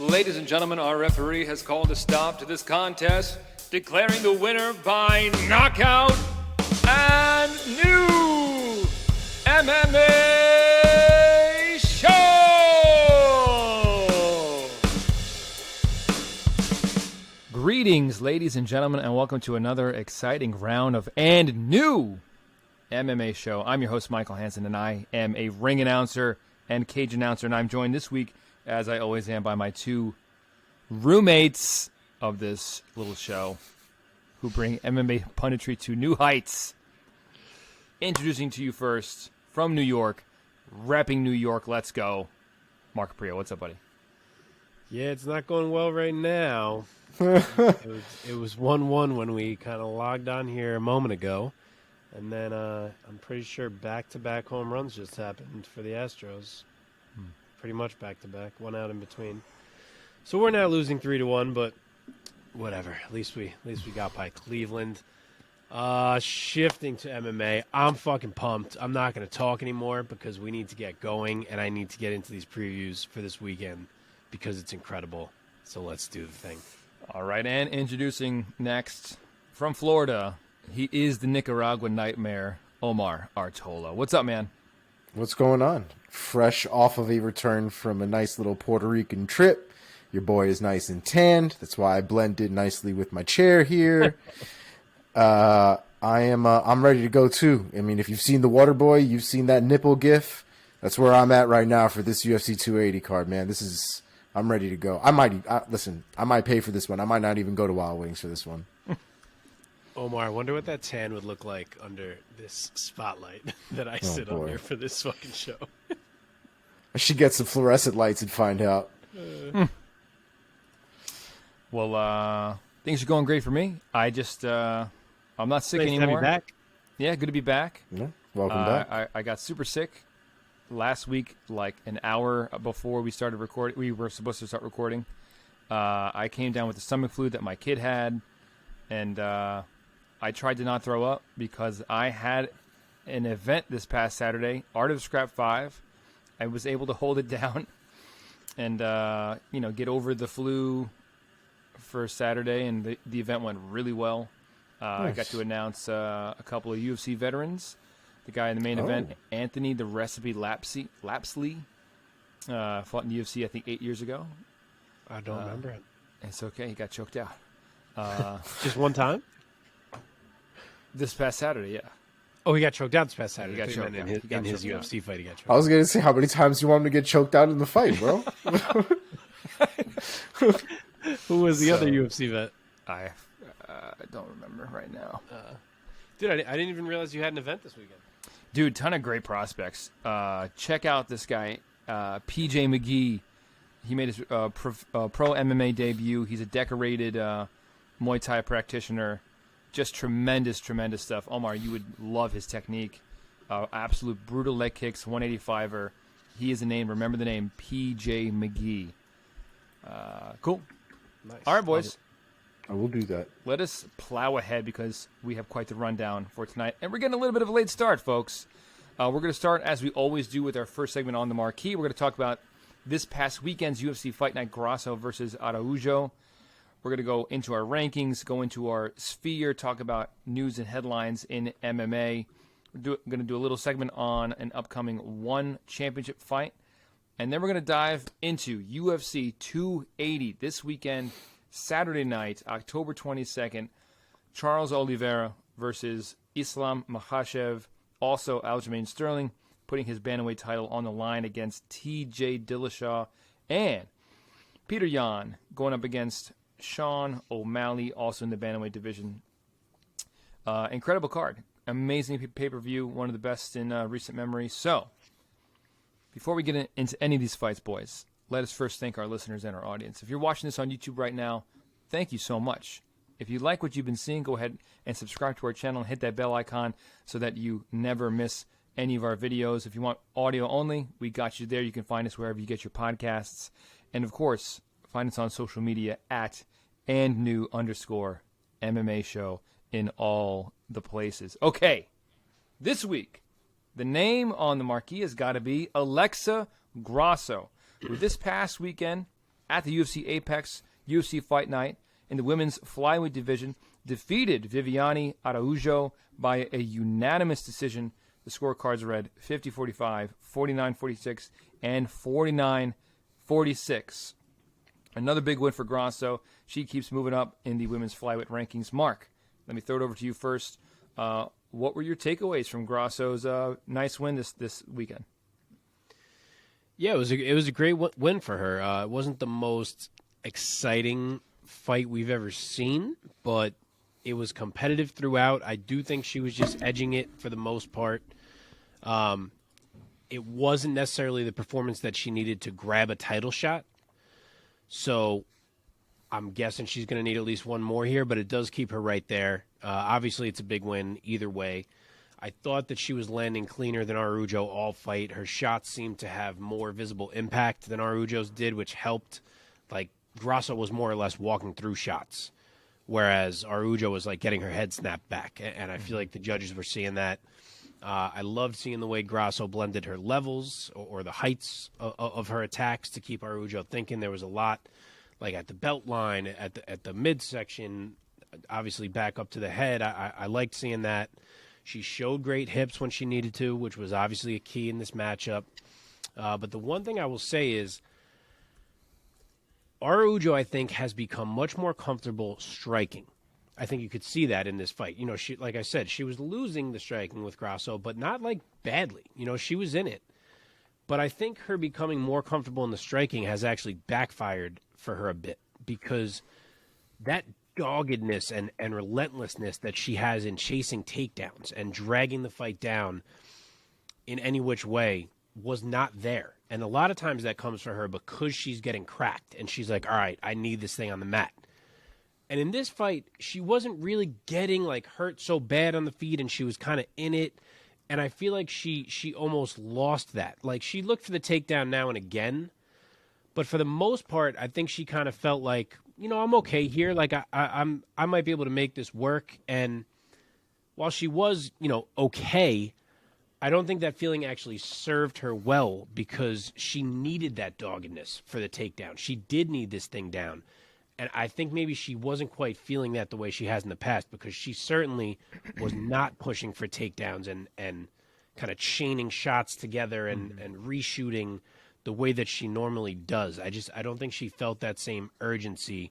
Ladies and gentlemen, our referee has called a stop to this contest, declaring the winner by knockout and new MMA show! Greetings, ladies and gentlemen, and welcome to another exciting round of and new MMA show. I'm your host, Michael Hansen, and I am a ring announcer and cage announcer, and I'm joined this week, as I always am, by my two roommates of this little show who bring MMA punditry to new heights. Introducing to you first, from New York, repping New York, let's go, Mark Priaulx. What's up, buddy? Yeah, it's not going well right now. It was 1-1 when we kind of logged on here a moment ago. And then I'm pretty sure back-to-back home runs just happened for the Astros. Pretty much back-to-back, one out in between. So we're now losing 3-1, but whatever. At least we got by Cleveland. Shifting to MMA, I'm fucking pumped. I'm not going to talk anymore because we need to get going, and I need to get into these previews for this weekend because it's incredible. So let's do the thing. All right, and introducing next from Florida, he is the Nicaraguan nightmare, Omargadzhiev. What's up, man? What's going on? Fresh off of a return from a nice little Puerto Rican trip. Your boy is nice and tanned. That's why I blended nicely with my chair here. I'm ready to go too. I mean, if you've seen the Water Boy, you've seen that nipple gif. That's where I'm at right now for this UFC 280 card, man. I'm ready to go. I might pay for this one. I might not even go to Wild Wings for this one. Omar, I wonder what that tan would look like under this spotlight that I sit under for this fucking show. I should get some fluorescent lights and find out. Well, things are going great for me. I'm not sick anymore. To have you back. Yeah, good to be back. Yeah, welcome back. I got super sick last week, like an hour before we started recording. We were supposed to start recording. I came down with the stomach flu that my kid had, and I tried to not throw up because I had an event this past Saturday, Art of Scrap 5. I was able to hold it down and, get over the flu for Saturday, and the event went really well. Nice. I got to announce a couple of UFC veterans. The guy in the main event, Anthony the Recipe Lapsley, fought in the UFC, I think, 8 years ago. I don't remember it. It's okay. He got choked out. Just one time? This past Saturday, yeah. Oh, he got choked out this past Saturday. He got choked out. In his UFC fight, he got choked out. I was going to say, how many times you want him to get choked out in the fight, bro? Who was the other UFC vet? I don't remember right now. Dude, I didn't even realize you had an event this weekend. Dude, ton of great prospects. Check out this guy, PJ McGee. He made his pro MMA debut. He's a decorated Muay Thai practitioner. Just tremendous, tremendous stuff. Omar, you would love his technique. Absolute brutal leg kicks, 185er. He is the name. Remember the name, PJ McGee. Cool. Nice. All right, boys. I will do that. Let us plow ahead because we have quite the rundown for tonight. And we're getting a little bit of a late start, folks. We're going to start, as we always do, with our first segment on the marquee. We're going to talk about this past weekend's UFC Fight Night, Grasso versus Araujo. We're going to go into our rankings, go into our sphere, talk about news and headlines in MMA. We're going to do a little segment on an upcoming one championship fight. And then we're going to dive into UFC 280 this weekend, Saturday night, October 22nd. Charles Oliveira versus Islam Makhachev. Also, Aljamain Sterling putting his bantamweight title on the line against T.J. Dillashaw. And Petrosyan going up against Sean O'Malley, also in the bantamweight division. Incredible card. Amazing pay-per-view. One of the best in recent memory. So, before we get into any of these fights, boys, let us first thank our listeners and our audience. If you're watching this on YouTube right now, thank you so much. If you like what you've been seeing, go ahead and subscribe to our channel and hit that bell icon so that you never miss any of our videos. If you want audio only, we got you there. You can find us wherever you get your podcasts. And, of course, find us on social media at @andnew_MMA show in all the places. Okay, this week, the name on the marquee has got to be Alexa Grasso, who this past weekend at the UFC Apex UFC Fight Night in the women's flyweight division, defeated Viviane Araujo by a unanimous decision. The scorecards read 50-45, 49-46, and 49-46. Another big win for Grasso. She keeps moving up in the women's flyweight rankings. Mark, let me throw it over to you first. What were your takeaways from Grasso's nice win this weekend? Yeah, it was a great win for her. It wasn't the most exciting fight we've ever seen, but it was competitive throughout. I do think she was just edging it for the most part. It wasn't necessarily the performance that she needed to grab a title shot. So I'm guessing she's going to need at least one more here, but it does keep her right there. Obviously, it's a big win either way. I thought that she was landing cleaner than Araujo all fight. Her shots seemed to have more visible impact than Araujo's did, which helped. Like, Grasso was more or less walking through shots, whereas Araujo was, like, getting her head snapped back. And I feel like the judges were seeing that. I loved seeing the way Grasso blended her levels or the heights of her attacks to keep Araujo thinking. There was a lot, like at the belt line, at the midsection, obviously back up to the head. I liked seeing that. She showed great hips when she needed to, which was obviously a key in this matchup. But the one thing I will say is Araujo, I think, has become much more comfortable striking. I think you could see that in this fight. You know, she, like I said, she was losing the striking with Grasso, but not like badly. You know, she was in it. But I think her becoming more comfortable in the striking has actually backfired for her a bit, because that doggedness and relentlessness that she has in chasing takedowns and dragging the fight down in any which way was not there. And a lot of times that comes for her because she's getting cracked and she's like, all right, I need this thing on the mat. And in this fight, she wasn't really getting like hurt so bad on the feet, and she was kind of in it. And I feel like she almost lost that. Like, she looked for the takedown now and again, but for the most part, I think she kind of felt like, you know, I'm okay here. Like, I might be able to make this work. And while she was, you know, okay, I don't think that feeling actually served her well, because she needed that doggedness for the takedown. She did need this thing down. And I think maybe she wasn't quite feeling that the way she has in the past, because she certainly was not pushing for takedowns and kind of chaining shots together and reshooting the way that she normally does. I don't think she felt that same urgency.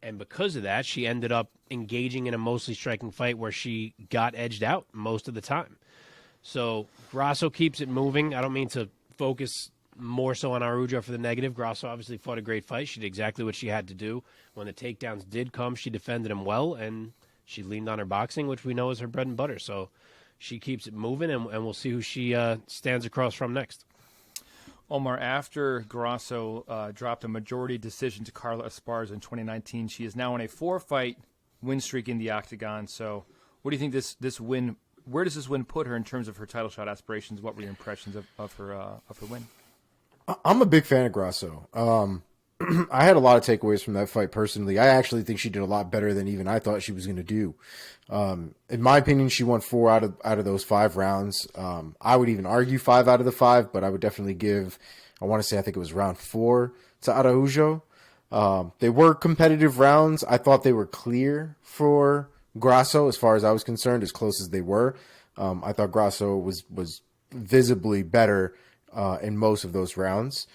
And because of that, she ended up engaging in a mostly striking fight where she got edged out most of the time. So Grasso keeps it moving. I don't mean to focus more so on Araujo for the negative. Grasso obviously fought a great fight. She did exactly what she had to do. When the takedowns did come, she defended them well, and she leaned on her boxing, which we know is her bread and butter. So she keeps it moving, and we'll see who she stands across from next. Omar, after Grasso dropped a majority decision to Carla Esparza in 2019, she is now on a 4-fight win streak in the octagon. So what do you think this win, where does this win put her in terms of her title shot aspirations? What were your impressions of her win? I'm a big fan of Grasso. I had a lot of takeaways from that fight personally. I actually think she did a lot better than even I thought she was going to do. In my opinion, she won 4 out of those 5 rounds. I would even argue 5 out of the 5, but I would definitely give, I think it was round 4 to Araujo. They were competitive rounds. I thought they were clear for Grasso as far as I was concerned, as close as they were. I thought Grasso was visibly better in most of those rounds.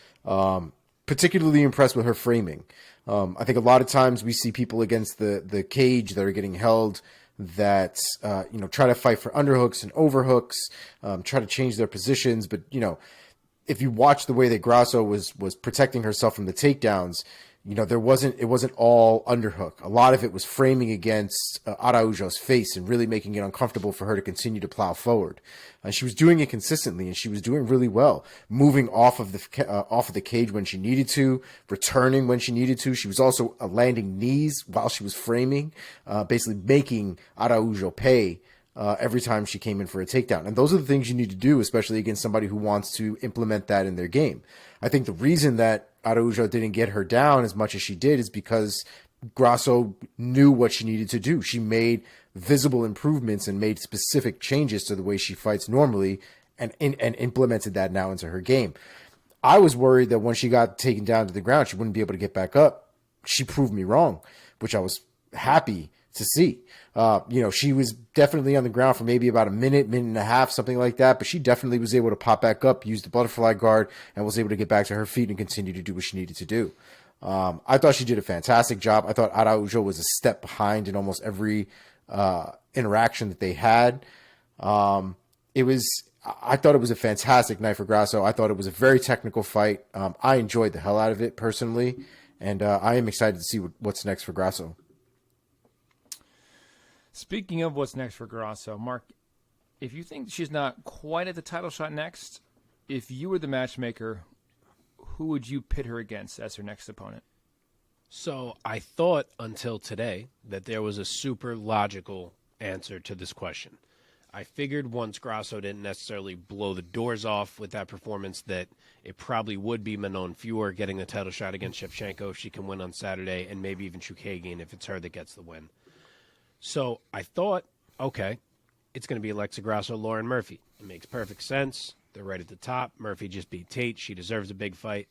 Particularly impressed with her framing. I think a lot of times we see people against the cage that are getting held that try to fight for underhooks and overhooks, try to change their positions. But if you watch the way that Grasso was protecting herself from the takedowns, it wasn't all underhook. A lot of it was framing against Araujo's face and really making it uncomfortable for her to continue to plow forward. And she was doing it consistently, and she was doing really well, moving off of the cage when she needed to, returning when she needed to. She was also landing knees while she was framing, basically making Araujo pay every time she came in for a takedown. And those are the things you need to do, especially against somebody who wants to implement that in their game. I think the reason that Araujo didn't get her down as much as she did is because Grasso knew what she needed to do. She made visible improvements and made specific changes to the way she fights normally and implemented that now into her game. I was worried that when she got taken down to the ground, she wouldn't be able to get back up. She proved me wrong, which I was happy to see. She was definitely on the ground for maybe about a minute and a half, something like that, but she definitely was able to pop back up, use the butterfly guard, and was able to get back to her feet and continue to do what she needed to do. I thought she did a fantastic job. I thought Araujo was a step behind in almost every interaction that they had. I thought it was a fantastic night for Grasso. I thought it was a very technical fight. I enjoyed the hell out of it personally, and I am excited to see what's next for Grasso. Speaking of what's next for Grasso, Mark, if you think she's not quite at the title shot next, if you were the matchmaker, who would you pit her against as her next opponent? So I thought until today that there was a super logical answer to this question. I figured once Grasso didn't necessarily blow the doors off with that performance that it probably would be Manon Fiorot getting the title shot against Shevchenko if she can win on Saturday, and maybe even Tukhugov if it's her that gets the win. So I thought, okay, it's going to be Alexa Grasso, Lauren Murphy. It makes perfect sense. They're right at the top. Murphy just beat Tate. She deserves a big fight.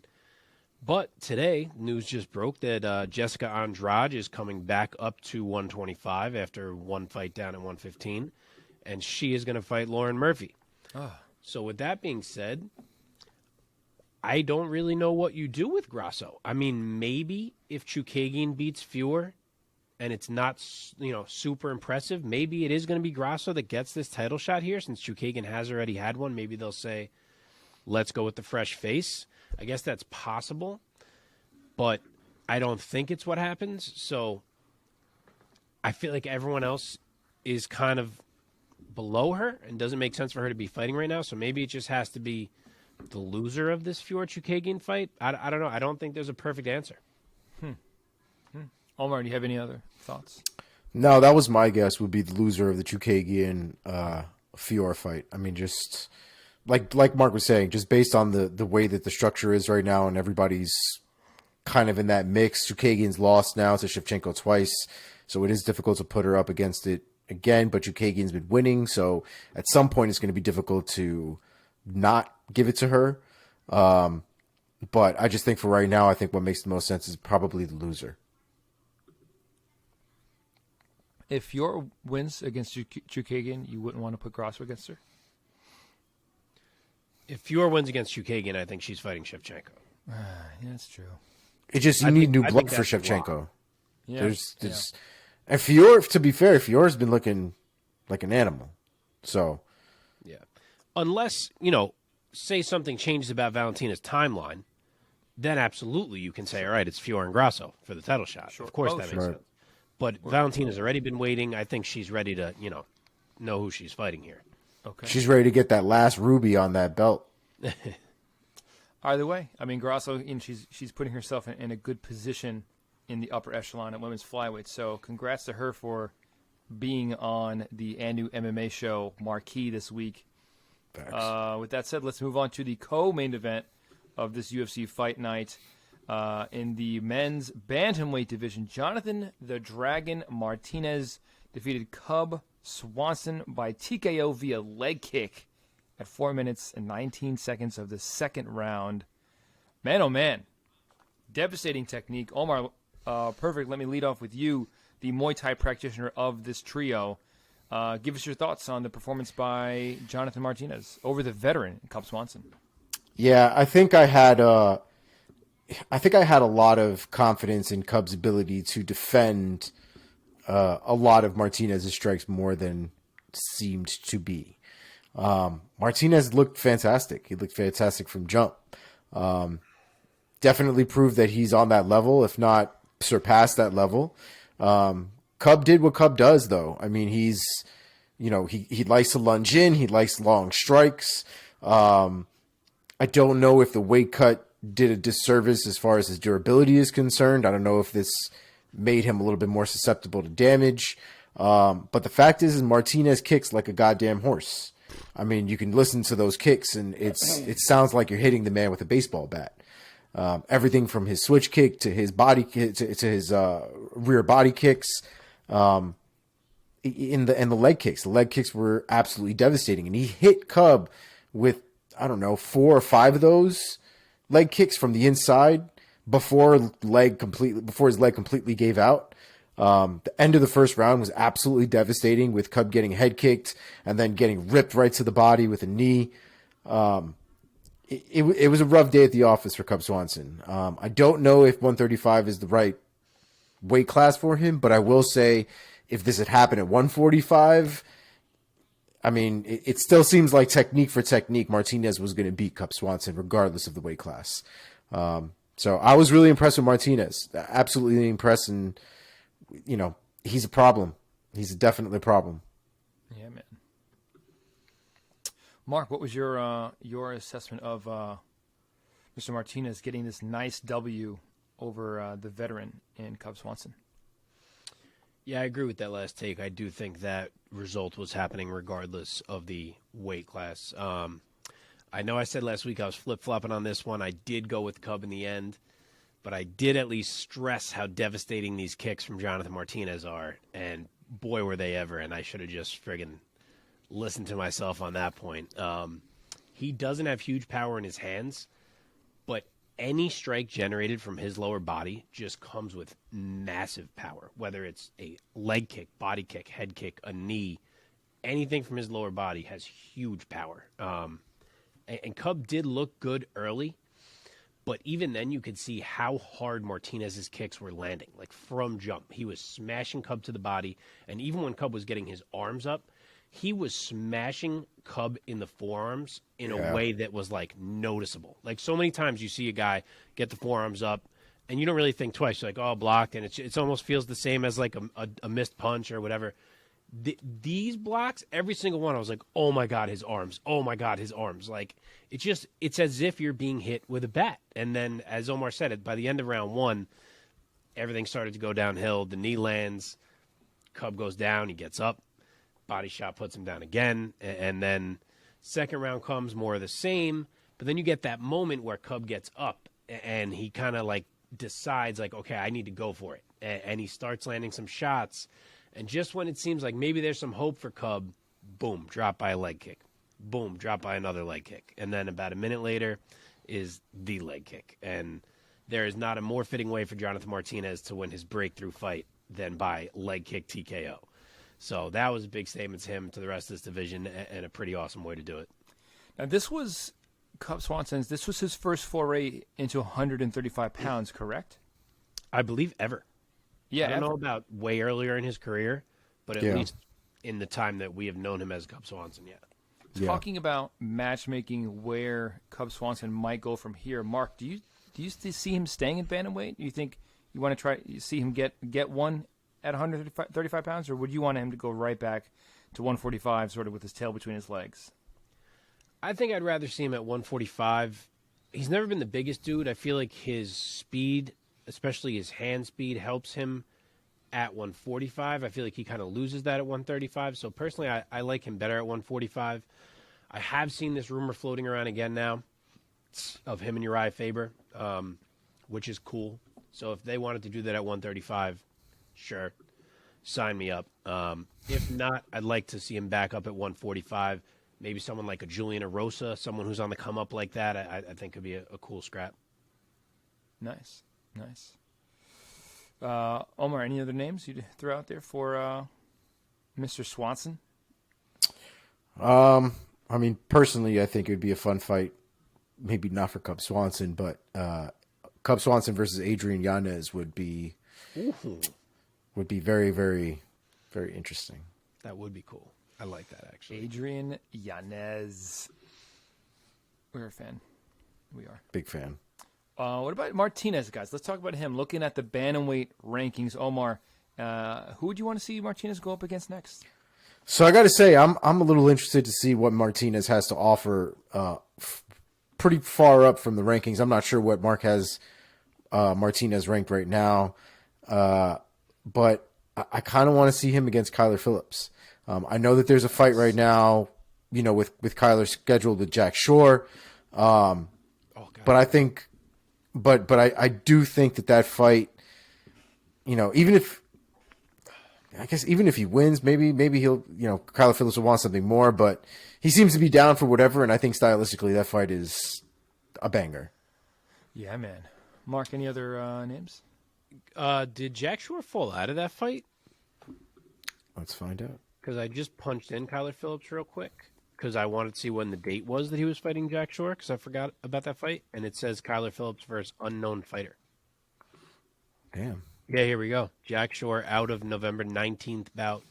But today, news just broke that Jessica Andrade is coming back up to 125 after one fight down at 115, and she is going to fight Lauren Murphy. Oh. So with that being said, I don't really know what you do with Grasso. I mean, maybe if Tukhugov beats Fiorot, and it's not, super impressive, maybe it is going to be Grasso that gets this title shot here since Tukhugov has already had one. Maybe they'll say, let's go with the fresh face. I guess that's possible, but I don't think it's what happens. So I feel like everyone else is kind of below her and doesn't make sense for her to be fighting right now. So maybe it just has to be the loser of this Fiorot-Tukhugov fight. I don't know. I don't think there's a perfect answer. Omar, do you have any other thoughts? No, that was my guess, would be the loser of the Tukhugov Fiorot fight. I mean, just like Mark was saying, just based on the way that the structure is right now and everybody's kind of in that mix. Tukhagin's lost now to Shevchenko twice, so it is difficult to put her up against it again, but Tukhagin's been winning, so at some point it's going to be difficult to not give it to her. But I just think for right now, I think what makes the most sense is probably the loser. If Fiorot wins against Tukhugov, you wouldn't want to put Grasso against her? If Fiorot wins against Tukhugov, I think she's fighting Shevchenko. Yeah, that's true. It just, you need new blood for Shevchenko. Yeah. There's and Fiorot, to be fair, Fiorot's been looking like an animal. So, yeah. Unless, say something changes about Valentina's timeline, then absolutely you can say, all right, it's Fiorot and Grasso for the title shot. Sure. Of course that makes sense. But Valentina's already been waiting. I think she's ready to, know who she's fighting here. Okay. She's ready to get that last ruby on that belt. Either way, I mean, Grasso, she's putting herself in a good position in the upper echelon at women's flyweight. So congrats to her for being on the Anu MMA show marquee this week. With that said, let's move on to the co-main event of this UFC fight night. In the men's bantamweight division, Jonathan the Dragon Martinez defeated Cub Swanson by TKO via leg kick at 4 minutes and 19 seconds of the second round. Man, oh man. Devastating technique. Omar, perfect. Let me lead off with you, the Muay Thai practitioner of this trio. Give us your thoughts on the performance by Jonathan Martinez over the veteran, Cub Swanson. Yeah, I think I had a lot of confidence in Cub's ability to defend a lot of Martinez's strikes more than seemed to be. Martinez looked fantastic. He looked fantastic from jump. Definitely proved that he's on that level, if not surpassed that level. Cub did what Cub does, though. I mean, he's, he likes to lunge in. He likes long strikes. I don't know if the weight cut did a disservice as far as his durability is concerned. I don't know if this made him a little bit more susceptible to damage. But the fact is Martinez kicks like a goddamn horse. I mean, you can listen to those kicks and it sounds like you're hitting the man with a baseball bat. Everything from his switch kick to his body kick to his rear body kicks, in the leg kicks. The leg kicks were absolutely devastating, and he hit Cub with, I don't know, 4 or 5 of those leg kicks from the inside before his leg completely gave out. The end of the first round was absolutely devastating, with Cub getting head kicked and then getting ripped right to the body with a knee. It was a rough day at the office for Cub Swanson. I don't know if 135 is the right weight class for him, but I will say if this had happened at 145, I mean, it still seems like technique for technique, Martinez was going to beat Cub Swanson regardless of the weight class. So I was really impressed with Martinez. Absolutely impressed, and he's a problem. He's definitely a problem. Yeah, man. Mark, what was your assessment of Mr. Martinez getting this nice W over the veteran in Cub Swanson? Yeah, I agree with that last take. I do think that result was happening regardless of the weight class. I know I said last week I was flip-flopping on this one. I did go with Cub in the end, but I did at least stress how devastating these kicks from Jonathan Martinez are, and boy, were they ever, and I should have just friggin' listened to myself on that point. He doesn't have huge power in his hands, but any strike generated from his lower body just comes with massive power, whether it's a leg kick, body kick, head kick, a knee. Anything from his lower body has huge power. And Cub did look good early, but even then you could see how hard Martinez's kicks were landing. Like from jump, he was smashing Cub to the body, and even when Cub was getting his arms up, he was smashing Cub in the forearms in a way that was, like, noticeable. Like, so many times you see a guy get the forearms up, and you don't really think twice. You're like, oh, blocked, and it almost feels the same as, like, a missed punch or whatever. These blocks, every single one, I was like, oh, my God, his arms. Oh, my God, his arms. Like, it's as if you're being hit with a bat. And then, as Omar said, by the end of round one, everything started to go downhill. The knee lands. Cub goes down. He gets up. Body shot puts him down again, and then second round comes, more of the same, but then you get that moment where Cub gets up, and he kind of like decides, like, okay, I need to go for it, and he starts landing some shots, and just when it seems like maybe there's some hope for Cub, boom, dropped by a leg kick, boom, dropped by another leg kick, and then about a minute later is the leg kick, and there is not a more fitting way for Jonathan Martinez to win his breakthrough fight than by leg kick TKO. So that was a big statement to him, to the rest of this division, and a pretty awesome way to do it. Now, this was Cub Swanson's. This was his first foray into 135 pounds, correct? I believe ever. Yeah, I don't know about way earlier in his career, but at least in the time that we have known him as Cub Swanson, Talking about matchmaking, where Cub Swanson might go from here, Mark, do you see him staying in bantamweight? Do you think you want to see him get one at 135 pounds, or would you want him to go right back to 145, sort of with his tail between his legs? I think I'd rather see him at 145. He's never been the biggest dude. I feel like his speed, especially his hand speed, helps him at 145. I feel like he kind of loses that at 135. So personally, I like him better at 145. I have seen this rumor floating around again now of him and Uriah Faber, which is cool. So if they wanted to do that at 135, sure, sign me up. If not, I'd like to see him back up at 145. Maybe someone like a Julian or Rosa, someone who's on the come up like that, I think could be a cool scrap. Nice. Omar, any other names you'd throw out there for Mr. Swanson? I mean, personally, I think it would be a fun fight. Maybe not for Cub Swanson, but Cub Swanson versus Adrian Yanez would be very, very, very interesting. That would be cool. I like that, actually. Adrian Yanez. We're a fan. We are. Big fan. What about Martinez, guys? Let's talk about him. Looking at the bantamweight rankings, Omar, who would you want to see Martinez go up against next? So I got to say, I'm a little interested to see what Martinez has to offer. Pretty far up from the rankings. I'm not sure what Mark has Martinez ranked right now, but I kind of want to see him against Kyler Phillips. I know that there's a fight right now, with Kyler scheduled with Jack Shore. But I think, but I do think that fight, even if he wins, maybe he'll, Kyler Phillips will want something more, but he seems to be down for whatever. And I think stylistically that fight is a banger. Yeah, man. Mark, any other names? Did Jack Shore fall out of that fight? Let's find out. Because I just punched in Kyler Phillips real quick because I wanted to see when the date was that he was fighting Jack Shore because I forgot about that fight. And it says Kyler Phillips versus unknown fighter. Damn. Yeah, here we go. Jack Shore out of November 19th bout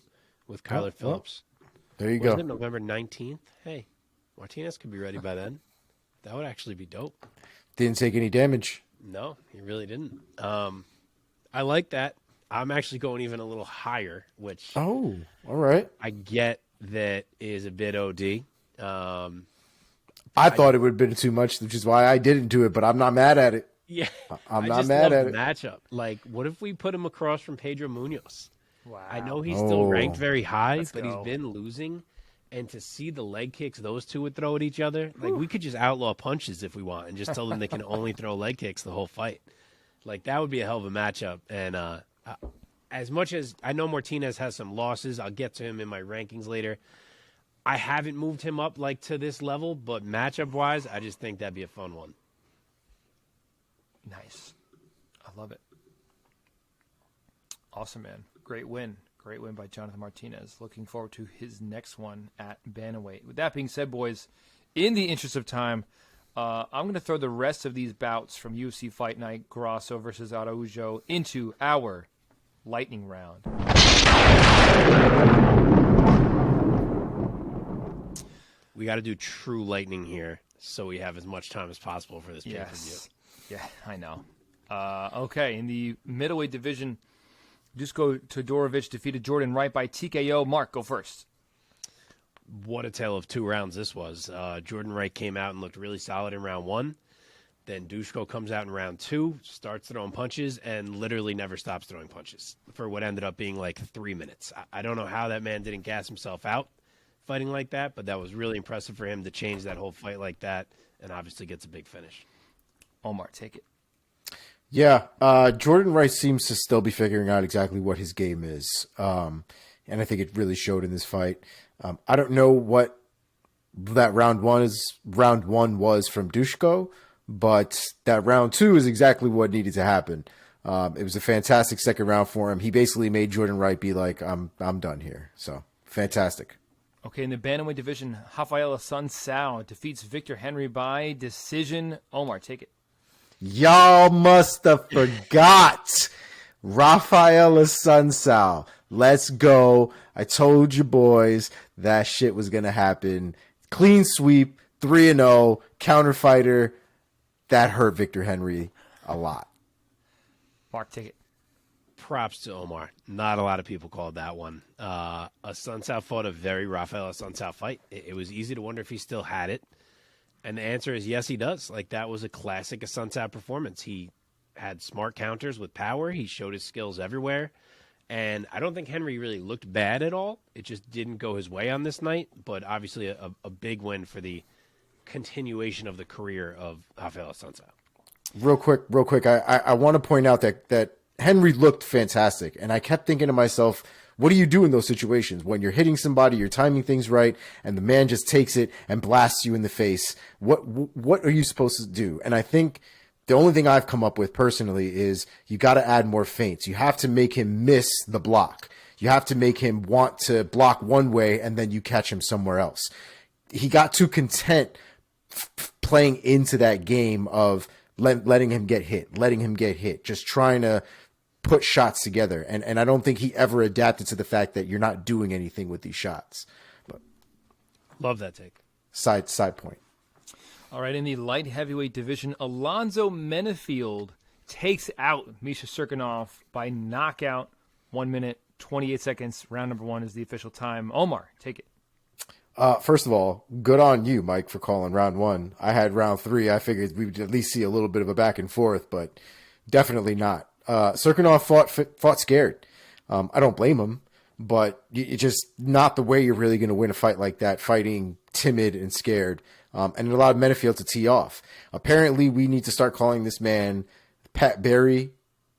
with Kyler Phillips. There you Was go. it November 19th? Hey, Martinez could be ready by then. That would actually be dope. Didn't take any damage. No, he really didn't. I like that. I'm actually going even a little higher, which Oh, all right. I get that is a bit OD. I thought it would have been too much, which is why I didn't do it, but I'm not mad at it. Yeah, I'm I not just mad love at the it. matchup. Like, what if we put him across from Pedro Munoz? Wow. I know he's still Oh. ranked very high, Let's but go. he's been losing. And to see the leg kicks those two would throw at each other, like we could just outlaw punches if we want and just tell them they can only throw leg kicks the whole fight. Like that would be a hell of a matchup. And as much as I know Martinez has some losses, I'll get to him in my rankings later. I haven't moved him up like to this level, but matchup wise, I just think that'd be a fun one. Nice. I love it. Awesome, man. Great win. Great win by Jonathan Martinez. Looking forward to his next one at bantamweight. With that being said, boys, in the interest of time, I'm going to throw the rest of these bouts from UFC Fight Night, Grasso versus Araujo, into our lightning round. We got to do true lightning here so we have as much time as possible for this pay-per-view. Yes. Yeah, I know. Okay, in the middleweight division, Dusko Todorovic defeated Jordan Wright by TKO. Mark, go first. What a tale of two rounds this was. Jordan Wright came out and looked really solid in round one. Then Dushko comes out in round two, starts throwing punches, and literally never stops throwing punches for what ended up being like 3 minutes. I don't know how that man didn't gas himself out fighting like that, but that was really impressive for him to change that whole fight like that and obviously gets a big finish. Omar, take it. Yeah, Jordan Wright seems to still be figuring out exactly what his game is, and I think it really showed in this fight. I don't know what that round one was from Dushko, but that round two is exactly what needed to happen. It was a fantastic second round for him. He basically made Jordan Wright be like, "I'm done here." So fantastic. Okay, in the bantamweight division, Rafael Assunção defeats Victor Henry by decision. Omar, take it. Y'all must have forgot Rafael Assunção. Let's go. I told you boys that shit was going to happen. Clean sweep, 3-0, counter fighter. That hurt Victor Henry a lot. Mark, take it. Props to Omar. Not a lot of people called that one. Assunção fought a very Rafael Assunção fight. It was easy to wonder if he still had it. And the answer is yes, he does. Like, that was a classic Assunção performance. He had smart counters with power. He showed his skills everywhere. And I don't think Henry really looked bad at all. It just didn't go his way on this night. But obviously a big win for the continuation of the career of Rafael Assunção. Real quick. I want to point out that Henry looked fantastic. And I kept thinking to myself, what do you do in those situations when you're hitting somebody, you're timing things right, and the man just takes it and blasts you in the face? What are you supposed to do? And I think the only thing I've come up with personally is you got to add more feints. You have to make him miss the block. You have to make him want to block one way, and then you catch him somewhere else. He got too content playing into that game of letting him get hit, just trying to put shots together. And I don't think he ever adapted to the fact that you're not doing anything with these shots. But Love that take. Side point. All right, in the light heavyweight division, Alonzo Menefield takes out Misha Serkinov by knockout. 1 minute, 28 seconds. Round number one is the official time. Omar, take it. First of all, good on you, Mike, for calling round one. I had round three. I figured we would at least see a little bit of a back and forth, but definitely not. Serkinov fought scared. I don't blame him, but it's just not the way you're really going to win a fight like that, fighting timid and scared. And it allowed Menefield to tee off. Apparently, we need to start calling this man Pat Barry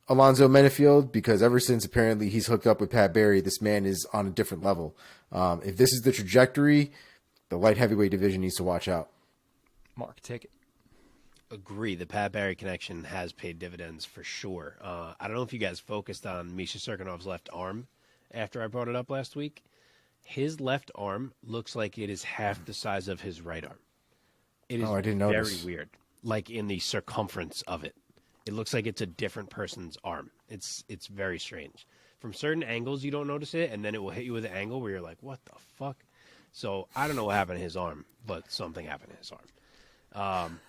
Alonzo Menefield, because ever since apparently he's hooked up with Pat Barry, this man is on a different level. If this is the trajectory, the light heavyweight division needs to watch out. Mark, take it. agree. The Pat Barry connection has paid dividends for sure. I don't know if you guys focused on Misha Serkinov's left arm after I brought it up last week. His left arm looks like it is half the size of his right arm. It is I didn't notice. very weird, like in the circumference of it. It looks like it's a different person's arm. It's very strange. From certain angles, you don't notice it, and then it will hit you with an angle where you're like, what the fuck? So I don't know what happened to his arm, but something happened to his arm.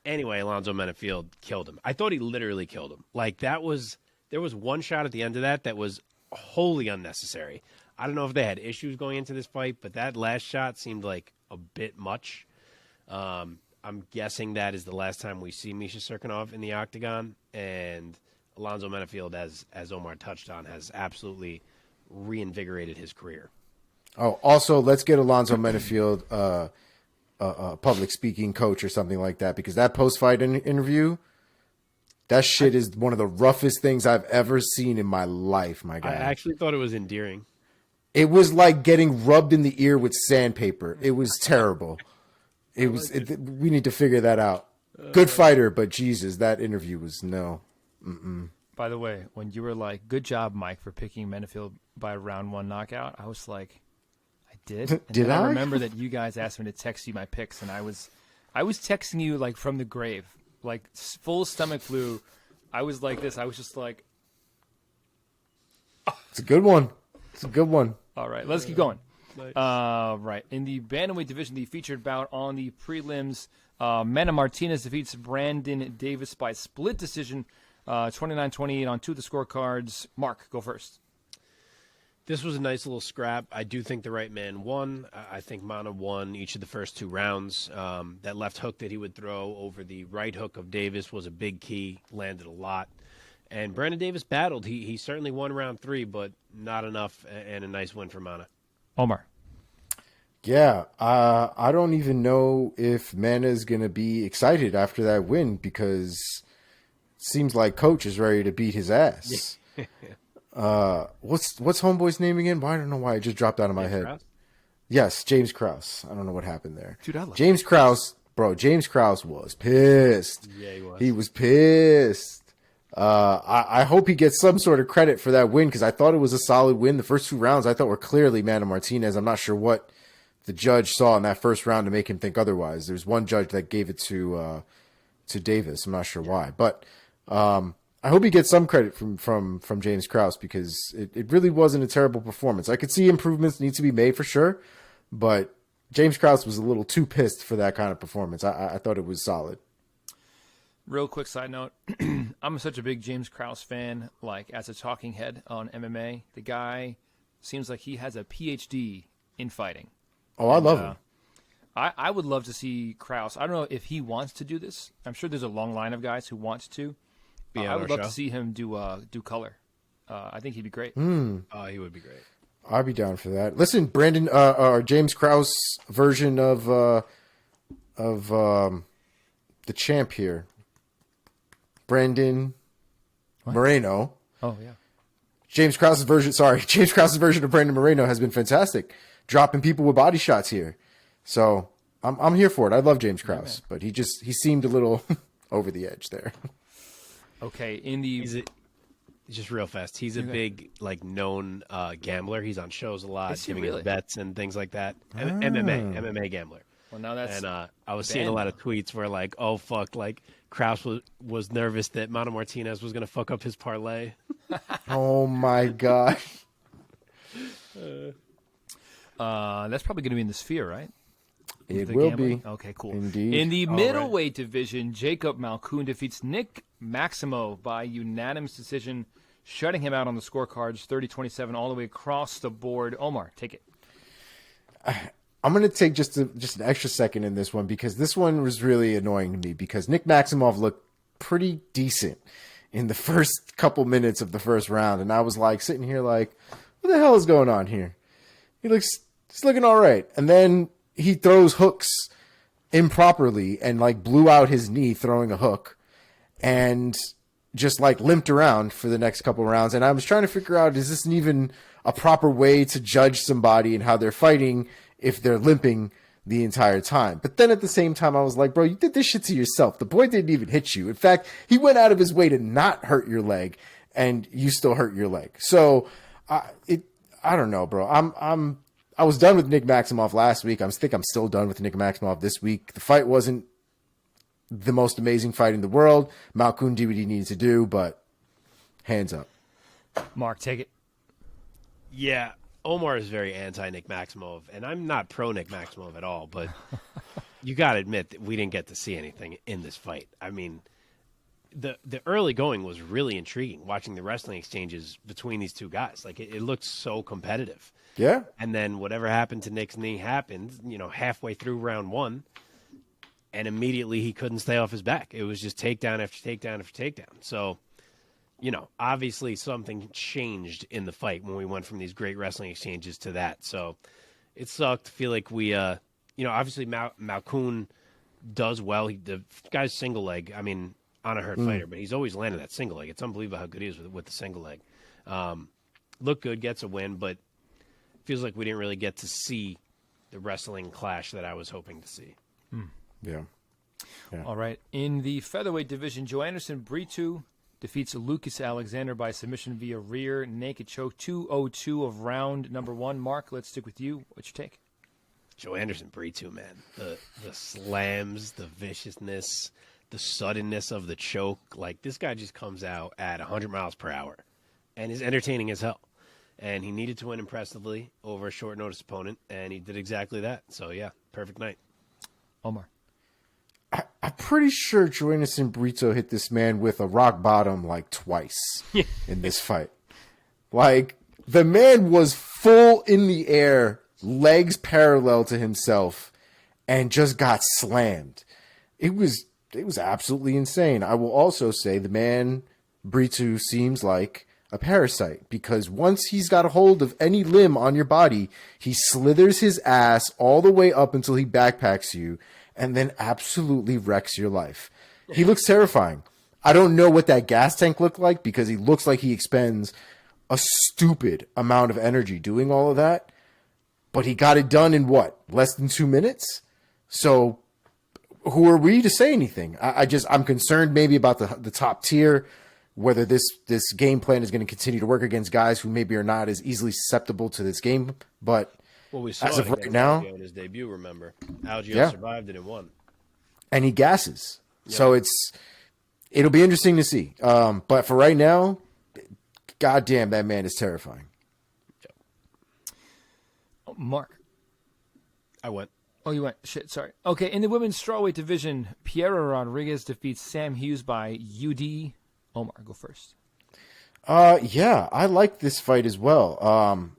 Anyway, Alonzo Menafield killed him. I thought he literally killed him. Like, there was one shot at the end of that was wholly unnecessary. I don't know if they had issues going into this fight, but that last shot seemed like a bit much. I'm guessing that is the last time we see Misha Serkinov in the octagon, and Alonzo Menafield, as Omar touched on, has absolutely reinvigorated his career. Oh, also, let's get Alonzo Menafield a public speaking coach or something like that, because that post-fight interview, that shit is one of the roughest things I've ever seen in my life, my guy. I actually thought it was endearing. It was like getting rubbed in the ear with sandpaper. It was terrible. We need to figure that out. Good fighter, but Jesus, that interview was no. Mm-mm. By the way, when you were like, "Good job, Mike, for picking Menafield by a round 1 knockout," I was like, "I did." And Did then I? I remember that you guys asked me to text you my picks, and I was texting you like from the grave, like full stomach flu. I was like this. I was just like, It's a good one. It's a good one. all right, let's keep going. Nice. Right. In the bantamweight division, the featured bout on the prelims, Mana Martinez defeats Brandon Davis by split decision, 29-28 on 2 of the scorecards. Mark, go first. This was a nice little scrap. I do think the right man won. I think Mana won each of the first 2 rounds. That left hook that he would throw over the right hook of Davis was a big key, landed a lot. And Brandon Davis battled. He certainly won round 3, but not enough, and a nice win for Mana. Omar. Yeah, I don't even know if Mana is going to be excited after that win, because it seems like Coach is ready to beat his ass. What's homeboy's name again? I don't know why it just dropped out of my head. Krause? Yes, James Krause. I don't know what happened there. Dude, I love James Krause, bro. James Krause was pissed. Yeah, he was. He was pissed. I hope he gets some sort of credit for that win, because I thought it was a solid win. The first 2 rounds I thought were clearly Mana Martinez. I'm not sure what the judge saw in that first round to make him think otherwise. There's one judge that gave it to Davis. I'm not sure why, but I hope he gets some credit from James Krause, because it really wasn't a terrible performance. I could see improvements need to be made for sure, but James Krause was a little too pissed for that kind of performance. I thought it was solid. Real quick side note, I'm such a big James Krause fan, like as a talking head on MMA. The guy seems like he has a PhD in fighting. Oh, I love him. I would love to see Krause. I don't know if he wants to do this. I'm sure there's a long line of guys who wants to. I would love to see him do color. I think he'd be great. He would be great. I'd be down for that. Listen, Brandon, James Krause version of the champ here, Brandon Moreno. Oh yeah. James Krause's version of Brandon Moreno has been fantastic, dropping people with body shots here. So I'm here for it. I love James Krause, but he seemed a little over the edge there. Okay, Just real fast. He's a big, known gambler. He's on shows a lot, giving his bets and things like that. MMA gambler. Well, now that's and I was seeing a lot of tweets where oh fuck, Krause was nervous that Mana Martinez was gonna fuck up his parlay. Oh my god. That's probably gonna be in the Sphere, right? It will gambling? be. Okay, cool. Indeed. In the middleweight division, Jacob Malkoun defeats Nick Maximo by unanimous decision, shutting him out on the scorecards 30-27 all the way across the board. Omar, take it. I'm going to take just an extra second in this one, because this one was really annoying to me, because Nick Maximov looked pretty decent in the first couple minutes of the first round. And I was sitting here what the hell is going on here? He's looking all right. And then he throws hooks improperly and blew out his knee throwing a hook, and just limped around for the next couple rounds. And I was trying to figure out, is this even a proper way to judge somebody and how they're fighting if they're limping the entire time. But then at the same time, I was like, bro, you did this shit to yourself. The boy didn't even hit you. In fact, he went out of his way to not hurt your leg, and you still hurt your leg. So I don't know, bro. I was done with Nick Maximov last week. I think I'm still done with Nick Maximov this week. The fight wasn't the most amazing fight in the world. Malkoun did what he needed to do, but hands up. Mark, take it. Yeah, Omar is very anti-Nick Maximov, and I'm not pro-Nick Maximov at all, but you got to admit that we didn't get to see anything in this fight. I mean, the early going was really intriguing, watching the wrestling exchanges between these two guys. Like, it looked so competitive. Yeah. And then whatever happened to Nick's knee happened, halfway through round one, and immediately he couldn't stay off his back. It was just takedown after takedown after takedown. So, obviously something changed in the fight when we went from these great wrestling exchanges to that. So it sucked. I feel like we, obviously Malkoun does well. The guy's single leg, on a hurt fighter, but he's always landed that single leg. It's unbelievable how good he is with the single leg. Look good, gets a win, but feels like we didn't really get to see the wrestling clash that I was hoping to see. Yeah. All right. In the featherweight division, Joanderson Brito defeats Lucas Alexander by submission via rear naked choke, 2:02 of round number 1. Mark, let's stick with you. What's your take? Joanderson Brito, man. The slams, the viciousness, the suddenness of the choke. Like, this guy just comes out at 100 miles per hour and is entertaining as hell. And he needed to win impressively over a short notice opponent, and he did exactly that. So, yeah, perfect night. Omar. I'm pretty sure Joanderson Brito hit this man with a rock bottom like twice in this fight. Like, the man was full in the air, legs parallel to himself, and just got slammed. It was absolutely insane. I will also say the man Brito seems like a parasite, because once he's got a hold of any limb on your body, he slithers his ass all the way up until he backpacks you and then absolutely wrecks your life. He looks terrifying. I don't know what that gas tank looked like, because he looks like he expends a stupid amount of energy doing all of that, but he got it done in what, less than 2 minutes? So who are we to say anything? I'm concerned maybe about the top tier, whether this game plan is going to continue to work against guys who maybe are not as easily susceptible to this game. But we saw as of right now, in his debut, remember, Algio survived it and won, and he gasses. Yeah. So it'll be interesting to see. But for right now, goddamn, that man is terrifying. Oh, Mark, I went. Oh, you went. Shit, sorry. Okay, in the women's strawweight division, Piera Rodriguez defeats Sam Hughes by UD. Omar, go first. Yeah, I liked this fight as well.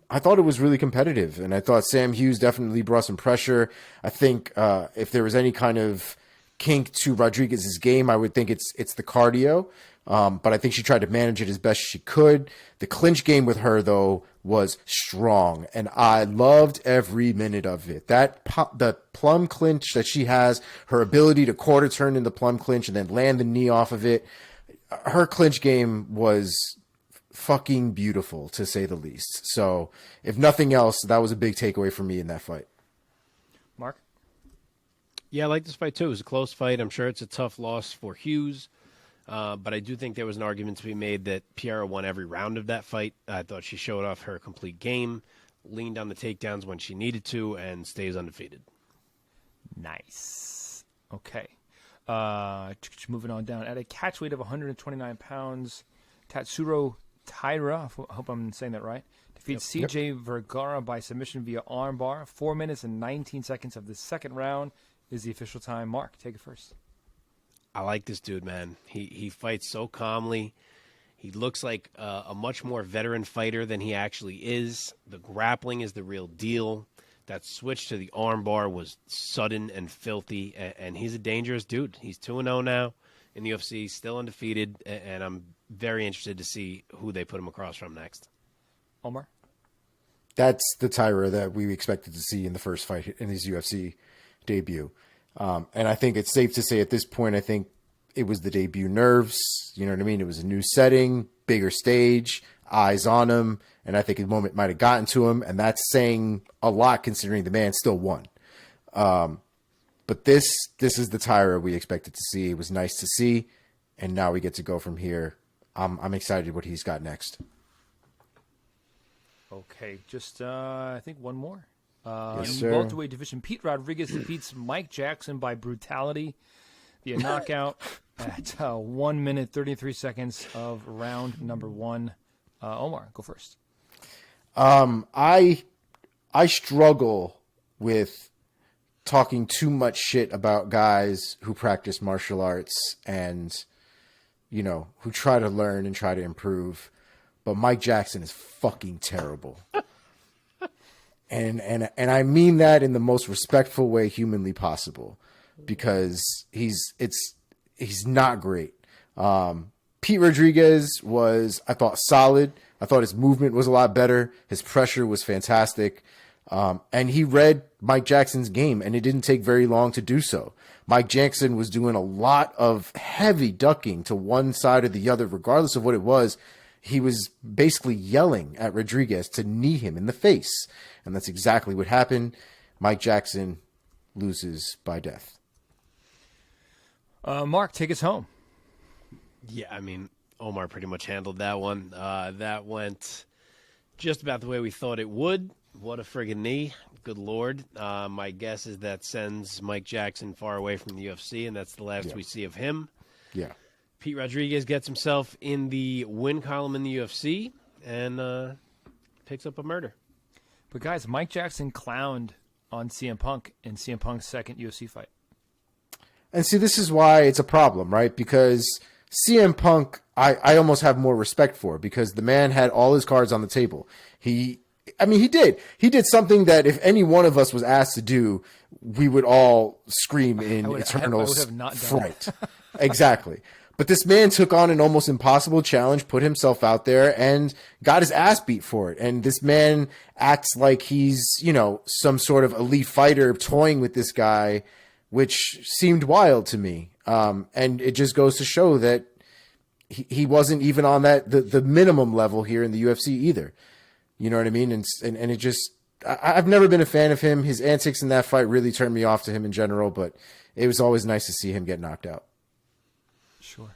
I thought it was really competitive, and I thought Sam Hughes definitely brought some pressure. I think if there was any kind of kink to Rodriguez's game, I would think it's the cardio. But I think she tried to manage it as best she could. The clinch game with her, though, was strong, and I loved every minute of it. The plum clinch that she has, her ability to quarter turn in the plum clinch and then land the knee off of it. Her clinch game was fucking beautiful, to say the least. So, if nothing else, that was a big takeaway for me in that fight. Mark? Yeah, I like this fight, too. It was a close fight. I'm sure it's a tough loss for Hughes. But I do think there was an argument to be made that Piera won every round of that fight. I thought she showed off her complete game, leaned on the takedowns when she needed to, and stays undefeated. Nice. Okay. Moving on down. At a catch weight of 129 pounds, Tatsuro Taira, I hope I'm saying that right, defeats CJ Vergara by submission via armbar. 4 minutes and 19 seconds of the second round is the official time. Mark, take it first. I like this dude, man. He fights so calmly. He looks like a much more veteran fighter than he actually is. The grappling is the real deal. That switch to the armbar was sudden and filthy, and he's a dangerous dude. He's 2-0 now in the UFC, still undefeated, and I'm very interested to see who they put him across from next. Omar? That's the Tyra that we expected to see in the first fight in his UFC debut. And I think it's safe to say at this point, I think it was the debut nerves. You know what I mean? It was a new setting, bigger stage, eyes on him. And I think the moment might have gotten to him. And that's saying a lot considering the man still won. But this is the Tyra we expected to see. It was nice to see, and now we get to go from here. I'm excited what he's got next. Okay, just I think one more. Yes, in sir. the welterweight division, Pete Rodriguez defeats Mike Jackson by brutality via knockout at 1 minute 33 seconds of round number 1. Omar, go first. I struggle with talking too much shit about guys who practice martial arts and, who try to learn and try to improve. But Mike Jackson is fucking terrible. And I mean that in the most respectful way humanly possible, because he's not great. Pete Rodriguez was, I thought, solid. I thought his movement was a lot better. His pressure was fantastic. And he read Mike Jackson's game, and it didn't take very long to do so. Mike Jackson was doing a lot of heavy ducking to one side or the other, regardless of what it was. He was basically yelling at Rodriguez to knee him in the face. And that's exactly what happened. Mike Jackson loses by death. Mark, take us home. Yeah, I mean, Omar pretty much handled that one. That went just about the way we thought it would. What a friggin' knee. Good Lord. My guess is that sends Mike Jackson far away from the UFC, and that's the last we see of him. Yeah. Pete Rodriguez gets himself in the win column in the UFC and picks up a murder. But guys, Mike Jackson clowned on CM Punk in CM Punk's second UFC fight. And see, this is why it's a problem, right? Because CM Punk, I almost have more respect for, because the man had all his cards on the table. He did something that if any one of us was asked to do, we would all scream in eternal fright. Exactly. But this man took on an almost impossible challenge, put himself out there, and got his ass beat for it. And this man acts like he's, some sort of elite fighter toying with this guy, which seemed wild to me. And it just goes to show that he wasn't even on the minimum level here in the UFC either. You know what I mean? And it just, I've never been a fan of him. His antics in that fight really turned me off to him in general, but it was always nice to see him get knocked out. Sure.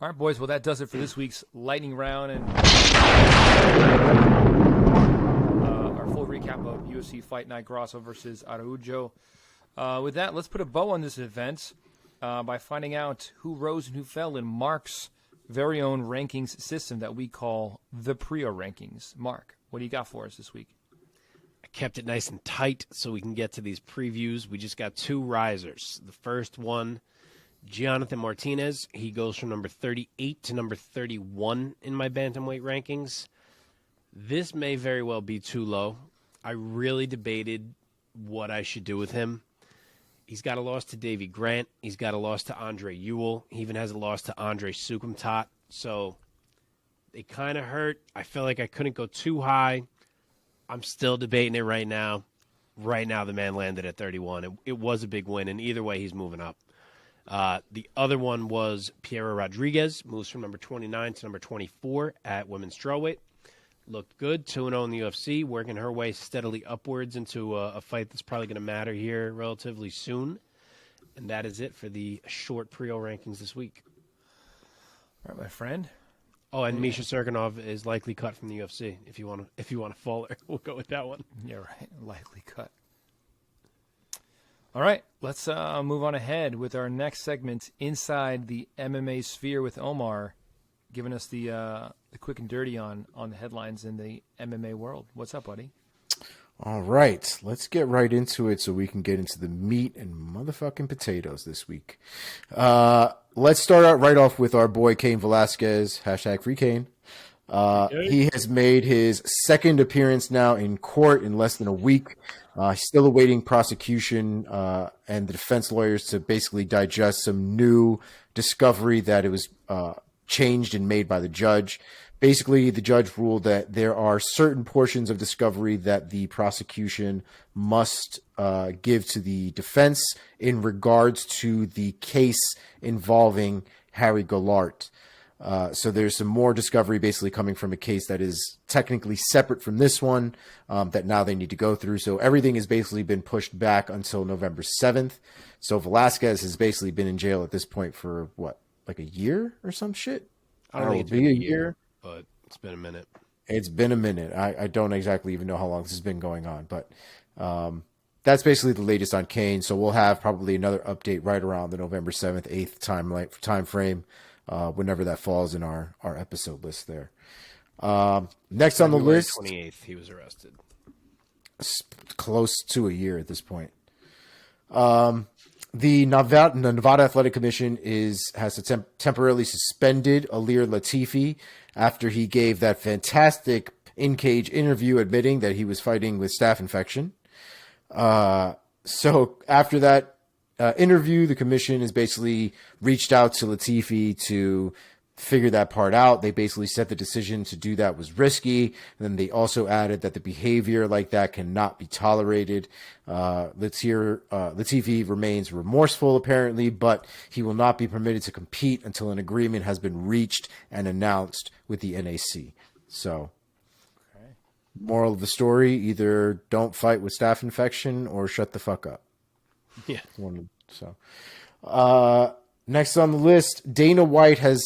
All right, boys. Well, that does it for this week's lightning round and our full recap of UFC Fight Night Grasso versus Araujo. With that, let's put a bow on this event by finding out who rose and who fell in Mark's very own rankings system that we call the Priaulx Rankings. Mark, what do you got for us this week? I kept it nice and tight so we can get to these previews. We just got 2 risers. The first one, Jonathan Martinez. He goes from number 38 to number 31 in my bantamweight rankings. This may very well be too low. I really debated what I should do with him. He's got a loss to Davy Grant. He's got a loss to Andre Ewell. He even has a loss to Andre Sukumtat. So they kind of hurt. I felt like I couldn't go too high. I'm still debating it right now. Right now, the man landed at 31. It was a big win, and either way, he's moving up. The other one was Piera Rodriguez, moves from number 29 to number 24 at women's strawweight. Looked good, 2-0 in the UFC, working her way steadily upwards into a fight that's probably going to matter here relatively soon. And that is it for the short Priaulx rankings this week. All right, my friend. Oh, and Misha Serkinov is likely cut from the UFC. If you want to follow her, we'll go with that one. Yeah, right. Likely cut. All right, let's move on ahead with our next segment, Inside the MMA Sphere with Omar, giving us the quick and dirty on the headlines in the MMA world. What's up, buddy? All right, let's get right into it so we can get into the meat and motherfucking potatoes this week. Let's start out right off with our boy Cain Velasquez, #FreeCain. He has made his second appearance now in court in less than a week. He's still awaiting prosecution and the defense lawyers to basically digest some new discovery that it was changed and made by the judge. Basically, the judge ruled that there are certain portions of discovery that the prosecution must give to the defense in regards to the case involving Harry Goulart. So there's some more discovery basically coming from a case that is technically separate from this one that now they need to go through. So everything has basically been pushed back until November 7th. So Velasquez has basically been in jail at this point for what, like a year or some shit? I don't think it's been a year, but it's been a minute. It's been a minute. I don't exactly even know how long this has been going on, but that's basically the latest on Kane. So we'll have probably another update right around the November 7th, 8th time frame, whenever that falls in our episode list there. Next on the list, 28th, he was arrested. Close to a year at this point. The Nevada Athletic Commission has temporarily suspended Ilir Latifi after he gave that fantastic in-cage interview admitting that he was fighting with staph infection. So after that interview, the commission has basically reached out to Latifi to figure that part out. They basically said the decision to do that was risky. And then they also added that the behavior like that cannot be tolerated. Latifi remains remorseful apparently, but he will not be permitted to compete until an agreement has been reached and announced with the NAC. So moral of the story, either don't fight with staph infection or shut the fuck up. Yeah. So, next on the list, Dana White has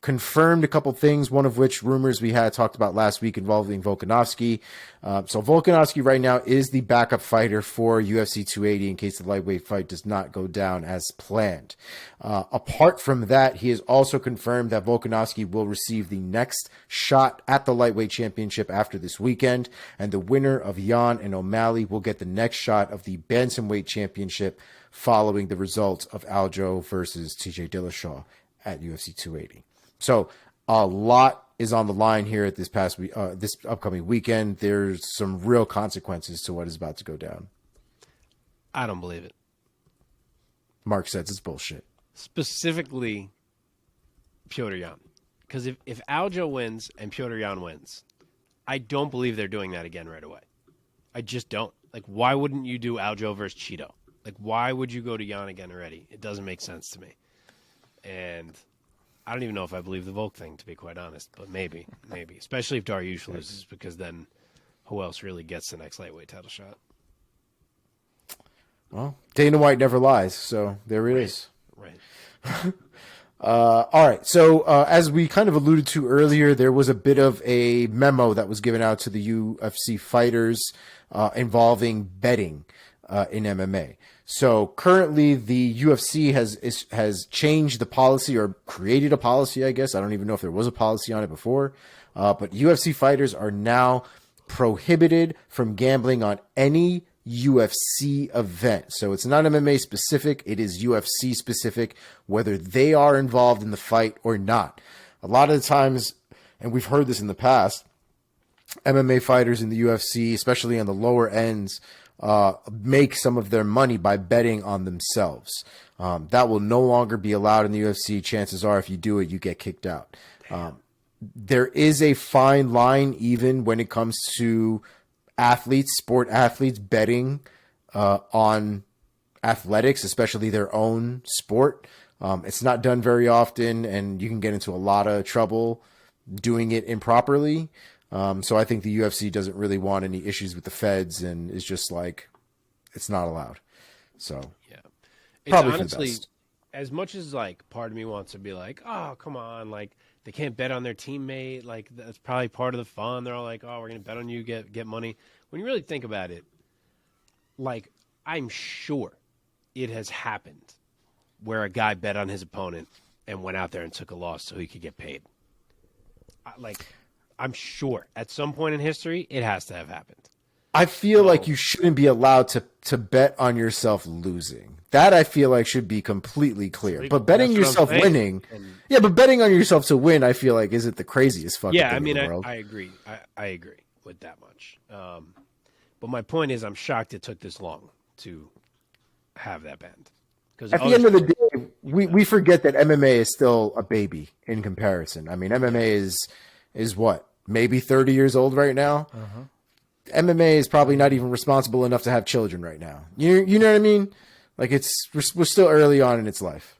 confirmed a couple things, one of which rumors we had talked about last week involving Volkanovski. So Volkanovski right now is the backup fighter for UFC 280 in case the lightweight fight does not go down as planned. Apart from that, he has also confirmed that Volkanovski will receive the next shot at the lightweight championship after this weekend, and the winner of Yan and O'Malley will get the next shot of the bantamweight championship following the results of Aljo versus TJ Dillashaw at UFC 280. So a lot is on the line here at this upcoming weekend. There's some real consequences to what is about to go down. I don't believe it. Mark says it's bullshit. Specifically, Petr Yan. Because if Aljo wins and Petr Yan wins, I don't believe they're doing that again right away. I just don't. Like, why wouldn't you do Aljo versus Cheeto? Like, why would you go to Yan again already? It doesn't make sense to me. And I don't even know if I believe the Volk thing, to be quite honest, but maybe. Especially if Dariush loses, because then who else really gets the next lightweight title shot? Well, Dana White never lies, so there it is. Right. All right. So as we kind of alluded to earlier, there was a bit of a memo that was given out to the UFC fighters involving betting in MMA. So currently the UFC has changed the policy, or created a policy, I guess. I don't even know if there was a policy on it before. But UFC fighters are now prohibited from gambling on any UFC event. So it's not MMA specific. It is UFC specific, whether they are involved in the fight or not. A lot of the times, and we've heard this in the past, MMA fighters in the UFC, especially on the lower ends, make some of their money by betting on themselves. That will no longer be allowed in the UFC. Chances are, if you do it, you get kicked out. There is a fine line even when it comes to sport athletes betting on athletics, especially their own sport. It's not done very often, and you can get into a lot of trouble doing it improperly. So I think the UFC doesn't really want any issues with the feds, and is just like, it's not allowed. So yeah, it's probably honestly, for the best. As much as like part of me wants to be like, oh, come on, like they can't bet on their teammate. Like that's probably part of the fun. They're all like, oh, we're gonna bet on you, get money. When you really think about it, like I'm sure it has happened where a guy bet on his opponent and went out there and took a loss so he could get paid. I'm sure at some point in history it has to have happened. I feel like you shouldn't be allowed to bet on yourself losing. That I feel like should be completely clear. But betting yourself winning, but betting on yourself to win, I feel like isn't the craziest fucking thing in the world. I agree. I agree with that much. But my point is, I'm shocked it took this long to have that banned. Because at the end of the day, we forget that MMA is still a baby in comparison. I mean, MMA is what, maybe 30 years old right now. MMA is probably not even responsible enough to have children right now. You know what I mean? Like we're still early on in its life.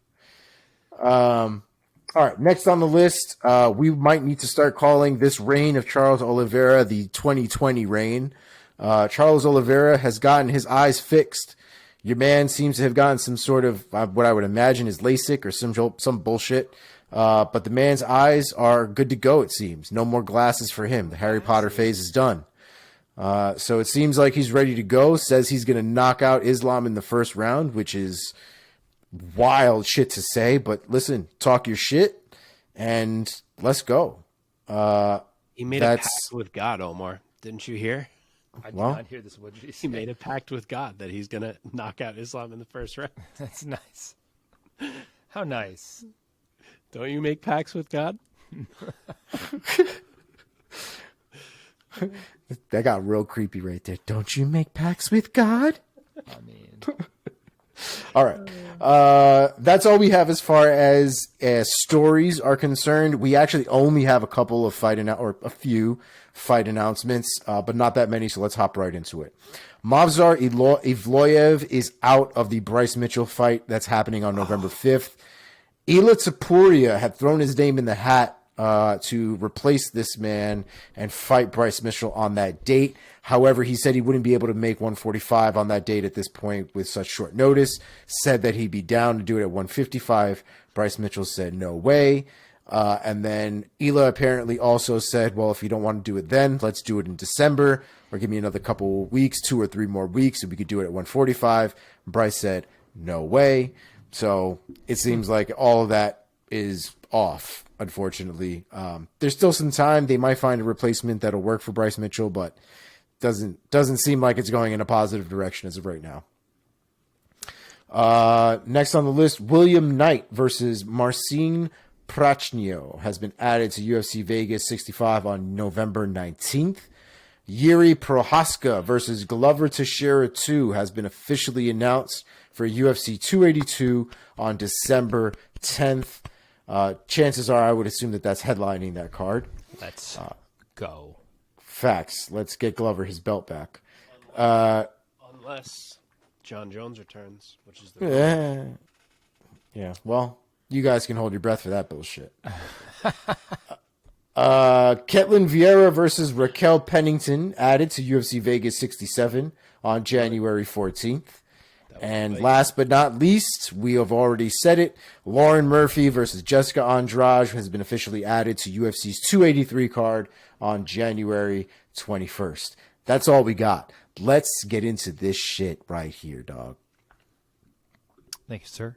All right, next on the list, we might need to start calling this reign of Charles Oliveira the 2020 reign. Charles Oliveira has gotten his eyes fixed. Your man seems to have gotten some sort of what I would imagine is LASIK or some bullshit. But the man's eyes are good to go, it seems. No more glasses for him. The Harry Potter phase is done. So it seems like he's ready to go. Says he's going to knock out Islam in the first round, which is wild shit to say. But listen, talk your shit and let's go. He made a pact with God, Omar. Didn't you hear? I did not hear this. What did he say? He made a pact with God that he's going to knock out Islam in the first round. That's nice. How nice. Don't you make pacts with God? That got real creepy right there. Don't you make pacts with God? I mean... All right. That's all we have as far as stories are concerned. We actually only have a couple of a few fight announcements, but not that many. So let's hop right into it. Movsar Evloev is out of the Bryce Mitchell fight that's happening on November 5th. Ila Topuria had thrown his name in the hat to replace this man and fight Bryce Mitchell on that date. However, he said he wouldn't be able to make 145 on that date at this point with such short notice. Said that he'd be down to do it at 155. Bryce Mitchell said no way. And then Ila apparently also said, well, if you don't want to do it then, let's do it in December or give me another couple weeks, 2 or 3 more weeks, and we could do it at 145. Bryce said no way. So it seems like all of that is off, unfortunately. There's still some time. They might find a replacement that'll work for Bryce Mitchell, but doesn't seem like it's going in a positive direction as of right now. Next on the list, William Knight versus Marcin Prachnio has been added to UFC Vegas 65 on November 19th. Yuri Prohaska versus Glover Teixeira 2 has been officially announced for UFC 282 on December 10th. Chances are I would assume that that's headlining that card. Let's go. Facts. Let's get Glover his belt back. Unless John Jones returns, which is the yeah. Well, you guys can hold your breath for that bullshit. Ketlin Vieira versus Raquel Pennington added to UFC Vegas 67 on January 14th. And last but not least, we have already said it, Lauren Murphy versus Jessica Andrade has been officially added to UFC's 283 card on January 21st. That's all we got. Let's get into this shit right here, dog. Thank you, sir.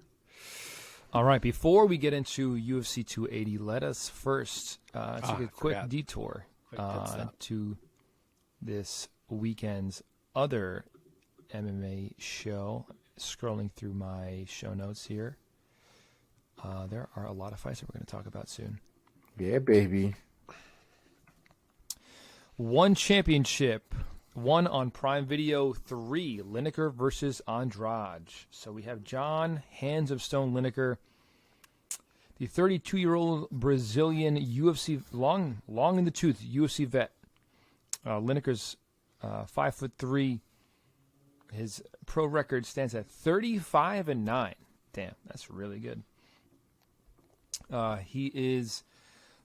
All right, before we get into UFC 280, let us first take a quick detour to this weekend's other MMA show. Scrolling through my show notes here, there are a lot of fights that we're going to talk about soon. Yeah, baby. One championship, one on Prime Video 3, Lineker versus Andrade. So we have John Hands of Stone Lineker, the 32-year-old Brazilian UFC long in the tooth UFC vet. Lineker's 5'3". His pro record stands at 35-9. Damn, that's really good. He is,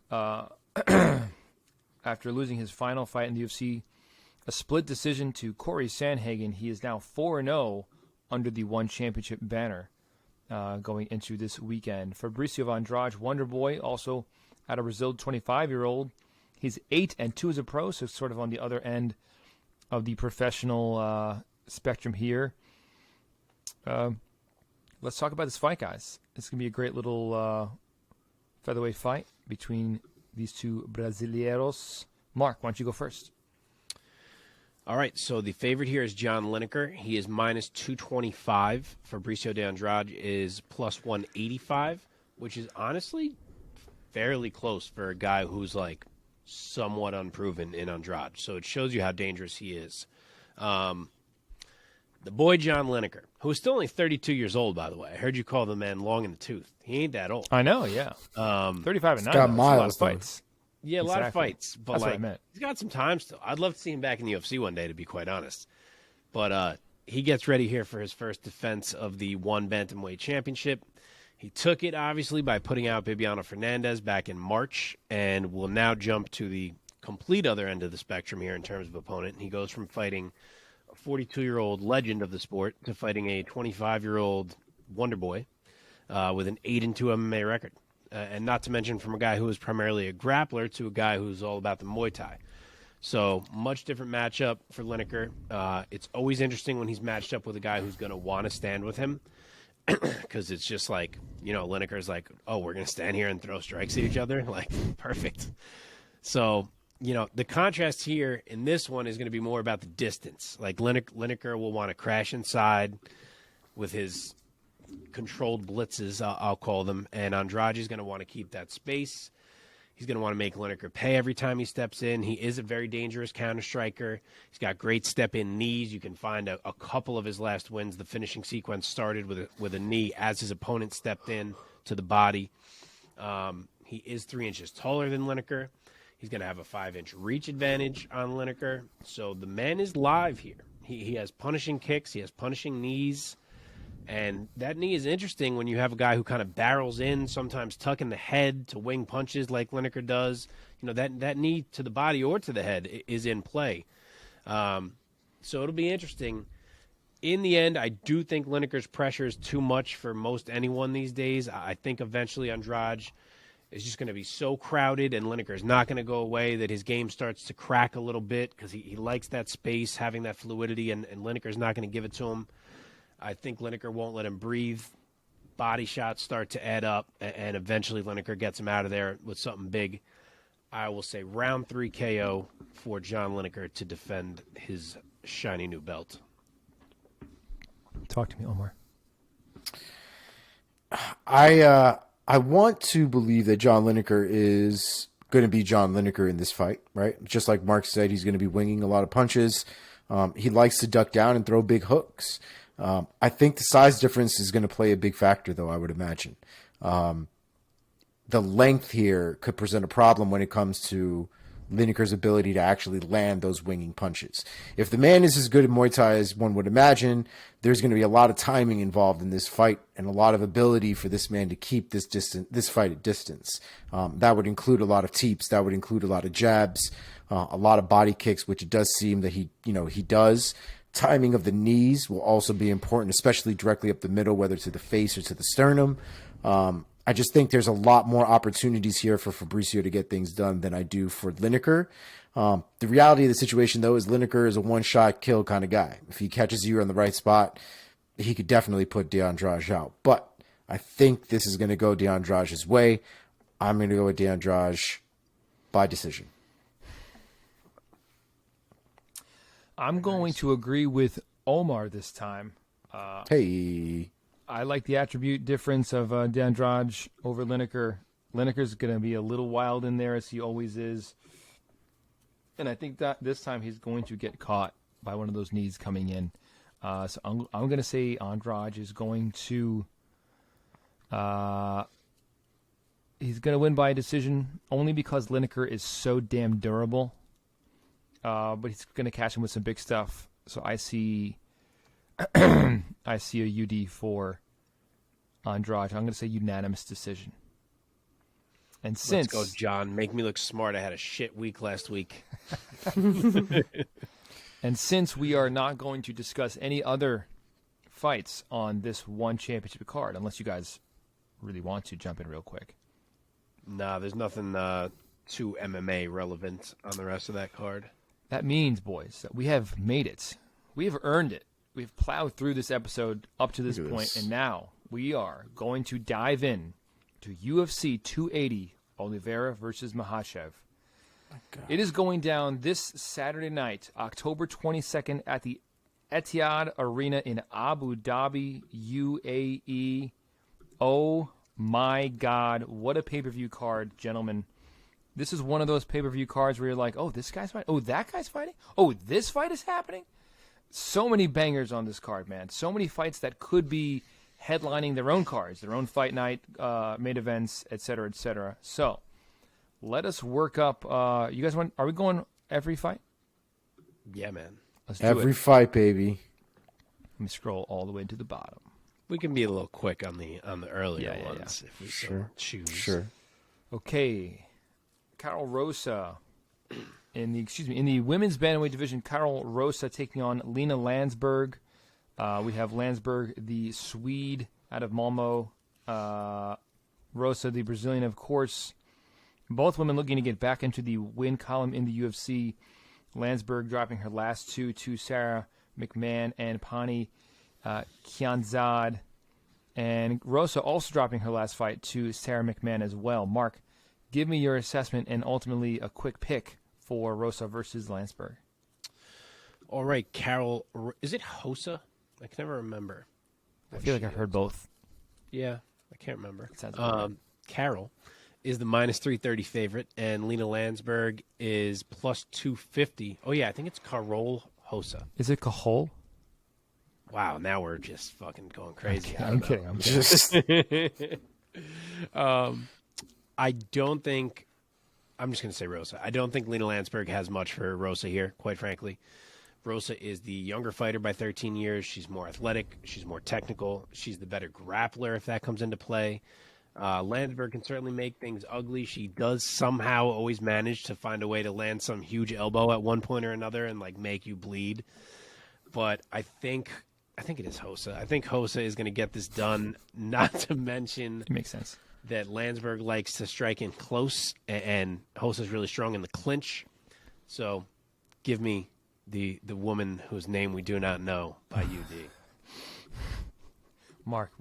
after losing his final fight in the UFC, a split decision to Corey Sandhagen, he is now 4-0 under the One Championship banner going into this weekend. Fabricio Andrade, Wonder Boy, also out of Brazil, 25-year-old. He's 8-2 as a pro, so sort of on the other end of the professional spectrum here. Let's talk about this fight, guys. It's going to be a great little featherweight fight between these two Brasileiros. Mark, why don't you go first? All right, so the favorite here is John Lineker. He is minus 225. Fabricio de Andrade is plus 185, which is honestly fairly close for a guy who's like somewhat unproven in Andrade. So it shows you how dangerous he is. The boy John Lineker, who is still only 32 years old, by the way. I heard you call the man long in the tooth. He ain't that old. I know, yeah. 35-9. got miles, a lot of fights. Yeah, a lot of fights. But that's like, what I meant. he's got some time still. I'd love to see him back in the UFC one day, to be quite honest. But he gets ready here for his first defense of the one bantamweight championship. He took it, obviously, by putting out Bibiano Fernandez back in March, and will now jump to the complete other end of the spectrum here in terms of opponent. He goes from fighting a 42-year-old legend of the sport to fighting a 25-year-old wonder boy with an 8-2 MMA record. And not to mention from a guy who was primarily a grappler to a guy who's all about the Muay Thai. So much different matchup for Lineker. It's always interesting when he's matched up with a guy who's going to want to stand with him, because it's just like, Lineker's like, oh, we're going to stand here and throw strikes at each other? Like, perfect. So, the contrast here in this one is going to be more about the distance. Like, Lineker will want to crash inside with his controlled blitzes, I'll call them, and Andrade is going to want to keep that space. He's going to want to make Lineker pay every time he steps in. He is a very dangerous counter striker. He's got great step-in knees. You can find a couple of his last wins. The finishing sequence started with a knee as his opponent stepped in to the body. He is 3 inches taller than Lineker. He's going to have a 5-inch reach advantage on Lineker. So the man is live here. He has punishing kicks. He has punishing knees. And that knee is interesting when you have a guy who kind of barrels in, sometimes tucking the head to wing punches like Lineker does. That knee to the body or to the head is in play. So it'll be interesting. In the end, I do think Lineker's pressure is too much for most anyone these days. I think eventually Andrade is just going to be so crowded and Lineker is not going to go away that his game starts to crack a little bit because he likes that space, having that fluidity, and Lineker's not going to give it to him. I think Lineker won't let him breathe. Body shots start to add up, and eventually Lineker gets him out of there with something big. I will say round 3 KO for John Lineker to defend his shiny new belt. Talk to me, Omar. I want to believe that John Lineker is going to be John Lineker in this fight, right? Just like Mark said, he's going to be winging a lot of punches. He likes to duck down and throw big hooks. I think the size difference is going to play a big factor, though, I would imagine. The length here could present a problem when it comes to Lineker's ability to actually land those winging punches. If the man is as good at Muay Thai as one would imagine, there's going to be a lot of timing involved in this fight and a lot of ability for this man to keep this fight at distance. That would include a lot of teeps. That would include a lot of jabs, a lot of body kicks, which it does seem that he does. Timing of the knees will also be important, especially directly up the middle, whether to the face or to the sternum. I just think there's a lot more opportunities here for Fabricio to get things done than I do for Lineker. The reality of the situation, though, is Lineker is a one-shot kill kind of guy. If he catches you on the right spot, he could definitely put DeAndrade out. But I think this is going to go DeAndrade's way. I'm going to go with DeAndrade by decision. I'm going to agree with Omar this time. Hey. I like the attribute difference of DeAndrade over Lineker. Lineker's going to be a little wild in there, as he always is. And I think that this time he's going to get caught by one of those knees coming in. So I'm going to say Andrade is going to... he's going to win by a decision only because Lineker is so damn durable. But he's going to catch him with some big stuff. So I see a UD for Andrade. I'm going to say unanimous decision. And since Let's go, John. Make me look smart. I had a shit week last week. And since we are not going to discuss any other fights on this one championship card, unless you guys really want to jump in real quick. Nah, there's nothing too MMA relevant on the rest of that card. That means, boys, that we have made it. We have earned it. We've plowed through this episode up to this point, and now we are going to dive in to UFC 280, Oliveira versus Makhachev. It is going down this Saturday night, October 22nd, at the Etihad Arena in Abu Dhabi, UAE. Oh, my God. What a pay-per-view card, gentlemen. This is one of those pay-per-view cards where you're like, oh, this guy's fighting? Oh, that guy's fighting? Oh, this fight is happening? So many bangers on this card, man. So many fights that could be headlining their own cards, their own fight night, main events, et cetera, et cetera. So let us work up. You guys want? Are we going every fight? Yeah, man. Let's do Every it. fight, baby. Let me scroll all the way to the bottom. We can be a little quick on the earlier Yeah. ones if we so Sure. choose. Sure. Okay, Karol Rosa in the women's bantamweight division. Karol Rosa taking on Lina Lansberg. We have Lansberg, the Swede out of Malmo. Rosa, the Brazilian, of course. Both women looking to get back into the win column in the UFC. Lansberg dropping her last two to Sarah McMahon and Pani Kianzad. And Rosa also dropping her last fight to Sarah McMahon as well. Mark, give me your assessment and ultimately a quick pick for Rosa versus Lansberg. All right, Karol. Is it Hosa? I can never remember. I feel like I've heard both. Yeah, I can't remember. Sounds right. Karol is the minus 330 favorite, and Lina Lansberg is plus 250. Oh, yeah, I think it's Karol Hosa. Is it Cajol? Wow, now we're just fucking going crazy. I'm kidding. I'm kidding. Just I don't think – I'm just going to say Rosa. I don't think Lina Lansberg has much for Rosa here, quite frankly. Rosa is the younger fighter by 13 years. She's more athletic. She's more technical. She's the better grappler if that comes into play. Lansberg can certainly make things ugly. She does somehow always manage to find a way to land some huge elbow at one point or another and like make you bleed. But I think it is Hosa. I think Hosa is going to get this done, not to mention It makes sense. that Lansberg likes to strike in close, and Hosa's really strong in the clinch. So give me the woman whose name we do not know by UD. Mark,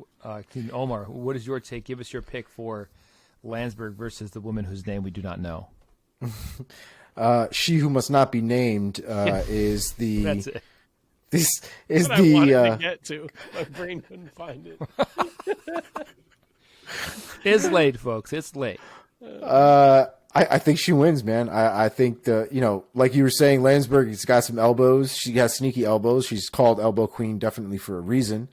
Omar, what is your take? Give us your pick for Lansberg versus the woman whose name we do not know. she who must not be named is the. That's it. This is What I wanted the. to get to. My brain couldn't find it. It's late, folks. It's late. I think she wins, man. I think like you were saying, Lansberg has got some elbows. She has sneaky elbows. She's called Elbow Queen definitely for a reason.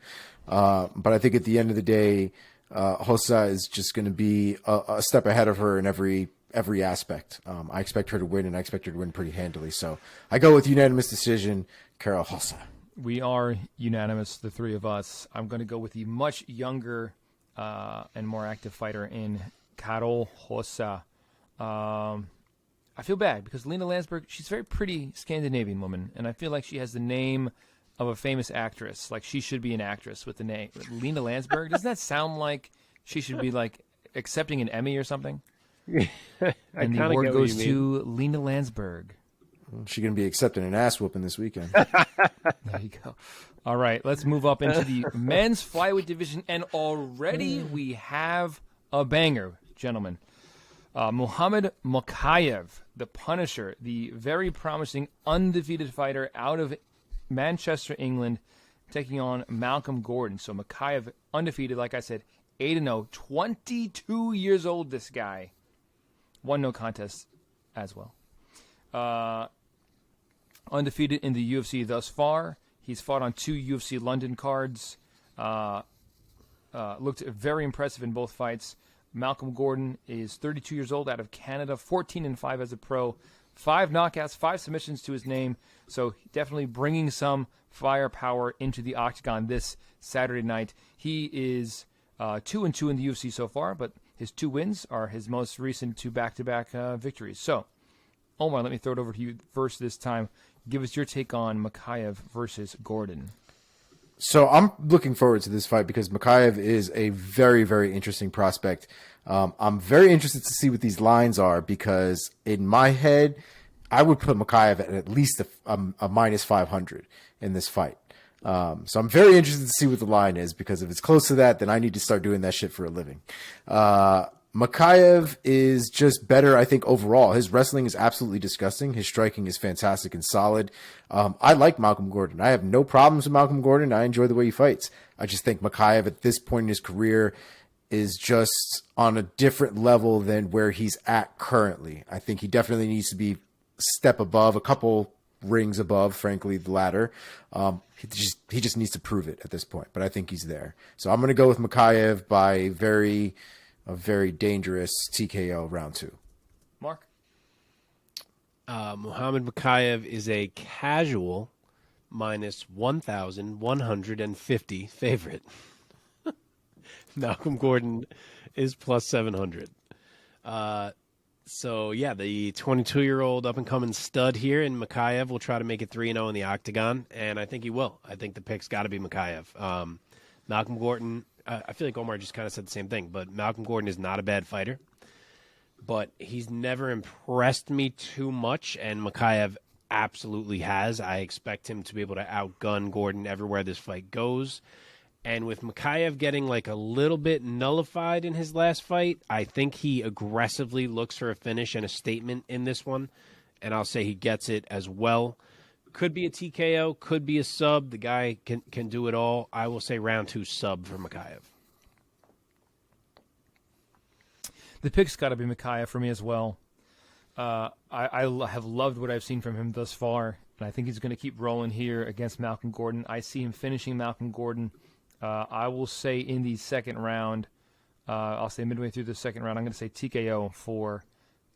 But I think at the end of the day, Hosa is just going to be a step ahead of her in every aspect. I expect her to win, and I expect her to win pretty handily. So I go with unanimous decision, Karol Hosa. We are unanimous, the three of us. I'm going to go with the much younger and more active fighter in Karol Hosa. I feel bad because Lina Lansberg, she's a very pretty Scandinavian woman, and I feel like she has the name of a famous actress. Like she should be an actress with the name Lina Lansberg. Doesn't that sound like she should be like accepting an Emmy or something? And the award goes to Lina Lansberg. She's going to be accepting an ass whooping this weekend. There you go. All right, let's move up into the men's flyweight division, and already we have a banger, gentlemen. Muhammad Mokaev, the Punisher, the very promising undefeated fighter out of Manchester, England, taking on Malcolm Gordon. So Mokaev undefeated, like I said, 8-0, 22 years old, this guy. Won no contest as well. Undefeated in the UFC thus far. He's fought on 2 UFC London cards. Looked very impressive in both fights. Malcolm Gordon is 32 years old, out of Canada, 14-5 as a pro, 5 knockouts, 5 submissions to his name. So definitely bringing some firepower into the octagon this Saturday night. He is 2-2 in the UFC so far, but his 2 wins are his most recent 2 back-to-back victories. So, Omar, let me throw it over to you first this time. Give us your take on Mokaev versus Gordon. So I'm looking forward to this fight because Mokaev is a very, very interesting prospect. I'm very interested to see what these lines are because in my head, I would put Mokaev at least a minus 500 in this fight. So I'm very interested to see what the line is because if it's close to that, then I need to start doing that shit for a living. Mokaev is just better, I think, overall. His wrestling is absolutely disgusting. His striking is fantastic and solid. I like Malcolm Gordon. I have no problems with Malcolm Gordon. I enjoy the way he fights. I just think Mokaev at this point in his career is just on a different level than where he's at currently. I think he definitely needs to be a step above, a couple rings above, frankly, the ladder. He just needs to prove it at this point, but I think he's there. So I'm going to go with Mokaev by a very dangerous TKO round 2. Mark? Muhammad Mokaev is a casual minus 1,150 favorite. Malcolm Gordon is plus 700. So, yeah, the 22-year-old up-and-coming stud here in Mokaev will try to make it 3-0 in the octagon, and I think he will. I think the pick's got to be Mokaev. Malcolm Gordon, I feel like Omar just kind of said the same thing, but Malcolm Gordon is not a bad fighter, but he's never impressed me too much, and Mokaev absolutely has. I expect him to be able to outgun Gordon everywhere this fight goes. And with Mokaev getting like a little bit nullified in his last fight, I think he aggressively looks for a finish and a statement in this one. And I'll say he gets it as well. Could be a TKO, could be a sub. The guy can do it all. I will say round 2 sub for Mokaev. The pick's got to be Mokaev for me as well. I have loved what I've seen from him thus far, and I think he's going to keep rolling here against Malcolm Gordon. I see him finishing Malcolm Gordon. I will say in the second round, I'll say midway through the second round, I'm going to say TKO for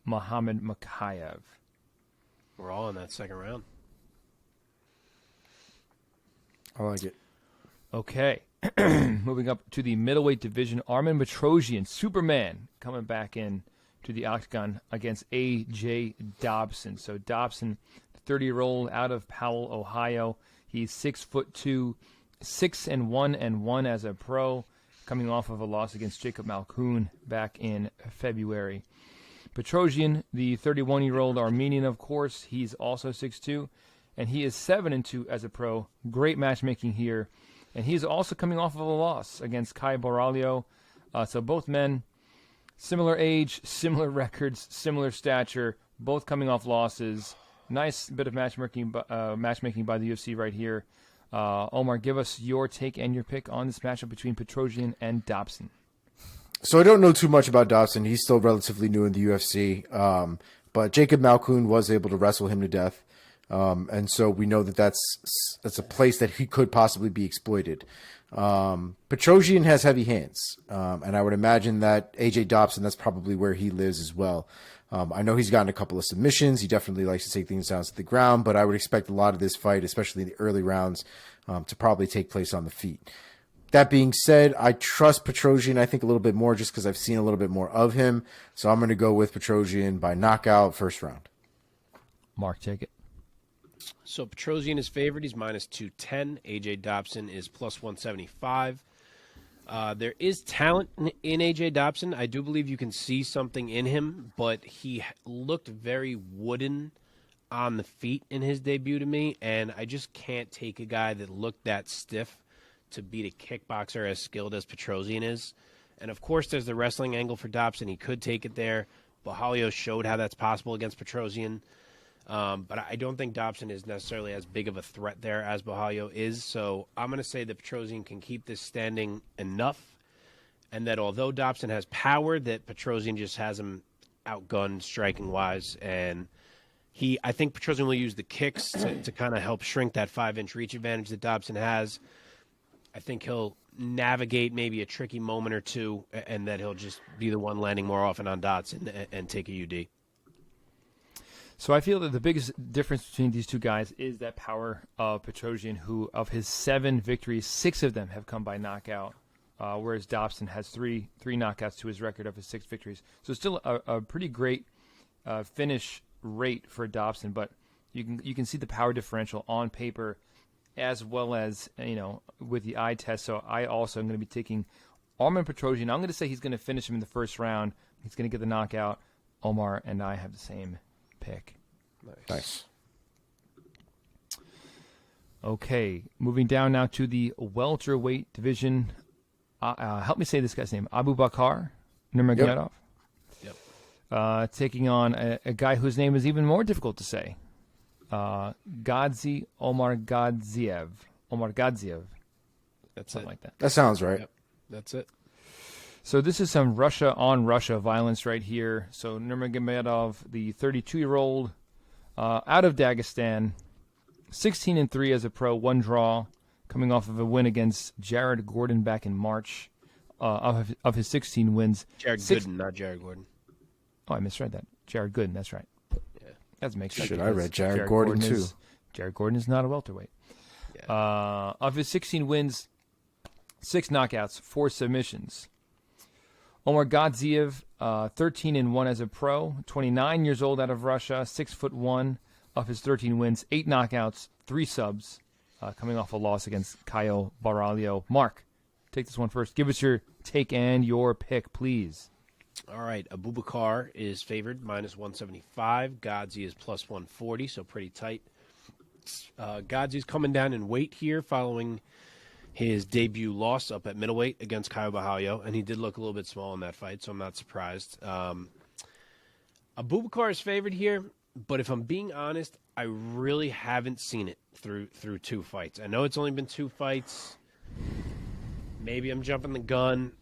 Muhammad Mokaev. We're all in that second round. I like it. Okay. Moving up to the middleweight division, Armen Petrosyan, Superman, coming back in to the octagon against A.J. Dobson. So Dobson, 30-year-old out of Powell, Ohio. He's 6'2", 6-1-1 as a pro, coming off of a loss against Jacob Malkoun back in February. Petrosyan, the 31-year-old Armenian, of course, he's also 6'2", and he is 7-2 as a pro. Great matchmaking here. And he's also coming off of a loss against Kai Borralho. So both men, similar age, similar records, similar stature, both coming off losses. Nice bit of matchmaking by the UFC right here. Omar, give us your take and your pick on this matchup between Petrosyan and Dobson. So I don't know too much about Dobson. He's still relatively new in the UFC. But Jacob Malkoun was able to wrestle him to death. And so we know that that's a place that he could possibly be exploited. Petrosyan has heavy hands. And I would imagine that AJ Dobson, that's probably where he lives as well. I know he's gotten a couple of submissions. He definitely likes to take things down to the ground, but I would expect a lot of this fight, especially in the early rounds, to probably take place on the feet. That being said, I trust Petrosyan, I think, a little bit more just because I've seen a little bit more of him. So I'm going to go with Petrosyan by knockout first round. Mark, take it. So Petrosyan is favored. He's minus 210. AJ Dobson is plus 175. There is talent in AJ Dobson. I do believe you can see something in him, but he looked very wooden on the feet in his debut to me, and I just can't take a guy that looked that stiff to beat a kickboxer as skilled as Petrosyan is. And, of course, there's the wrestling angle for Dobson. He could take it there. Borralho showed how that's possible against Petrosyan. But I don't think Dobson is necessarily as big of a threat there as Borralho is. So I'm going to say that Petrosyan can keep this standing enough, and that although Dobson has power, that Petrosyan just has him outgunned striking-wise. And I think Petrosyan will use the kicks to kind of help shrink that 5-inch reach advantage that Dobson has. I think he'll navigate maybe a tricky moment or two, and that he'll just be the one landing more often on Dobson and take a UD. So I feel that the biggest difference between these two guys is that power of Petrosyan, who of his 7 victories, 6 of them have come by knockout, whereas Dobson has three knockouts to his record of his 6 victories. So it's still a pretty great finish rate for Dobson, but you can see the power differential on paper as well as with the eye test. So I also am going to be taking Armen Petrosyan. I'm going to say he's going to finish him in the first round. He's going to get the knockout. Omar and I have the same pick. Nice. Okay, moving down now to the welterweight division. Help me say this guy's name. Abubakar Nurmagomedov. Yep. Taking on a guy whose name is even more difficult to say. Gadzhi Omargadzhiev. That's something it. like that. That sounds right. Yep. That's it. So this is some Russia-on-Russia violence right here. So Nurmagomedov, the 32-year-old out of Dagestan, 16-3 as a pro, 1 draw, coming off of a win against Jared Gordon back in March. Of his 16 wins. Jared Gooden, not Jared Gordon. Oh, I misread that. Jared Gooden, that's right. Yeah. That makes sense. Shit, I read Jared Gordon too. Jared Gordon is not a welterweight. Yeah. Of his 16 wins, 6 knockouts, 4 submissions. Omargadzhiev, 13-1 as a pro, 29 years old out of Russia, 6'1" of his 13 wins, 8 knockouts, 3 subs, coming off a loss against Caio Baralho. Mark, take this one first. Give us your take and your pick, please. All right, Abubakar is favored, -175. Gadzhi is +140, so pretty tight. Gadzhi's coming down in weight here following his debut loss up at middleweight against Caio Baralho, and he did look a little bit small in that fight, so I'm not surprised. Abubakar is favored here, but if I'm being honest, I really haven't seen it through 2 fights. I know it's only been 2 fights. Maybe I'm jumping the gun.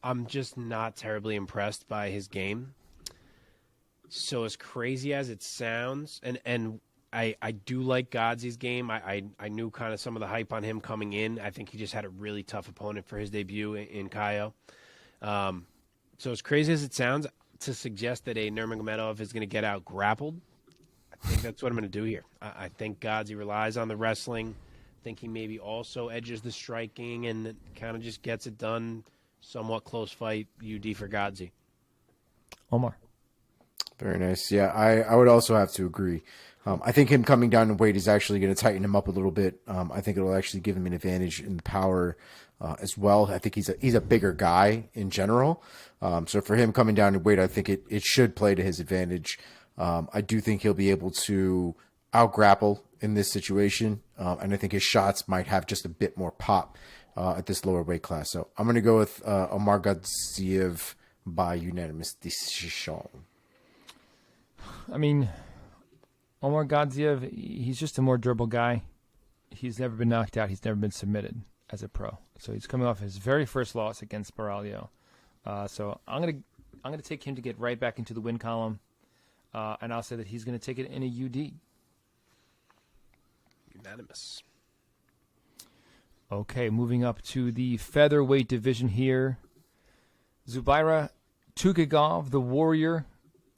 I'm just not terribly impressed by his game. So as crazy as it sounds, and I do like Gadzhi's game. I knew kind of some of the hype on him coming in. I think he just had a really tough opponent for his debut in Caio. So as crazy as it sounds, to suggest that a Nurmagomedov is going to get out grappled, I think that's what I'm going to do here. I think Gadzhi relies on the wrestling. I think he maybe also edges the striking and kind of just gets it done. Somewhat close fight, UD for Gadzhi. Omar. Very nice. Yeah, I would also have to agree. I think him coming down in weight is actually going to tighten him up a little bit. I think it'll actually give him an advantage in the power as well. I think he's a bigger guy in general. So for him coming down in weight, I think it should play to his advantage. I do think he'll be able to out-grapple in this situation, and I think his shots might have just a bit more pop at this lower weight class. So I'm going to go with Omargadzhiev by unanimous decision. I mean, Omargadzhiev, he's just a more durable guy. He's never been knocked out. He's never been submitted as a pro. So he's coming off his very first loss against Baralho. So I'm gonna take him to get right back into the win column, and I'll say that he's going to take it in a UD. Unanimous. Okay, moving up to the featherweight division here. Zubaira Tukhugov, the Warrior,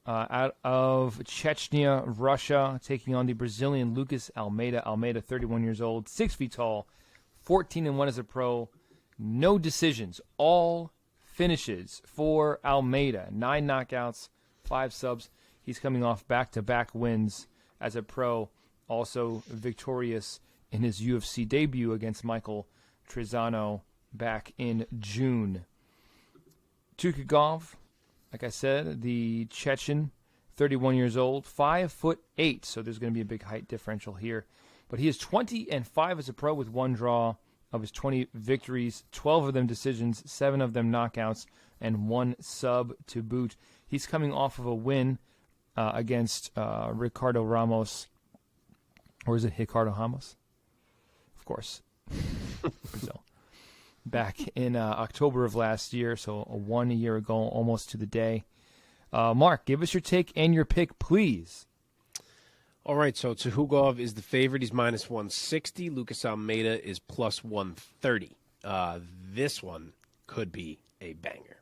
out of Chechnya, Russia, taking on the Brazilian Lucas Almeida. Almeida, 31 years old, 6 feet tall, 14-1 as a pro. No decisions, all finishes for Almeida. 9 knockouts, 5 subs. He's coming off back-to-back wins as a pro, also victorious in his UFC debut against Michael Trizano back in June. Tukhugov, like I said, the Chechen, 31 years old, 5'8", so there's going to be a big height differential here. But he is 20-5 as a pro with 1 draw of his 20 victories, 12 of them decisions, 7 of them knockouts, and 1 sub to boot. He's coming off of a win against Ricardo Ramos, or is it Ricardo Ramos? Of course, Brazil. Back in October of last year, so 1 year ago, almost to the day. Mark, give us your take and your pick, please. All right, so Tukhugov is the favorite. He's -160. Lucas Almeida is +130. This one could be a banger.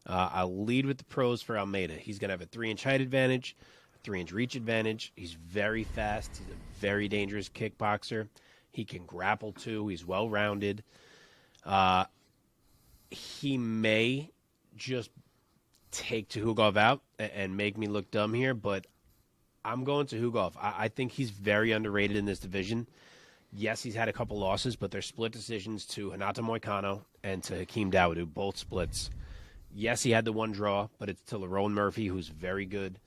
I'll lead with the pros for Almeida. He's going to have a 3-inch height advantage, a 3-inch reach advantage. He's very fast. He's a very dangerous kickboxer. He can grapple, too. He's well-rounded. He may just take Tukhugov out and make me look dumb here, but I'm going Tukhugov. I think he's very underrated in this division. Yes, he's had a couple losses, but they're split decisions to Renato Moicano and to Hakeem Dawodu, both splits. Yes, he had the 1 draw, but it's to Lerone Murphy, who's very good.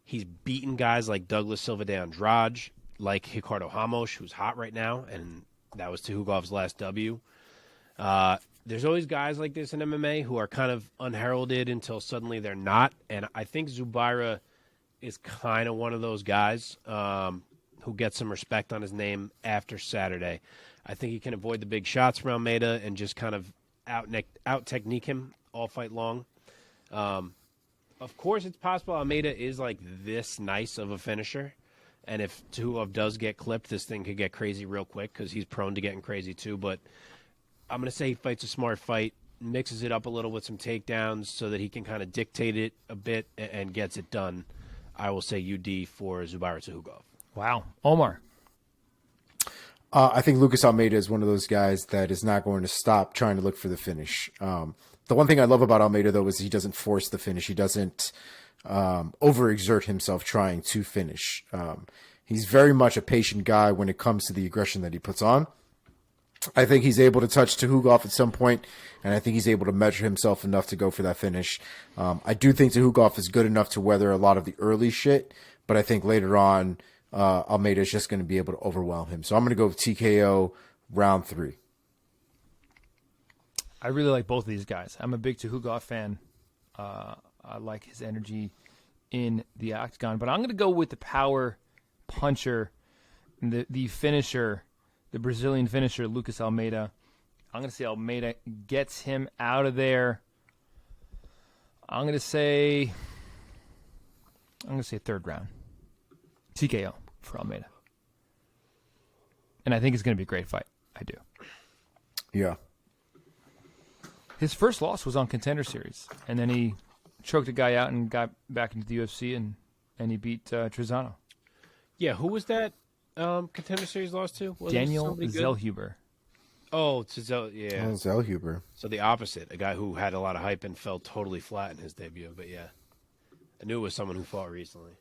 He's beaten guys like Douglas Silva de Andrade, like Ricardo Ramos, who's hot right now, and that was Tukhugov's last W. There's always guys like this in MMA who are kind of unheralded until suddenly they're not, and I think Zubaira is kind of one of those guys who gets some respect on his name after Saturday. I think he can avoid the big shots from Almeida and just kind of out-technique him all fight long. Of course, it's possible Almeida is like this nice of a finisher, and if Tukhugov does get clipped, this thing could get crazy real quick because he's prone to getting crazy too, but I'm going to say he fights a smart fight, mixes it up a little with some takedowns so that he can kind of dictate it a bit and gets it done. I will say UD for Zubaira Tukhugov. Wow. Omar. I think Lucas Almeida is one of those guys that is not going to stop trying to look for the finish. The one thing I love about Almeida, though, is he doesn't force the finish. He doesn't overexert himself trying to finish. He's very much a patient guy when it comes to the aggression that he puts on. I think he's able to touch Tukhugov at some point, and I think he's able to measure himself enough to go for that finish. I do think Tukhugov is good enough to weather a lot of the early shit, but I think later on, Almeida is just going to be able to overwhelm him. So I'm going to go with TKO round 3. I really like both of these guys. I'm a big Tukhugov fan. I like his energy in the octagon, but I'm going to go with the power puncher, the finisher, the Brazilian finisher, Lucas Almeida. I'm going to say Almeida gets him out of there. I'm going to say third round. TKO for Almeida. And I think it's going to be a great fight. I do. Yeah. His first loss was on Contender Series, and then he choked a guy out and got back into the UFC, and he beat Trezano. Yeah, who was that Contender Series loss to? Was Daniel Zellhuber. Oh, to yeah. Oh, Zellhuber. So the opposite, a guy who had a lot of hype and fell totally flat in his debut. But yeah, I knew it was someone who fought recently.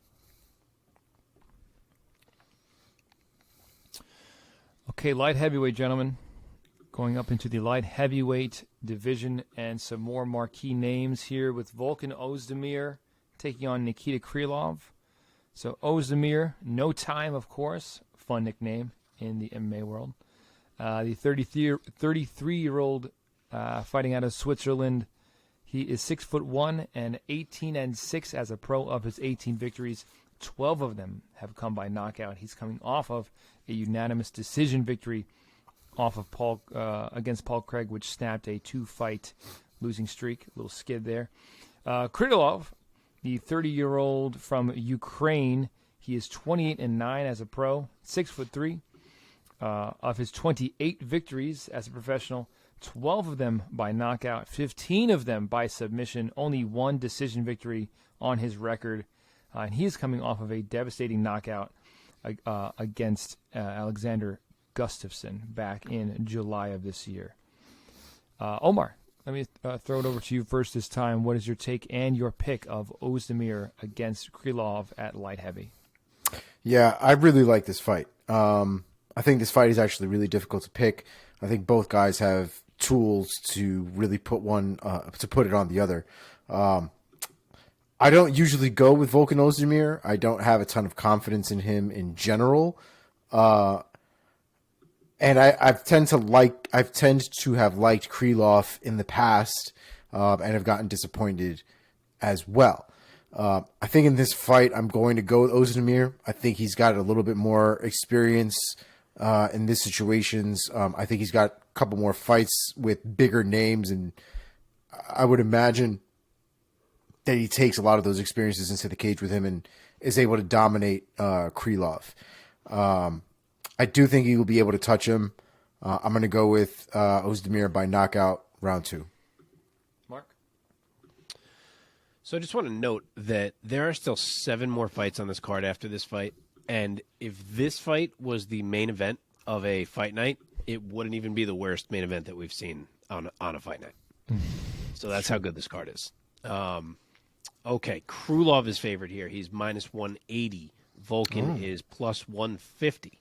Okay, light heavyweight, gentlemen. Going up into the light heavyweight division, and some more marquee names here with Volkan Oezdemir taking on Nikita Krylov. So Oezdemir, no time, of course, fun nickname in the MMA world. The 33-year-old fighting out of Switzerland. He is 6'1" and 18-6 as a pro. Of his 18 victories, 12 of them have come by knockout. He's coming off of a unanimous decision victory off of against Paul Craig, which snapped a 2-fight losing streak. A little skid there. Krylov, the 30-year-old from Ukraine, he is 28-9 as a pro, 6'3". Of his 28 victories as a professional, 12 of them by knockout, 15 of them by submission, only one decision victory on his record. And he is coming off of a devastating knockout against Alexander Gustafsson back in July of this year. Omar, let me throw it over to you first this time. What is your take and your pick of Oezdemir against Krylov at light heavy? Yeah, I really like this fight. I think this fight is actually really difficult to pick. I think both guys have tools to really put it on the other. I don't usually go with Volkan Oezdemir. I don't have a ton of confidence in him in general. And I've tend to have liked Krylov in the past, and have gotten disappointed as well. I think in this fight, I'm going to go with Oezdemir. I think he's got a little bit more experience in these situations. I think he's got a couple more fights with bigger names, and I would imagine that he takes a lot of those experiences into the cage with him and is able to dominate Krylov. I do think he will be able to touch him. I'm going to go with Oezdemir by knockout round 2. Mark? So I just want to note that there are still 7 more fights on this card after this fight. And if this fight was the main event of a fight night, it wouldn't even be the worst main event that we've seen on a fight night. So that's how good this card is. Okay, Krylov is favored here. He's minus 180. Volkan is plus 150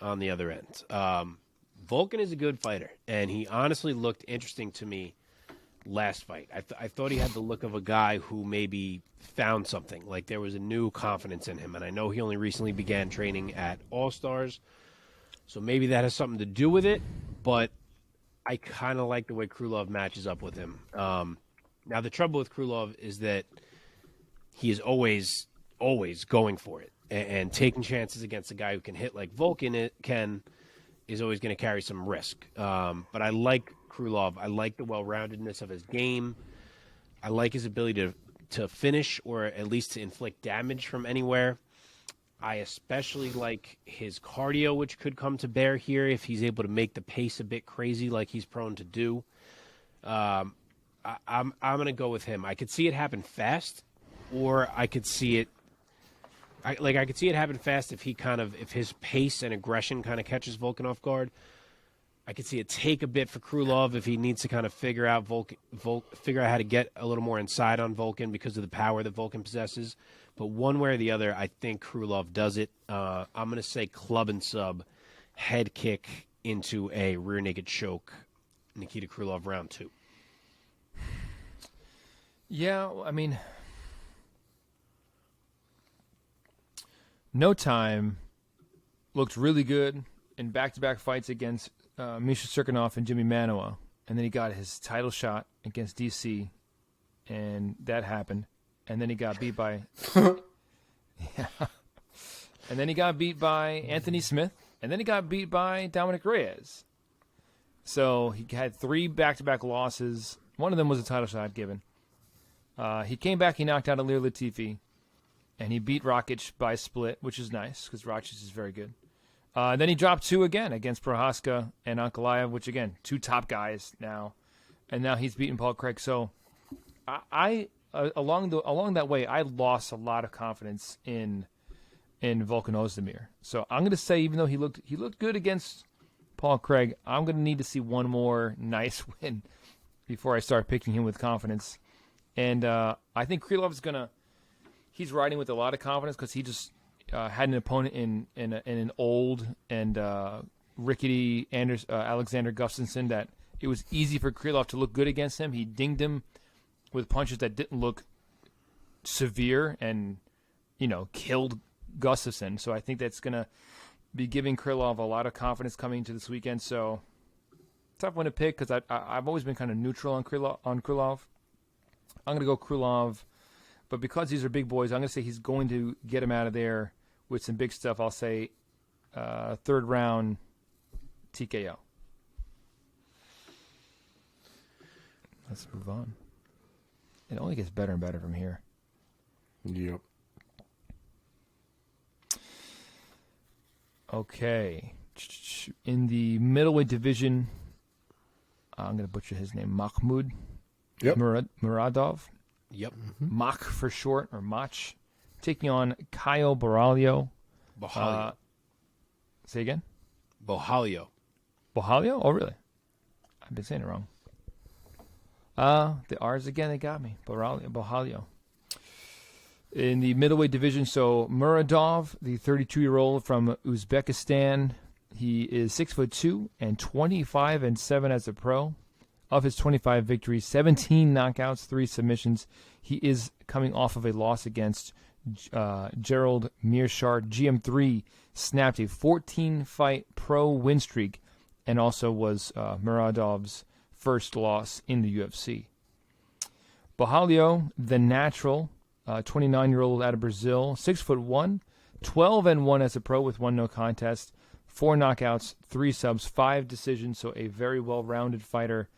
on the other end. Volkan is a good fighter, and he honestly looked interesting to me last fight. I thought he had the look of a guy who maybe found something, like there was a new confidence in him. And I know he only recently began training at All-Stars, so maybe that has something to do with it, but I kind of like the way Krylov matches up with him. Now, the trouble with Krylov is that he is always going for it, and taking chances against a guy who can hit like Volkan is always going to carry some risk. But I like Krylov. I like the well-roundedness of his game. I like his ability to finish, or at least to inflict damage from anywhere. I especially like his cardio, which could come to bear here if he's able to make the pace a bit crazy like he's prone to do. I'm going to go with him. I could see it happen fast, or I could see it I could see it happen fast if if his pace and aggression kind of catches Volkan off guard. I could see it take a bit for Krylov if he needs to kind of figure out how to get a little more inside on Volkan because of the power that Volkan possesses. But one way or the other, I think Krylov does it. I'm going to say club and sub, head kick into a rear naked choke, Nikita Krylov round 2. Yeah, I mean, No Time looked really good in back-to-back fights against Misha Cirkunov and Jimmy Manuwa, and then he got his title shot against DC, and that happened, and then he got beat by and then he got beat by Anthony Smith, and then he got beat by Dominic Reyes. So he had 3 back-to-back losses. One of them was a title shot given. He came back, he knocked out Ilir Latifi, and he beat Rakic by split, which is nice because Rakic is very good. Then he dropped 2 again against Prohaska and Ankalaev, which, again, 2 top guys now. And now he's beaten Paul Craig. So I along that way, I lost a lot of confidence in Volkan Oezdemir. So I'm going to say, even though he looked good against Paul Craig, I'm going to need to see one more nice win before I start picking him with confidence. And I think Krylov's he's riding with a lot of confidence because he just had an opponent in an old and rickety Alexander Gustafsson that it was easy for Krylov to look good against him. He dinged him with punches that didn't look severe and, killed Gustafsson. So I think that's going to be giving Krylov a lot of confidence coming into this weekend. So tough one to pick because I've always been kind of neutral on Krylov. I'm going to go Krylov. But because these are big boys, I'm going to say he's going to get him out of there with some big stuff. I'll say 3rd round TKO. Let's move on. It only gets better and better from here. Yep. Okay. In the middleweight division, I'm going to butcher his name, Mahmoud Muradov. Yep. Mach for short, or Mach, taking on Caio Borralho. Say again? Borralho. Borralho? Oh, really? I've been saying it wrong. The R's again, they got me. Borralho. In the middleweight division, so Muradov, the 32-year-old from Uzbekistan, he is 6'2" and 25-7 as a pro. Of his 25 victories, 17 knockouts, 3 submissions. He is coming off of a loss against Gerald Mearshart. GM3 snapped a 14-fight pro win streak and also was Muradov's first loss in the UFC. Borralho, the natural, 29-year-old out of Brazil, 6'1", 12-1 as a pro with 1 no contest, 4 knockouts, 3 subs, 5 decisions, so a very well-rounded fighter.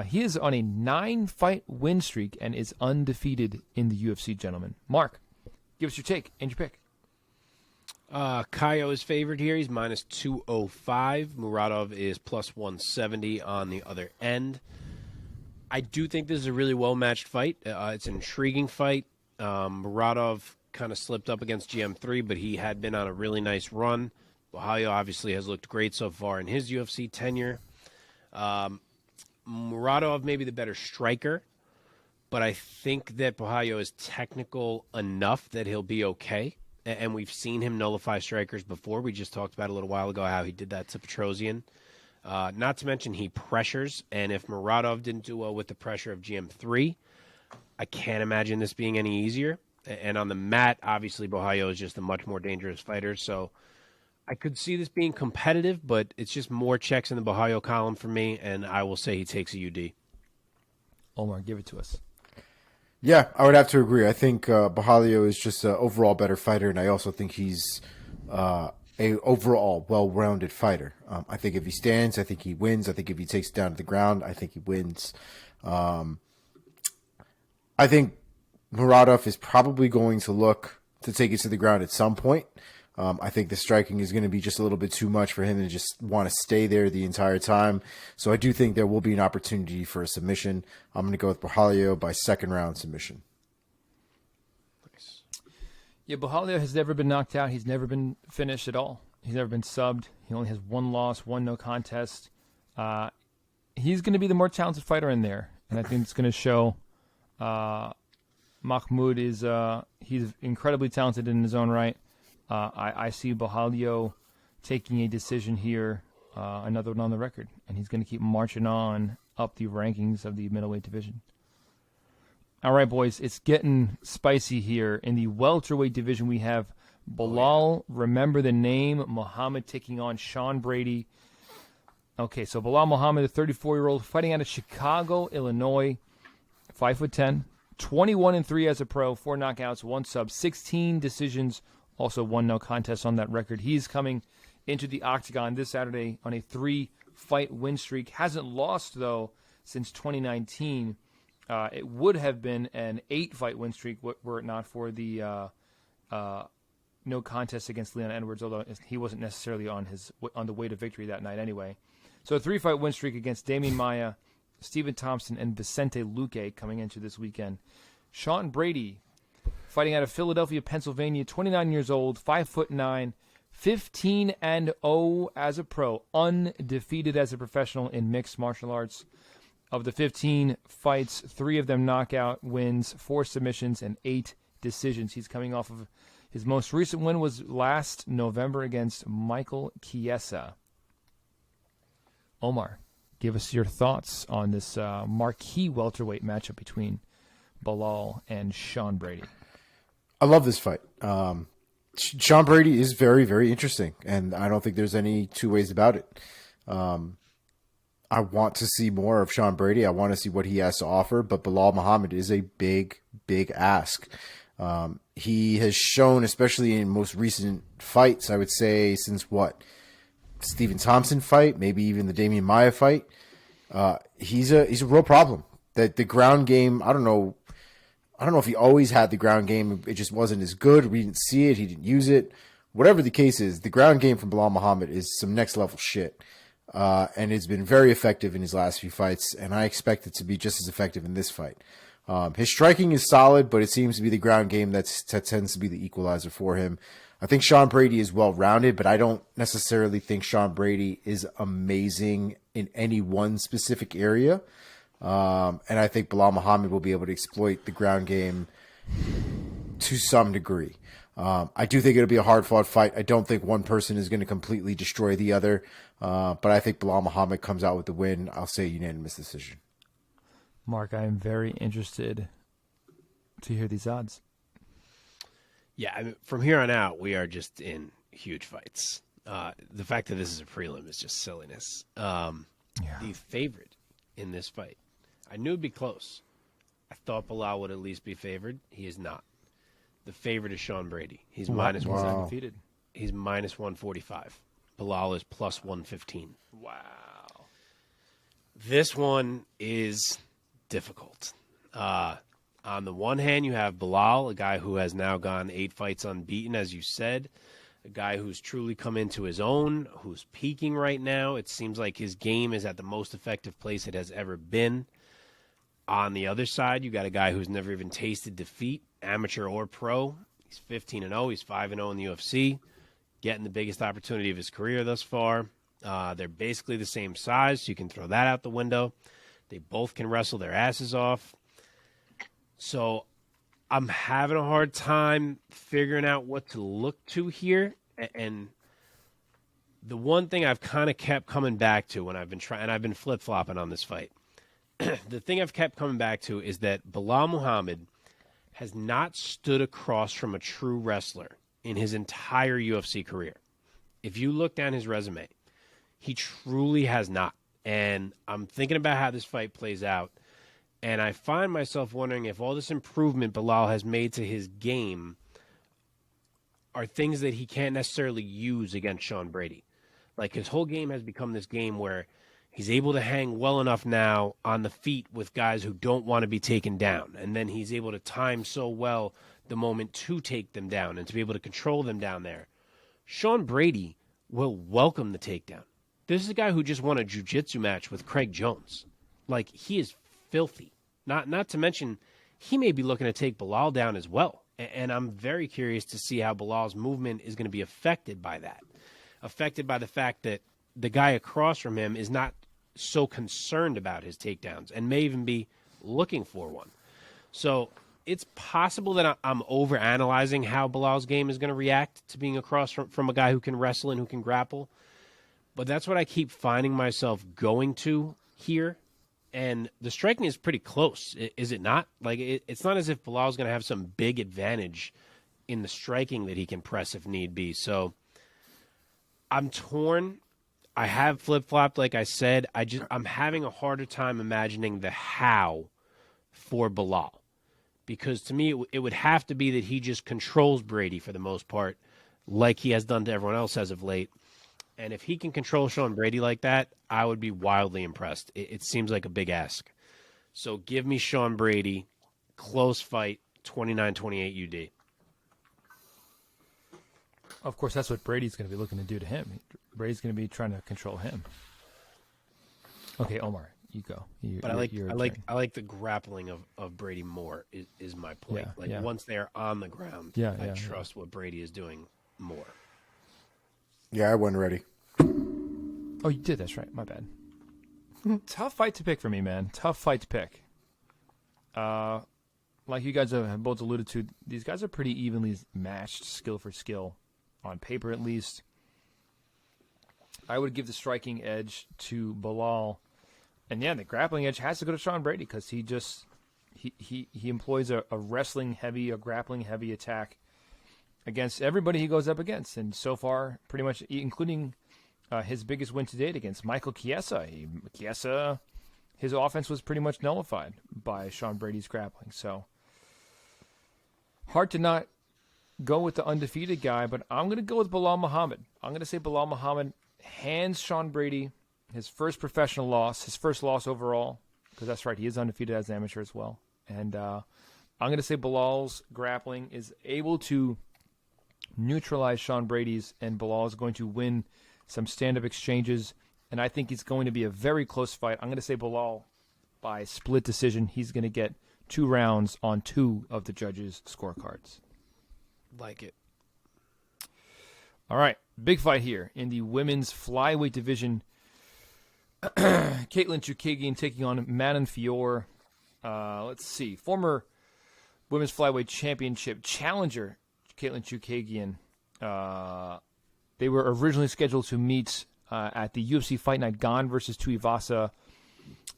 He is on a 9-fight win streak and is undefeated in the UFC, gentlemen. Mark, give us your take and your pick. Caio is favored here. He's minus 205. Muradov is plus 170 on the other end. I do think this is a really well-matched fight. It's an intriguing fight. Muradov kind of slipped up against GM3, but he had been on a really nice run. Borralho obviously has looked great so far in his UFC tenure. Muradov may be the better striker, but I think that Borralho is technical enough that he'll be okay. And we've seen him nullify strikers before. We just talked about a little while ago how he did that to Petrosyan. Not to mention he pressures, and if Muradov didn't do well with the pressure of GM3, I can't imagine this being any easier. And on the mat, obviously Borralho is just a much more dangerous fighter, so I could see this being competitive, but it's just more checks in the Borralho column for me, and I will say he takes a UD. Omar, give it to us. Yeah, I would have to agree. I think Borralho is just an overall better fighter, and I also think he's a overall well-rounded fighter. I think if he stands, I think he wins. I think if he takes it down to the ground, I think he wins. I think Muradov is probably going to look to take it to the ground at some point. I think the striking is going to be just a little bit too much for him to just want to stay there the entire time. So I do think there will be an opportunity for a submission. I'm going to go with Borralho by 2nd round submission. Nice. Yeah, Bujalio has never been knocked out. He's never been finished at all. He's never been subbed. He only has one loss, one no contest. He's going to be the more talented fighter in there, and I think it's going to show. Mahmoud is he's incredibly talented in his own right. I see Bujalio taking a decision here, another one on the record, and he's going to keep marching on up the rankings of the middleweight division. All right, boys, it's getting spicy here. In the welterweight division, we have Belal, remember the name, Muhammad taking on Sean Brady. Okay, so Belal Muhammad, the 34-year-old, fighting out of Chicago, Illinois, 5'10", 21-3 as a pro, 4 knockouts, 1 sub, 16 decisions, also 1 no contest on that record. He's coming into the octagon this Saturday on a 3-fight win streak. Hasn't lost, though, since 2019. It would have been an 8-fight win streak were it not for the no contest against Leon Edwards, although he wasn't necessarily on the way to victory that night anyway. So a 3-fight win streak against Damian Maia, Stephen Thompson, and Vicente Luque coming into this weekend. Sean Brady, fighting out of Philadelphia, Pennsylvania, 29 years old, 5'9", 15-0 as a pro, undefeated as a professional in mixed martial arts. Of the 15 fights, 3 of them knockout wins, 4 submissions, and 8 decisions. He's coming off of his most recent win was last November against Michael Chiesa. Omar, give us your thoughts on this marquee welterweight matchup between Belal and Sean Brady. I love this fight. Sean Brady is very, very interesting, and I don't think there's any two ways about it. I want to see more of Sean Brady. I want to see what he has to offer, but Belal Muhammad is a big, big ask. He has shown, especially in most recent fights, I would say since Stephen Thompson fight, maybe even the Damian Maia fight, he's a real problem. That the ground game, I don't know if he always had the ground game. It just wasn't as good. We didn't see it. He didn't use it. Whatever the case is, the ground game from Belal Muhammad is some next level shit. And it's been very effective in his last few fights, and I expect it to be just as effective in this fight. His striking is solid, but it seems to be the ground game that tends to be the equalizer for him. I think Sean Brady is well-rounded, but I don't necessarily think Sean Brady is amazing in any one specific area. And I think Belal Muhammad will be able to exploit the ground game to some degree. I do think it'll be a hard-fought fight. I don't think one person is going to completely destroy the other. But I think Belal Muhammad comes out with the win. I'll say unanimous decision. Mark, I am very interested to hear these odds. Yeah, I mean, from here on out, we are just in huge fights. The fact that this is a prelim is just silliness. The favorite in this fight, I knew it'd be close. I thought Belal would at least be favored. He is not. The favorite is Sean Brady. He's minus one undefeated. He's minus 145. Belal is plus 115. Wow. This one is difficult. On the one hand, you have Belal, a guy who has now gone 8 fights unbeaten, as you said, a guy who's truly come into his own, who's peaking right now. It seems like his game is at the most effective place it has ever been. On the other side, you got a guy who's never even tasted defeat, amateur or pro. He's 15-0. He's 5-0 in the UFC, getting the biggest opportunity of his career thus far. They're basically the same size, so you can throw that out the window. They both can wrestle their asses off. So I'm having a hard time figuring out what to look to here. And the one thing I've kind of kept coming back to when I've been trying, and I've been flip-flopping on this fight, the thing I've kept coming back to is that Belal Muhammad has not stood across from a true wrestler in his entire UFC career. If you look down his resume, he truly has not. And I'm thinking about how this fight plays out, and I find myself wondering if all this improvement Belal has made to his game are things that he can't necessarily use against Sean Brady. Like, his whole game has become this game where he's able to hang well enough now on the feet with guys who don't want to be taken down, and then he's able to time so well the moment to take them down and to be able to control them down there. Sean Brady will welcome the takedown. This is a guy who just won a jiu-jitsu match with Craig Jones. Like, he is filthy. Not to mention, he may be looking to take Belal down as well. And I'm very curious to see how Bilal's movement is going to be affected by that. Affected by the fact that the guy across from him is not so concerned about his takedowns and may even be looking for one. So it's possible that I'm overanalyzing how Bilal's game is going to react to being across from a guy who can wrestle and who can grapple. But that's what I keep finding myself going to here. And the striking is pretty close, is it not? Like, it's not as if Bilal's going to have some big advantage in the striking that he can press if need be. So I'm torn. I have flip-flopped, like I said. I'm having a harder time imagining the how for Bilal. Because to me, it would have to be that he just controls Brady for the most part, like he has done to everyone else as of late. And if he can control Sean Brady like that, I would be wildly impressed. It seems like a big ask. So give me Sean Brady, close fight, 29-28 UD. Of course, that's what Brady's going to be looking to do to him. Brady's going to be trying to control him. Okay, Omar, you go. I like the grappling of Brady more is my point. Once they're on the ground, I trust what Brady is doing more. Yeah, I wasn't ready. Oh, you did. That's right. My bad. Tough fight to pick for me, man. Tough fight to pick. Like you guys have both alluded to, these guys are pretty evenly matched, skill for skill, on paper at least. I would give the striking edge to Bilal, and the grappling edge has to go to Sean Brady because he employs a wrestling heavy, a grappling heavy attack against everybody he goes up against, and so far, pretty much, including his biggest win to date against Michael Chiesa. Chiesa, his offense was pretty much nullified by Sean Brady's grappling. So hard to not go with the undefeated guy, but I'm going to go with Bilal Muhammad. I'm going to say Bilal Muhammad hands Sean Brady his first professional loss, his first loss overall, because that's right, he is undefeated as an amateur as well. And I'm going to say Bilal's grappling is able to neutralize Sean Brady's, and Bilal is going to win some stand-up exchanges, and I think it's going to be a very close fight. I'm going to say Bilal by split decision. He's going to get 2 rounds on 2 of the judges' scorecards. Like it. All right, big fight here in the women's flyweight division. Katlyn Chookagian taking on Manon Fiorot. Let's see, former women's flyweight championship challenger Katlyn Chookagian. They were originally scheduled to meet at the UFC Fight Night Gone versus Tuivasa.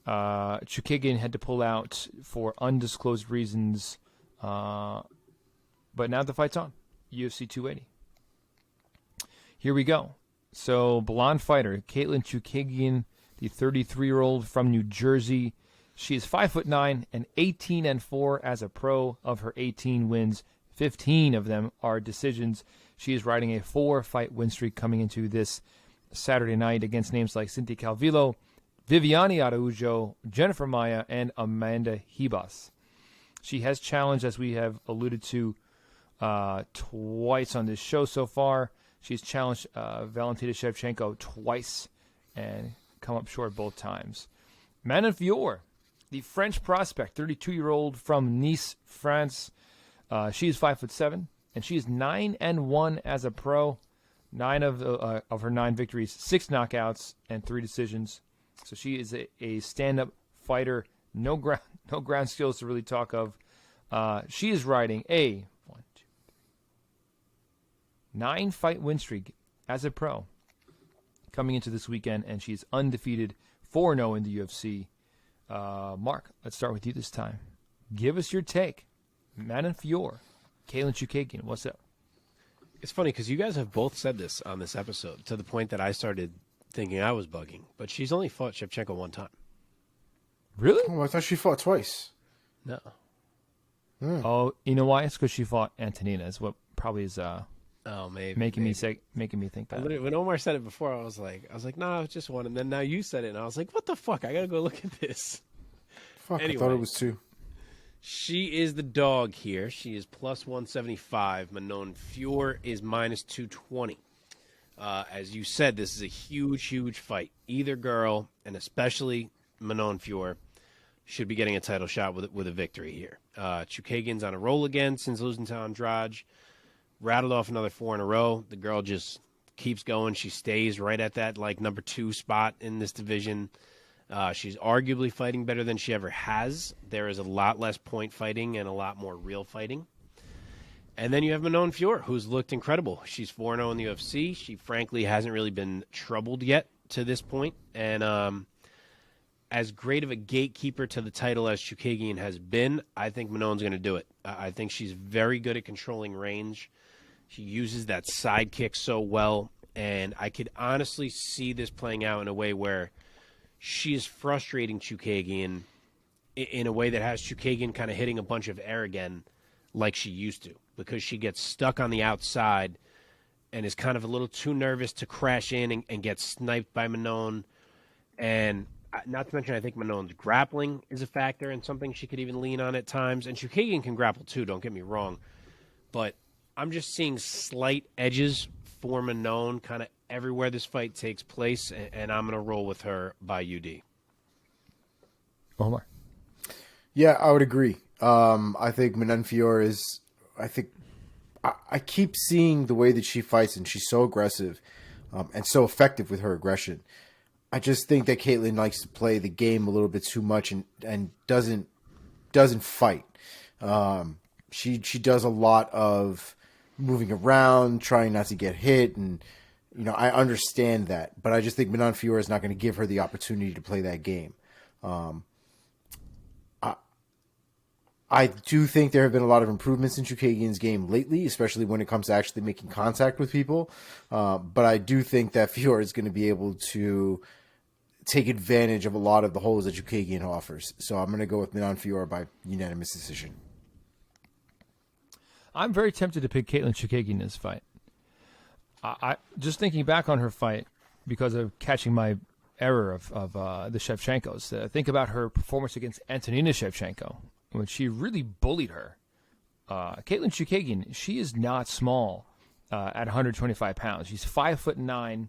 Chookagian had to pull out for undisclosed reasons, but now the fight's on. UFC 280. Here we go. So, blonde fighter Katlyn Chookagian, the 33-year-old from New Jersey. She is 5'9" and 18-4 as a pro. Of her 18 wins, 15 of them are decisions. She is riding a 4-fight win streak coming into this Saturday night against names like Cynthia Calvillo, Viviane Araujo, Jennifer Maia, and Amanda Ribas. She has challenged, as we have alluded to, twice on this show so far. She's challenged Valentina Shevchenko twice and come up short both times. Manon Fiorot, the French prospect, 32-year-old from Nice, France. She is 5'7", and she is 9-1 as a pro. 9 of her 9 victories, 6 knockouts, and 3 decisions. So she is a stand-up fighter. No ground skills to really talk of. She is riding a 9-fight win streak as a pro coming into this weekend, and she's undefeated, 4-0 in the UFC. Mark, let's start with you this time. Give us your take. Manon Fiorot, Katlyn Chookagian, what's up? It's funny because you guys have both said this on this episode to the point that I started thinking I was bugging. But she's only fought Shevchenko 1 time. Really? Oh, I thought she fought twice. No. Oh, you know why? It's because she fought Antonina. Is what probably is maybe making me think that. When Omar said it before, I was like, no, it's just 1. And then now you said it, and I was like, what the fuck? I gotta go look at this. Fuck, anyway, I thought it was 2. She is the dog here. She is plus 175. Manon Fiorot is minus 220. As you said, this is a huge, huge fight. Either girl, and especially Manon Fiorot, should be getting a title shot with a victory here. Chookagian's on a roll again since losing to Andrade. Rattled off another 4 in a row. The girl just keeps going. She stays right at that number 2 spot in this division. She's arguably fighting better than she ever has. There is a lot less point fighting and a lot more real fighting. And then you have Manon Fiorot, who's looked incredible. She's 4-0 in the UFC. She frankly hasn't really been troubled yet to this point. And as great of a gatekeeper to the title as Chookagian has been, I think Manon's going to do it. I think she's very good at controlling range. She uses that side kick so well, and I could honestly see this playing out in a way where she is frustrating Chookagian in a way that has Chookagian kind of hitting a bunch of air again like she used to, because she gets stuck on the outside and is kind of a little too nervous to crash in and get sniped by Manon. And not to mention, I think Manon's grappling is a factor and something she could even lean on at times. And Chookagian can grapple too, don't get me wrong. But I'm just seeing slight edges for Manon kind of everywhere this fight takes place, and I'm going to roll with her by UD. Omar. Yeah, I would agree. I think Manon Fiorot is, I keep seeing the way that she fights, and she's so aggressive and so effective with her aggression. I just think that Caitlin likes to play the game a little bit too much and doesn't fight. She does a lot of moving around, trying not to get hit, and I understand that, but I just think Manon Fiorot is not going to give her the opportunity to play that game. I do think there have been a lot of improvements in Chookagian's game lately, especially when it comes to actually making contact with people. But I do think that Fiorot is going to be able to take advantage of a lot of the holes that Chookagian offers. So I'm going to go with Manon Fiorot by unanimous decision. I'm very tempted to pick Caitlin Chookagian in this fight. I just thinking back on her fight, because of catching my error of the Shevchenkos. Think about her performance against Antonina Shevchenko, when she really bullied her. Caitlin Chookagian, she is not small at 125 pounds. She's 5'9",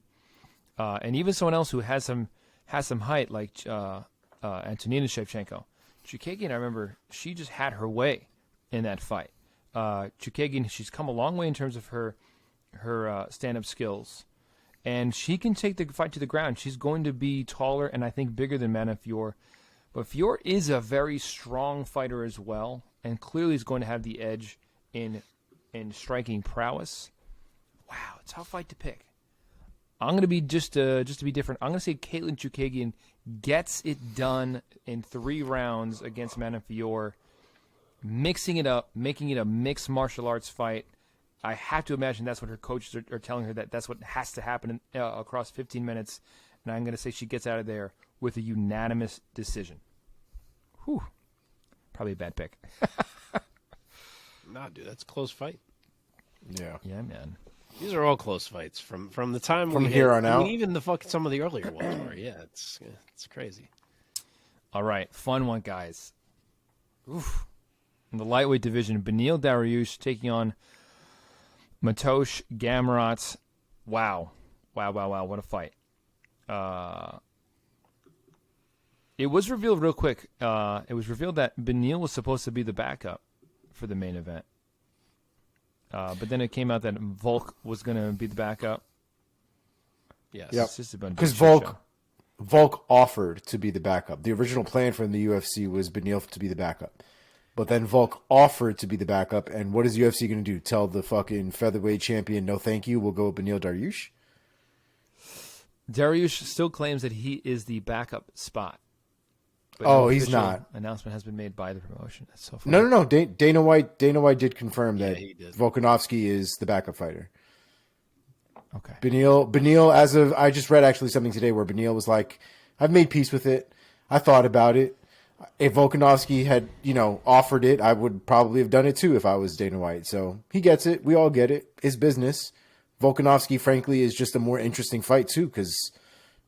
and even someone else who has some height like Antonina Shevchenko. Chookagian, I remember, she just had her way in that fight. Chookagian, she's come a long way in terms of her stand-up skills, and she can take the fight to the ground. She's going to be taller and I think bigger than Manon Fiorot. But Fiorot is a very strong fighter as well, and clearly is going to have the edge in striking prowess. Wow, it's a tough fight to pick. I'm going to be just to be different. I'm going to say Caitlin Chookagian gets it done in 3 rounds against Manon Fiorot, mixing it up, making it a mixed martial arts fight. I have to imagine that's what her coaches are telling her, that's what has to happen across 15 minutes. And I'm going to say she gets out of there with a unanimous decision. Whew. Probably a bad pick. Nah, dude, that's a close fight. Yeah. Yeah, man. These are all close fights from the time from here on out. I mean, even some of the earlier ones were. Yeah, it's crazy. All right, fun one, guys. Oof. In the lightweight division, Beneil Dariush taking on Mateusz Gamrot. Wow, what a fight. It was revealed real quick. It was revealed that Beneil was supposed to be the backup for the main event. But then it came out that Volk was going to be the backup. Yes. Yep. Because Volk offered to be the backup. The original plan from the UFC was Beneil to be the backup. But then Volk offered to be the backup, and what is UFC going to do? Tell the fucking featherweight champion, no thank you, we'll go with Beneil Dariush? Dariush still claims that he is the backup spot. But no he's not. Announcement has been made by the promotion. That's so funny. No. Dana White did confirm that Volkanovski is the backup fighter. Okay. Beneil, as of, I just read actually something today where Beneil was like, I've made peace with it. I thought about it. If Volkanovski had, offered it, I would probably have done it too if I was Dana White. So he gets it. We all get it. It's business. Volkanovski, frankly, is just a more interesting fight too, because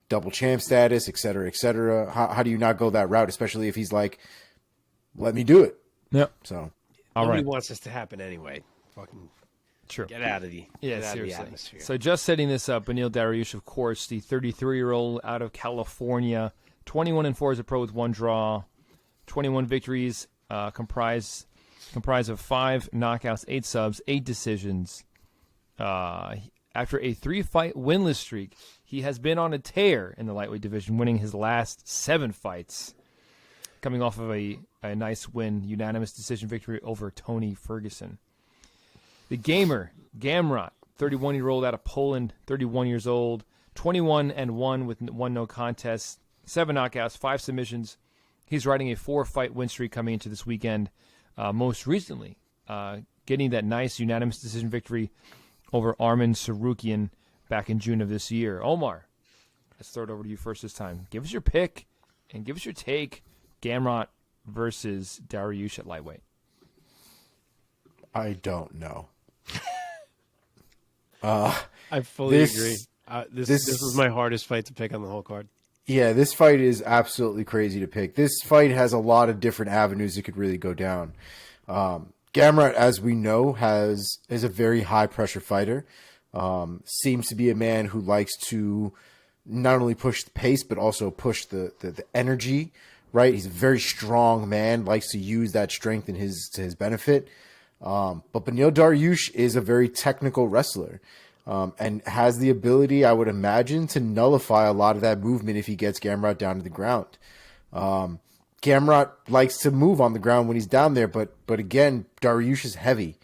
double champ status, et cetera, et cetera. How do you not go that route, especially if he's like, let me do it? Yep. So, nobody wants this to happen anyway. Fucking true. Get out of the atmosphere. So just setting this up, Beneil Dariush, of course, the 33-year-old out of California, 21-4 as a pro with 1 draw. 21 victories, comprise of 5 knockouts, 8 subs, 8 decisions. After a 3-fight winless streak, he has been on a tear in the lightweight division, winning his last 7 fights, coming off of a nice win, unanimous decision victory over Tony Ferguson. The gamer, Gamrot, 31-year-old out of Poland, 31 years old, 21-1 with 1 no contest, 7 knockouts, 5 submissions. He's riding a 4-fight win streak coming into this weekend. Most recently, getting that nice unanimous decision victory over Armen Sarukian back in June of this year. Omar, let's throw it over to you first this time. Give us your pick and give us your take. Gamrot versus Dariush at lightweight. I don't know. I fully agree. This was my hardest fight to pick on the whole card. Yeah, this fight is absolutely crazy to pick. This fight has a lot of different avenues it could really go down. Gamrot, as we know, is a very high-pressure fighter. Seems to be a man who likes to not only push the pace, but also push the energy, right? He's a very strong man, likes to use that strength to his benefit. But Beneil Dariush is a very technical wrestler. And has the ability, I would imagine, to nullify a lot of that movement if he gets Gamrot down to the ground. Gamrot likes to move on the ground when he's down there, but again, Dariush is heavy,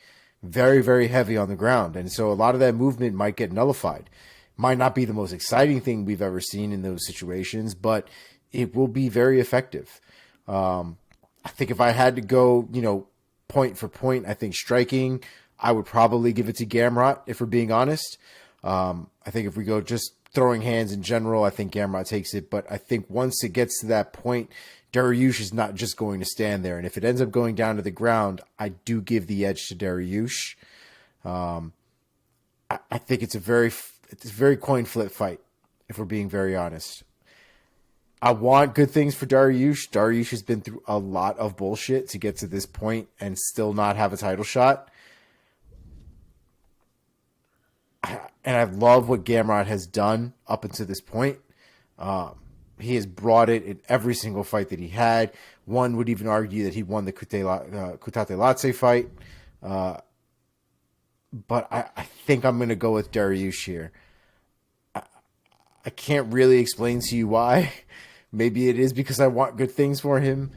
very, very heavy on the ground. And so a lot of that movement might get nullified. Might not be the most exciting thing we've ever seen in those situations, but it will be very effective. I think if I had to go, point for point, I think striking, I would probably give it to Gamrot, if we're being honest. I think if we go just throwing hands in general, I think Gamrot takes it. But I think once it gets to that point, Dariush is not just going to stand there. And if it ends up going down to the ground, I do give the edge to Dariush. I think it's a very coin flip fight, if we're being very honest. I want good things for Dariush. Dariush has been through a lot of bullshit to get to this point and still not have a title shot. And I love what Gamrot has done up until this point. He has brought it in every single fight that he had. One would even argue that he won the Kutateladze fight. But I think I'm going to go with Dariush here. I can't really explain to you why. Maybe it is because I want good things for him.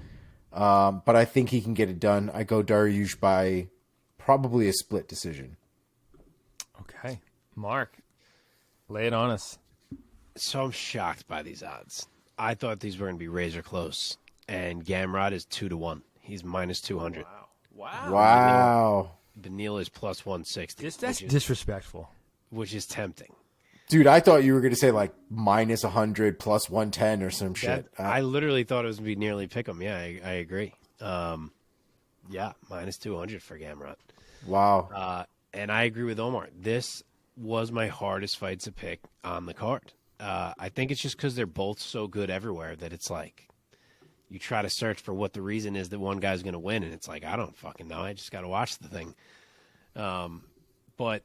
But I think he can get it done. I go Dariush by probably a split decision. Okay. Mark, lay it on us. So I'm shocked by these odds. I thought these were going to be razor close. And Gamrot is 2-1. He's minus 200. Wow. Beneil is plus 160. That's disrespectful. Which is tempting. Dude, I thought you were going to say like minus 100 plus 110 or some shit. I literally thought it was going to be nearly pick 'em. Yeah, I agree. Yeah, minus 200 for Gamrot. Wow. And I agree with Omar. This was my hardest fight to pick on the card. I think it's just because they're both so good everywhere that it's like you try to search for what the reason is that one guy's going to win, and it's like, I don't fucking know. I just got to watch the thing. But,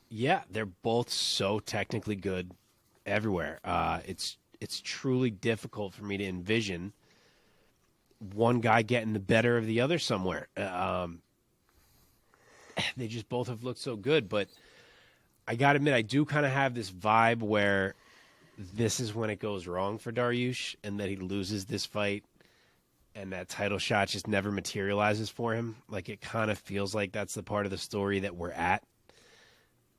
yeah, they're both so technically good everywhere. It's truly difficult for me to envision one guy getting the better of the other somewhere. They just both have looked so good, but I got to admit, I do kind of have this vibe where this is when it goes wrong for Dariush and that he loses this fight and that title shot just never materializes for him. Like, it kind of feels like that's the part of the story that we're at.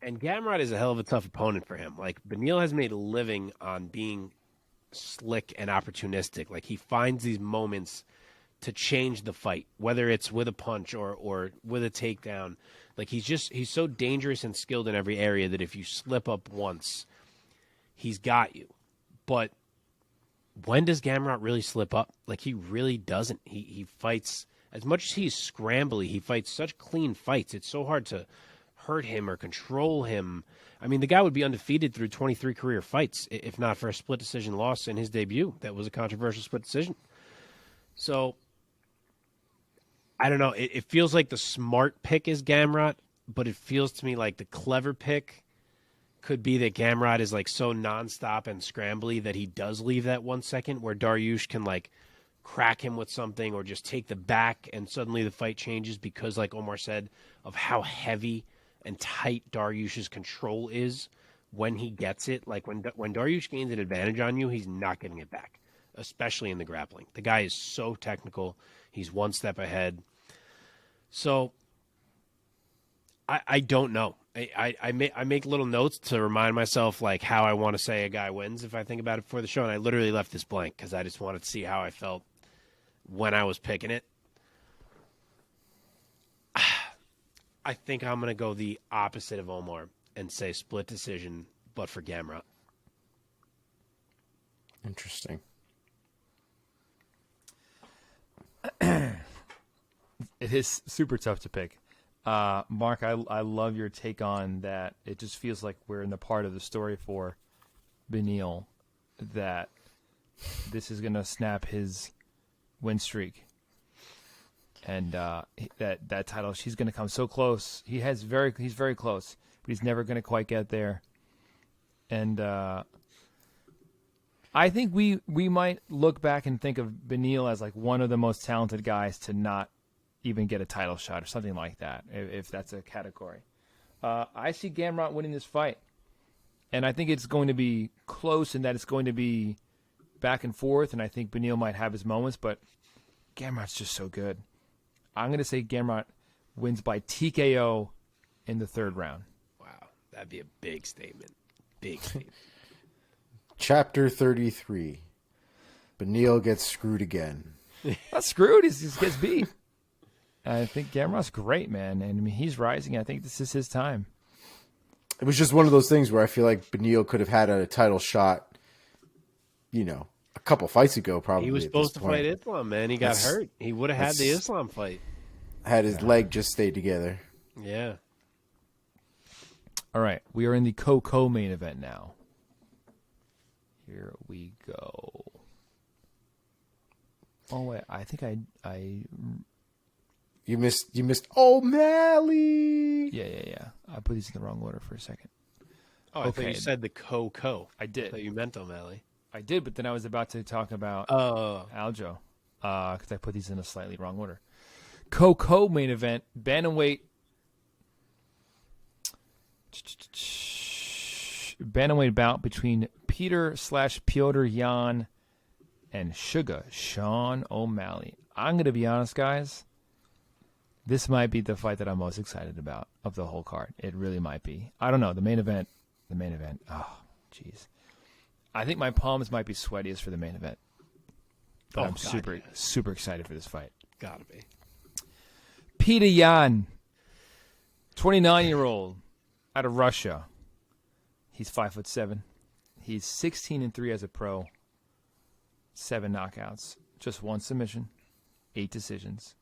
And Gamrot is a hell of a tough opponent for him. Like, Beneil has made a living on being slick and opportunistic. Like, he finds these moments to change the fight, whether it's with a punch or with a takedown. Like, he's so dangerous and skilled in every area that if you slip up once, he's got you. But when does Gamrot really slip up? Like, he really doesn't. He fights, as much as he's scrambly, he fights such clean fights. It's so hard to hurt him or control him. I mean, the guy would be undefeated through 23 career fights, if not for a split decision loss in his debut. That was a controversial split decision. So, I don't know. It feels like the smart pick is Gamrot, but it feels to me like the clever pick could be that Gamrot is like so nonstop and scrambly that he does leave that 1 second where Dariush can like crack him with something or just take the back and suddenly the fight changes because, like Omar said, of how heavy and tight Dariush's control is when he gets it. Like when Dariush gains an advantage on you, he's not getting it back, especially in the grappling. The guy is so technical. He's one step ahead. So I don't know. I make little notes to remind myself like how I want to say a guy wins if I think about it before the show, and I literally left this blank because I just wanted to see how I felt when I was picking it. I think I'm going to go the opposite of Omar and say split decision, but for Gamrot. Interesting. It is super tough to pick. Mark, I love your take on that. It just feels like we're in the part of the story for Beneil that this is going to snap his win streak. And that title, she's going to come so close. He's very close, but he's never going to quite get there. And I think we might look back and think of Beneil as like one of the most talented guys to not even get a title shot or something like that, if that's a category. I see Gamrot winning this fight, and I think it's going to be close in that it's going to be back and forth, and I think Beneil might have his moments, but Gamrot's just so good. I'm going to say Gamrot wins by TKO in the third round. Wow, that'd be a big statement. Big statement. Chapter 33. Beneil gets screwed again. Not screwed, he just gets beat. I think Gamrot's great, man, and I mean he's rising. I think this is his time. It was just one of those things where I feel like Beneil could have had a title shot, a couple fights ago, probably. He was supposed to fight Islam, man. He got hurt. He would have had the Islam fight. Had his leg just stayed together. Yeah. All right, we are in the co-main event now. Here we go. Oh wait, I think I. You missed O'Malley. Yeah. I put these in the wrong order for a second. Oh, I thought you said the co. I did. I thought you meant O'Malley. I did, but then I was about to talk about Aljo because I put these in a slightly wrong order. Co-main event, bantamweight bout between Piotr Yan and Sugar Sean O'Malley. I'm going to be honest, guys. This might be the fight that I'm most excited about of the whole card. It really might be. I don't know. The main event. Oh, jeez. I think my palms might be sweatiest for the main event. But I'm super excited for this fight. Gotta be. Peter Yan, 29-year-old out of Russia. He's 5'7". He's 16-3 as a pro. 7 knockouts, just 1 submission, 8 decisions.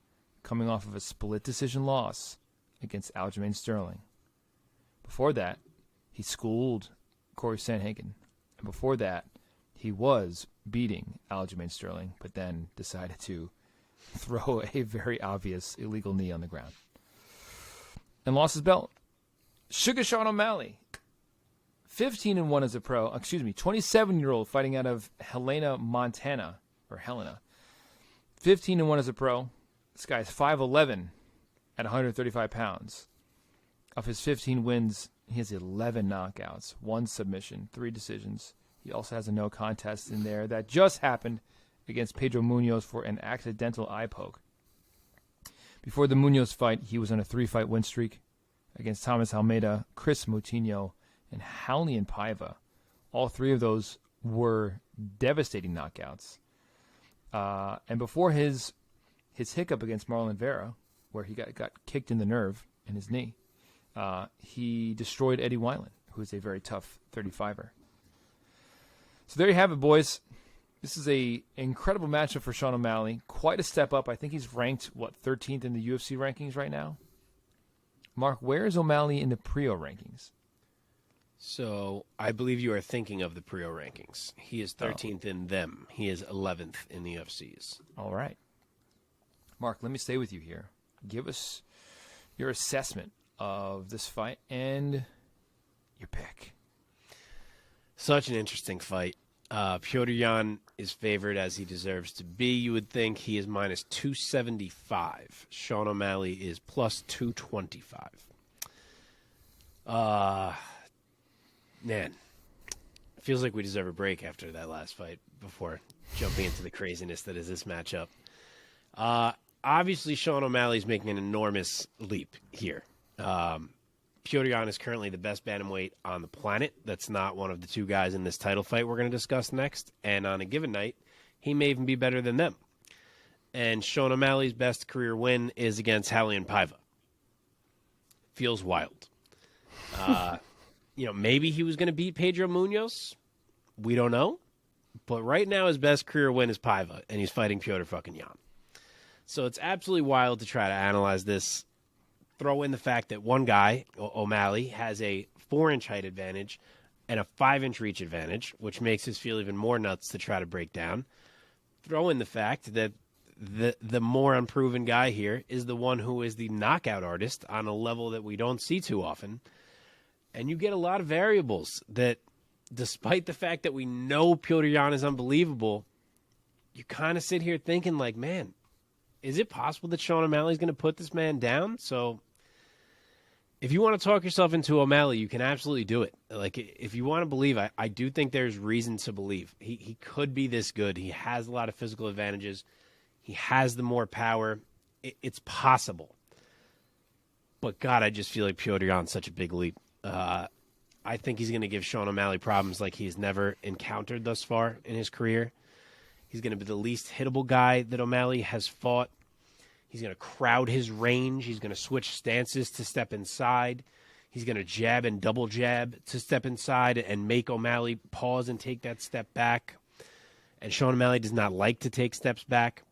Coming off of a split decision loss against Aljamain Sterling. Before that, he schooled Corey Sandhagen. And before that, he was beating Aljamain Sterling, but then decided to throw a very obvious illegal knee on the ground. And lost his belt. Sugar Sean O'Malley, 15-1 as a pro. 27-year-old fighting out of Helena, Montana. 15-1 as a pro. This guy's 5'11" at 135 pounds. Of his 15 wins, he has 11 knockouts, 1 submission, 3 decisions. He also has a no contest in there that just happened against Pedro Munoz for an accidental eye poke. Before the Munoz fight, he was on a 3-fight win streak against Thomas Almeida, Chris Moutinho, and Halian Paiva. All 3 of those were devastating knockouts. And before his hiccup against Marlon Vera, where he got kicked in the nerve in his knee, he destroyed Eddie Wineland, who is a very tough 35er. So there you have it, boys. This is a incredible matchup for Sean O'Malley. Quite a step up. I think he's ranked, 13th in the UFC rankings right now? Mark, where is O'Malley in the Priaulx rankings? So I believe you are thinking of the Priaulx rankings. He is 13th in them. He is 11th in the UFCs. All right. Mark, let me stay with you here. Give us your assessment of this fight and your pick. Such an interesting fight. Petr Yan is favored as he deserves to be. You would think he is minus 275. Sean O'Malley is plus 225. Man, feels like we deserve a break after that last fight before jumping into the craziness that is this matchup. Obviously, Sean O'Malley's making an enormous leap here. Petr Yan is currently the best bantamweight on the planet. That's not one of the two guys in this title fight we're going to discuss next. And on a given night, he may even be better than them. And Sean O'Malley's best career win is against Raulian Paiva. Feels wild. Maybe he was going to beat Pedro Munoz. We don't know. But right now, his best career win is Paiva, and he's fighting Petr fucking Yan. So it's absolutely wild to try to analyze this. Throw in the fact that one guy, O'Malley, has a 4-inch height advantage and a 5-inch reach advantage, which makes this feel even more nuts to try to break down. Throw in the fact that the more unproven guy here is the one who is the knockout artist on a level that we don't see too often. And you get a lot of variables that, despite the fact that we know Petr Yan is unbelievable, you kind of sit here thinking like, man, is it possible that Sean O'Malley's going to put this man down? So if you want to talk yourself into O'Malley, you can absolutely do it. Like, if you want to believe, I do think there's reason to believe. He could be this good. He has a lot of physical advantages. He has the more power. It's possible. But, God, I just feel like Petr Yan's such a big leap. I think he's going to give Sean O'Malley problems like he's never encountered thus far in his career. He's going to be the least hittable guy that O'Malley has fought. He's going to crowd his range. He's going to switch stances to step inside. He's going to jab and double jab to step inside and make O'Malley pause and take that step back. And Sean O'Malley does not like to take steps back.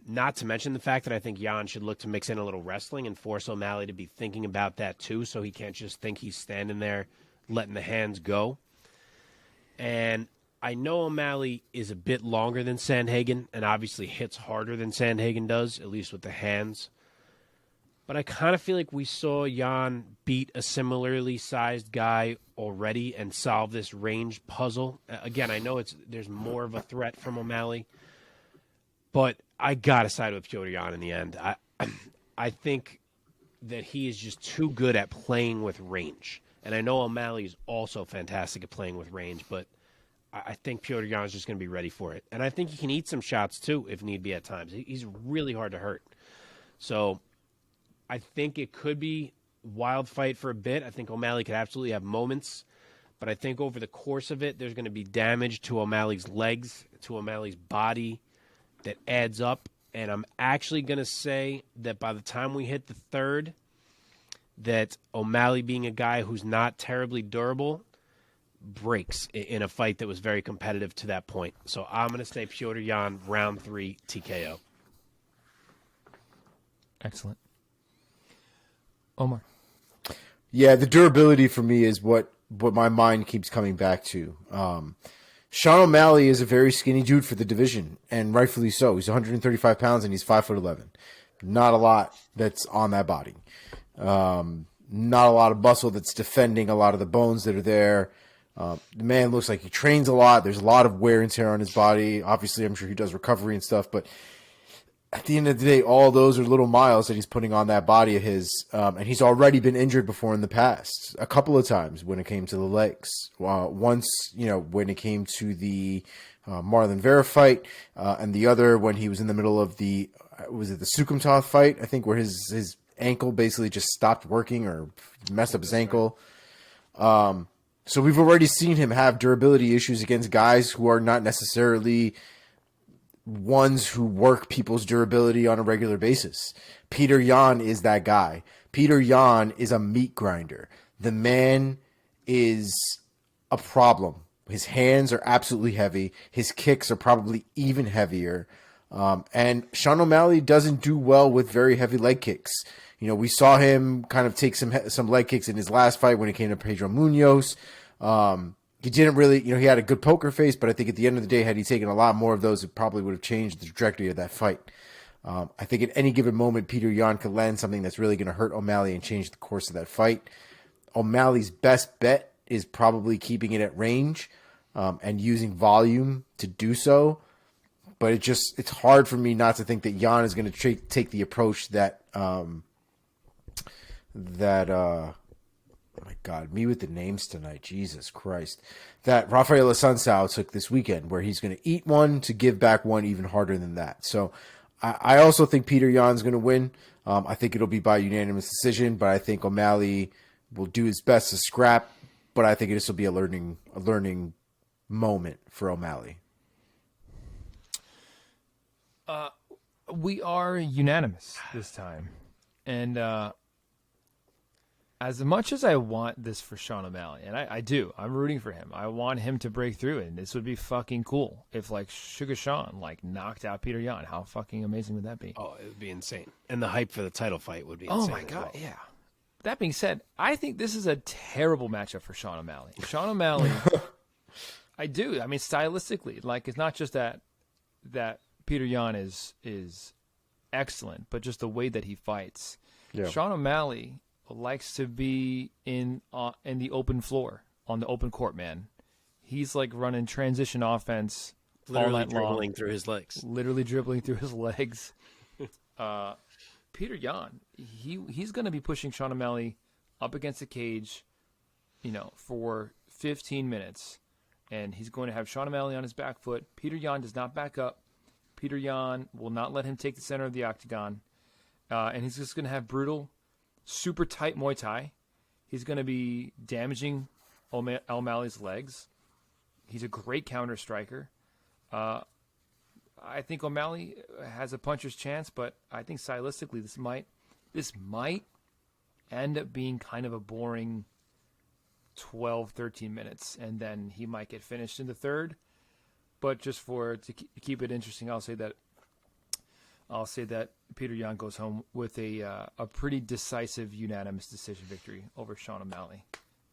Not to mention the fact that I think Yan should look to mix in a little wrestling and force O'Malley to be thinking about that too, so he can't just think he's standing there letting the hands go. And I know O'Malley is a bit longer than Sandhagen and obviously hits harder than Sandhagen does, at least with the hands. But I kind of feel like we saw Yan beat a similarly sized guy already and solve this range puzzle. Again, I know there's more of a threat from O'Malley, but I got to side with Petr Yan in the end. I think that he is just too good at playing with range. And I know O'Malley is also fantastic at playing with range, but I think Petr Yan is just going to be ready for it. And I think he can eat some shots, too, if need be at times. He's really hard to hurt. So I think it could be a wild fight for a bit. I think O'Malley could absolutely have moments. But I think over the course of it, there's going to be damage to O'Malley's legs, to O'Malley's body that adds up. And I'm actually going to say that by the time we hit the third, that O'Malley, being a guy who's not terribly durable, breaks in a fight that was very competitive to that point. So I'm going to say Petr Yan, round 3, TKO. Excellent. Omar. Yeah, the durability for me is what my mind keeps coming back to. Sean O'Malley is a very skinny dude for the division, and rightfully so. He's 135 pounds, and he's 5'11". Not a lot that's on that body. Not a lot of muscle that's defending a lot of the bones that are there. The man looks like he trains a lot. There's a lot of wear and tear on his body. Obviously, I'm sure he does recovery and stuff, but at the end of the day, all those are little miles that he's putting on that body of his. And he's already been injured before in the past, a couple of times when it came to the legs. Once, when it came to the Marlon Vera fight, and the other when he was in the middle of the Sukumtov fight, I think, where his ankle basically just stopped working or messed up his ankle. So we've already seen him have durability issues against guys who are not necessarily ones who work people's durability on a regular basis. Petr Yan is that guy. Petr Yan is a meat grinder. The man is a problem. His hands are absolutely heavy. His kicks are probably even heavier. And Sean O'Malley doesn't do well with very heavy leg kicks. We saw him kind of take some leg kicks in his last fight when it came to Pedro Munoz. He didn't really, he had a good poker face, but I think at the end of the day, had he taken a lot more of those, it probably would have changed the trajectory of that fight. I think at any given moment, Petr Yan could land something that's really going to hurt O'Malley and change the course of that fight. O'Malley's best bet is probably keeping it at range. and using volume to do so. But it's hard for me not to think that Jan is going to take the approach that oh my God, me with the names tonight, Jesus Christ, that Rafael Assunção took this weekend, where he's going to eat one to give back one even harder than that. So I also think Peter Yan's going to win. I think it'll be by unanimous decision, but I think O'Malley will do his best to scrap. But I think this will be a learning moment for O'Malley. We are unanimous this time, and as much as I want this for Sean O'Malley, and I do, I'm rooting for him. I want him to break through, and this would be fucking cool if like Sugar Sean like knocked out Peter Yan. How fucking amazing would that be? Oh, it would be insane, and the hype for the title fight would be insane. Oh my God, yeah. That being said, I think this is a terrible matchup for Sean O'Malley. Sean O'Malley, I do. I mean, stylistically, like it's not just that Peter Yan is excellent, but just the way that he fights. Yeah. Sean O'Malley likes to be in the open floor, on the open court, man. He's like running transition offense all night long. Literally dribbling through his legs. Peter Yan, he's going to be pushing Sean O'Malley up against the cage, for 15 minutes. And he's going to have Sean O'Malley on his back foot. Peter Yan does not back up. Peter Yan will not let him take the center of the octagon. And he's just going to have brutal, super tight Muay Thai. He's going to be damaging O'Malley's legs. He's a great counter striker. I think O'Malley has a puncher's chance, but I think stylistically this might end up being kind of a boring 12, 13 minutes, and then he might get finished in the third. But just to keep it interesting, I'll say that Peter Yan goes home with a pretty decisive unanimous decision victory over Sean O'Malley,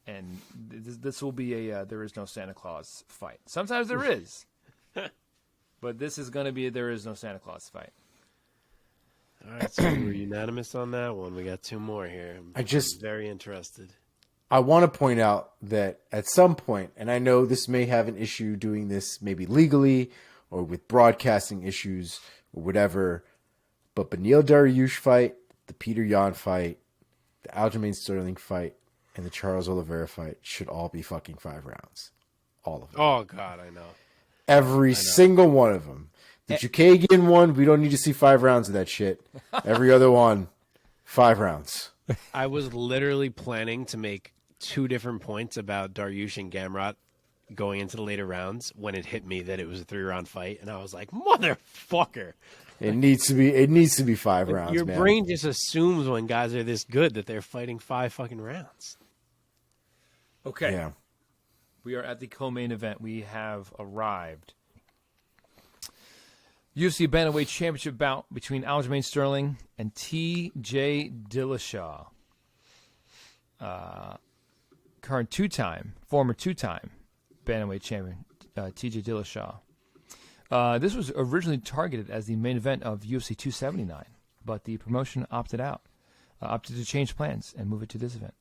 and this will be a there is no Santa Claus fight. Sometimes there is, but this is going to be a there is no Santa Claus fight. All right, so we're unanimous on that one. We got two more here. I'm very interested. I want to point out that at some point, and I know this may have an issue doing this maybe legally or with broadcasting issues or whatever, but Beneil Dariush fight, the Peter Yan fight, the Aljamain Sterling fight, and the Charles Oliveira fight should all be fucking 5 rounds. All of them. Oh, God, I know. Every single one of them. The Chukagian one, we don't need to see 5 rounds of that shit. Every other one, 5 rounds. I was literally planning to make 2 different points about Dariush and Gamrot going into the later rounds when it hit me that it was a 3-round fight, and I was like, motherfucker. It needs to be 5 rounds. Your brain just assumes when guys are this good that they're fighting 5 fucking rounds. Okay. Yeah. We are at the co-main event. We have arrived. UFC Bantamweight Championship bout between Aljamain Sterling and T.J. Dillashaw. Former two-time Bantamweight champion, T.J. Dillashaw. This was originally targeted as the main event of UFC 279, but the promotion opted to change plans and move it to this event.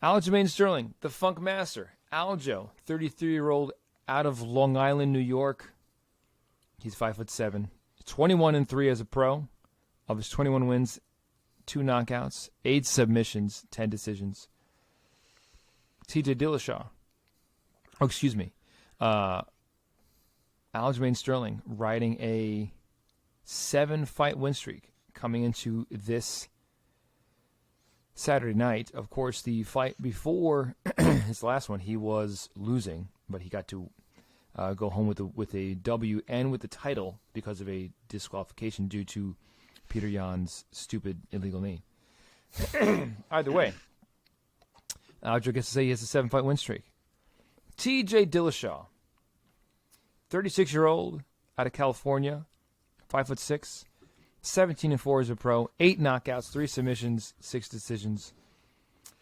Aljamain Sterling, the Funk Master. Aljo, 33-year-old out of Long Island, New York. He's 5'7", 21-3 as a pro. Of his 21 wins, 2 knockouts, 8 submissions, 10 decisions. T.J. Dillashaw. Oh, excuse me. Aljamain Sterling riding a 7-fight win streak coming into this Saturday night. Of course, the fight before his last one, he was losing, but he got to go home with a W and with the title because of a disqualification due to Peter Yan's stupid illegal knee. Either way, Aljo gets to say he has a 7-fight win streak. T.J. Dillashaw, 36-year-old out of California, 5'6", 17-4 as a pro, 8 knockouts, 3 submissions, 6 decisions.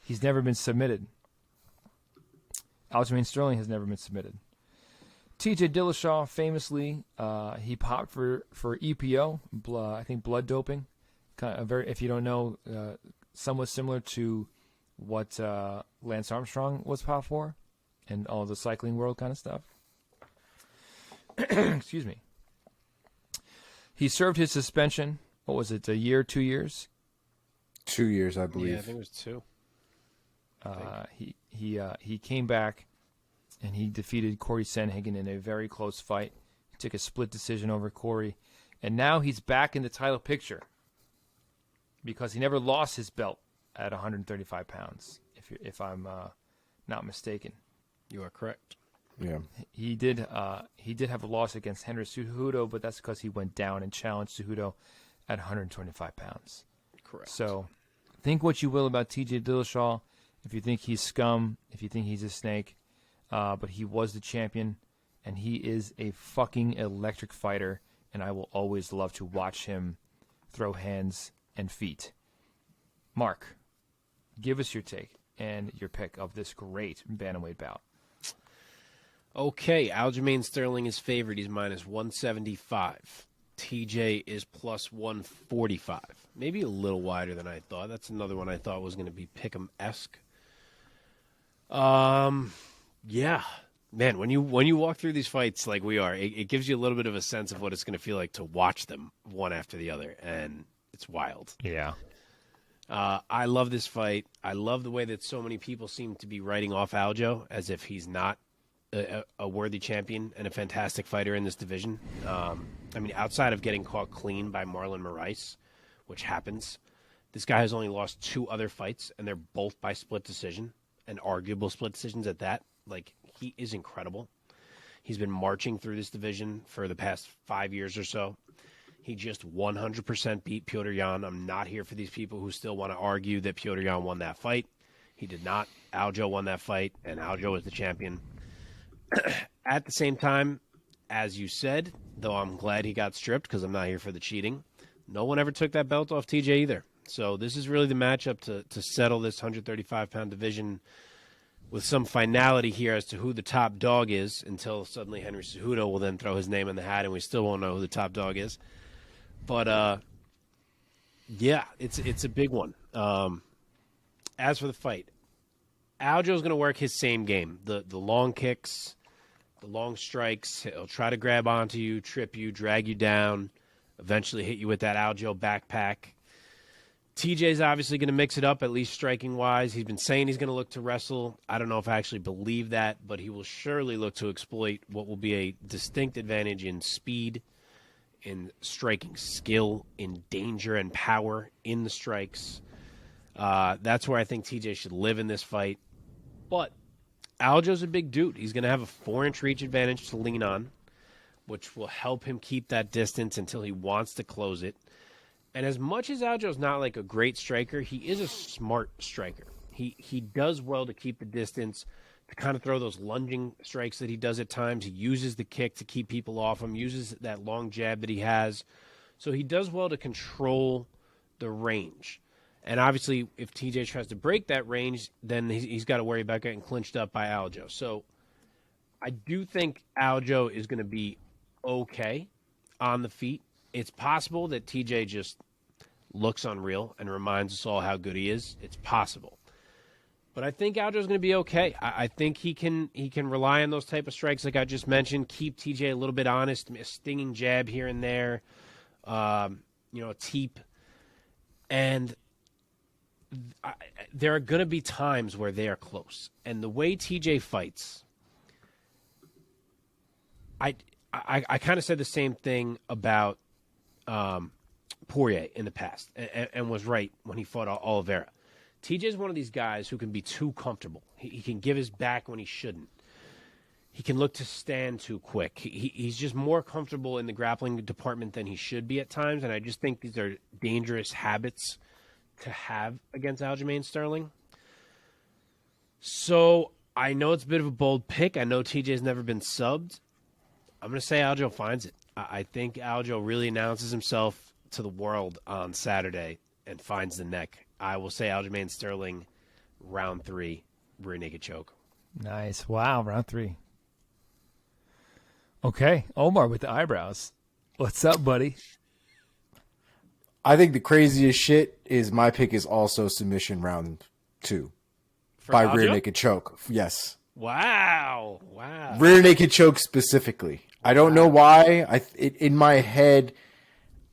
He's never been submitted. Aljamain Sterling has never been submitted. T.J. Dillashaw, famously, he popped for EPO, I think blood doping. Kind of if you don't know, somewhat similar to what Lance Armstrong was popped for. and all the cycling world kind of stuff. Excuse me. He served his suspension. What was it? A year, 2 years? 2 years, I believe. Yeah, I think it was 2. He came back and he defeated Corey Sandhagen in a very close fight. He took a split decision over Corey, and now he's back in the title picture because he never lost his belt at 135 pounds. If I'm not mistaken, You are correct. Yeah. he did have a loss against Henry Cejudo, but that's because he went down and challenged Cejudo at 125 pounds. Correct. So, think what you will about T.J. Dillashaw. If you think he's scum, if you think he's a snake, but he was the champion, and he is a fucking electric fighter, and I will always love to watch him throw hands and feet. Mark, give us your take and your pick of this great bantamweight bout. Okay, Aljamain Sterling is favored. He's minus 175. TJ is plus 145. Maybe a little wider than I thought. That's another one I thought was going to be pick'em-esque. Yeah. Man, when you walk through these fights like we are, it gives you a little bit of a sense of what it's going to feel like to watch them one after the other, and it's wild. Yeah. I love this fight. I love the way that so many people seem to be writing off Aljo as if he's not a worthy champion and a fantastic fighter in this division. I mean, outside of getting caught clean by Marlon Moraes, which happens, this guy has only lost 2 other fights, and they're both by split decision, and arguable split decisions at that. Like, he is incredible. He's been marching through this division for the past 5 years or so. He just 100% beat Petr Yan. I'm not here for these people who still want to argue that Petr Yan won that fight. He did not. Aljo won that fight, and Aljo is the champion. At the same time, as you said, though I'm glad he got stripped because I'm not here for the cheating, no one ever took that belt off TJ either. So this is really the matchup to settle this 135-pound division with some finality here as to who the top dog is, until suddenly Henry Cejudo will then throw his name in the hat and we still won't know who the top dog is. But, yeah, it's a big one. As for the fight, Aljo's going to work his same game. The long kicks, the long strikes. He'll try to grab onto you, trip you, drag you down, eventually hit you with that Aljo backpack. TJ's obviously going to mix it up, at least striking-wise. He's been saying he's going to look to wrestle. I don't know if I actually believe that, but he will surely look to exploit what will be a distinct advantage in speed, in striking skill, in danger and power in the strikes. That's where I think TJ should live in this fight. But Aljo's a big dude. He's going to have a 4-inch reach advantage to lean on, which will help him keep that distance until he wants to close it. And as much as Aljo's not like a great striker, he is a smart striker. He does well to keep the distance, to kind of throw those lunging strikes that he does at times. He uses the kick to keep people off him, uses that long jab that he has. So he does well to control the range. And obviously, if TJ tries to break that range, then he's got to worry about getting clinched up by Aljo. So I do think Aljo is going to be okay on the feet. It's possible that TJ just looks unreal and reminds us all how good he is. It's possible. But I think Aljo's going to be okay. I think he can rely on those type of strikes like I just mentioned, keep TJ a little bit honest, a stinging jab here and there, a teep. And there are going to be times where they are close. And the way TJ fights, I kind of said the same thing about Poirier in the past and was right when he fought Oliveira. TJ is one of these guys who can be too comfortable. He can give his back when he shouldn't. He can look to stand too quick. He's just more comfortable in the grappling department than he should be at times, and I just think these are dangerous habits to have against Aljamain Sterling. So I know it's a bit of a bold pick. I know TJ's never been subbed. I'm going to say Aljo finds it. I think Aljo really announces himself to the world on Saturday and finds the neck. I will say Aljamain Sterling, round 3, rear naked choke. Nice. Wow, round 3. Okay, Omar with the eyebrows. What's up, buddy? I think the craziest shit is my pick is also submission round 2 by Aljo? rear naked choke. Yes. Wow. Rear naked choke specifically. I don't know why. In my head,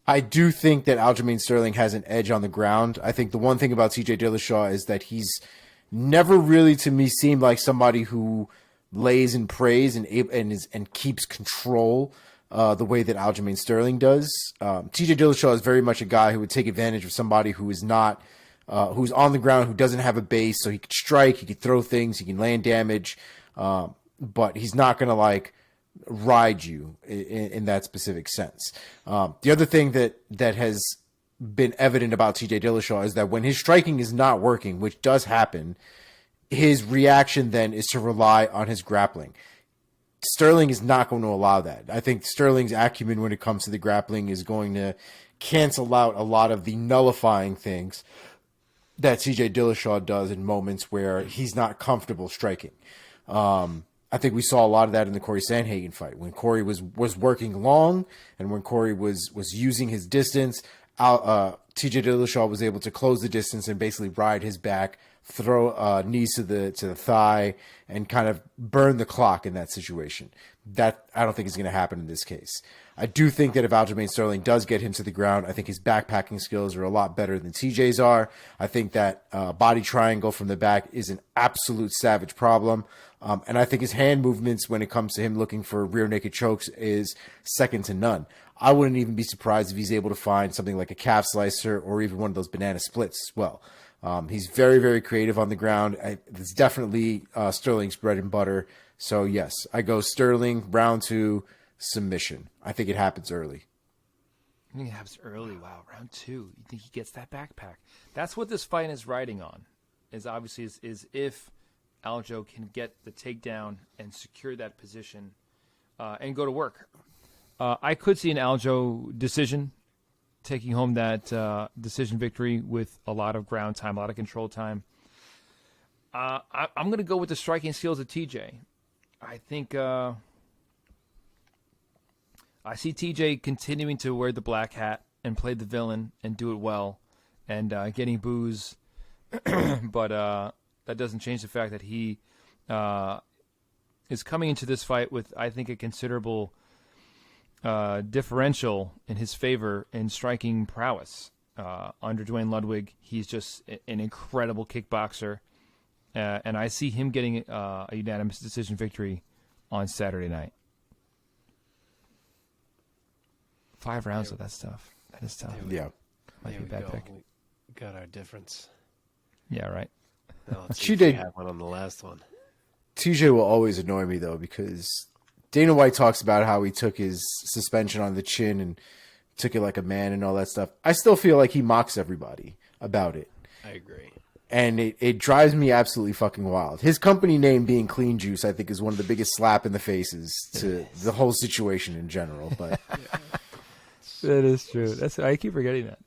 I do think that Aljamain Sterling has an edge on the ground. I think the one thing about TJ Dillashaw is that he's never really, to me, seemed like somebody who lays and prays and keeps control the way that Aljamain Sterling does. TJ Dillashaw is very much a guy who would take advantage of somebody who is not, who's on the ground, who doesn't have a base, so he could strike, he could throw things, he can land damage, but he's not going to like ride you in that specific sense. The other thing that has been evident about TJ Dillashaw is that when his striking is not working, which does happen, his reaction then is to rely on his grappling. Sterling is not going to allow that. I think Sterling's acumen when it comes to the grappling is going to cancel out a lot of the nullifying things that TJ Dillashaw does in moments where he's not comfortable striking. I think we saw a lot of that in the Corey Sandhagen fight when Corey was working long and when Corey was using his distance. TJ Dillashaw was able to close the distance and basically ride his back, throw knees to the thigh, and kind of burn the clock in that situation. That I don't think is going to happen in this case. I do think that if Aljamain Sterling does get him to the ground, I think his backpacking skills are a lot better than TJ's are. I think that body triangle from the back is an absolute savage problem. And I think his hand movements when it comes to him looking for rear naked chokes is second to none. I wouldn't even be surprised if he's able to find something like a calf slicer or even one of those banana splits as well. He's very, very creative on the ground. It's definitely Sterling's bread and butter. So, yes, I go Sterling, round 2, submission. I think it happens early. I think it happens early. Wow, round 2. You think he gets that backpack? That's what this fight is riding on, is obviously is if Aljo can get the takedown and secure that position and go to work. I could see an Aljo decision, taking home that decision victory with a lot of ground time, a lot of control time. I'm going to go with the striking skills of TJ. I think I see TJ continuing to wear the black hat and play the villain and do it well and getting boos. But that doesn't change the fact that he is coming into this fight with, I think, a considerable differential in his favor in striking prowess. Under Dwayne Ludwig, he's just an incredible kickboxer, and I see him getting a unanimous decision victory on Saturday night. 5 rounds of that stuff. That is tough. Yeah. Might be a bad pick. We got our difference. Yeah, right. Now, let's see if we have one on the last one. TJ will always annoy me, though, because Dana White talks about how he took his suspension on the chin and took it like a man and all that stuff. I still feel like he mocks everybody about it. I agree. And it drives me absolutely fucking wild. His company name being Clean Juice, I think, is one of the biggest slap in the faces to the whole situation in general. But that is true. I keep forgetting that.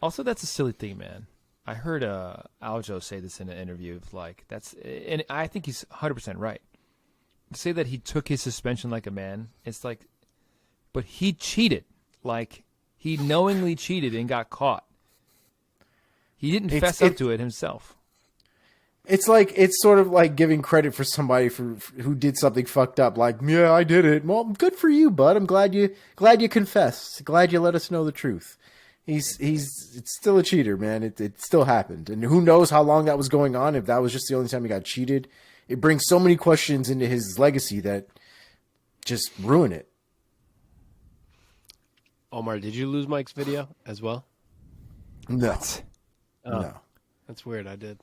Also, that's a silly thing, man. I heard Aljo say this in an interview. And I think he's 100% right. To say that he took his suspension like a man, it's like, but he cheated. Like, he knowingly cheated and got caught. He didn't fess up to it himself. It's sort of like giving credit for somebody who did something fucked up. Like, yeah, I did it. Well, good for you, bud. I'm glad you confessed. Glad you let us know the truth. It's still a cheater, man. It still happened. And who knows how long that was going on. If that was just the only time he got cheated, it brings so many questions into his legacy that just ruin it. Omar, did you lose Mike's video as well? No. No. That's weird. I did.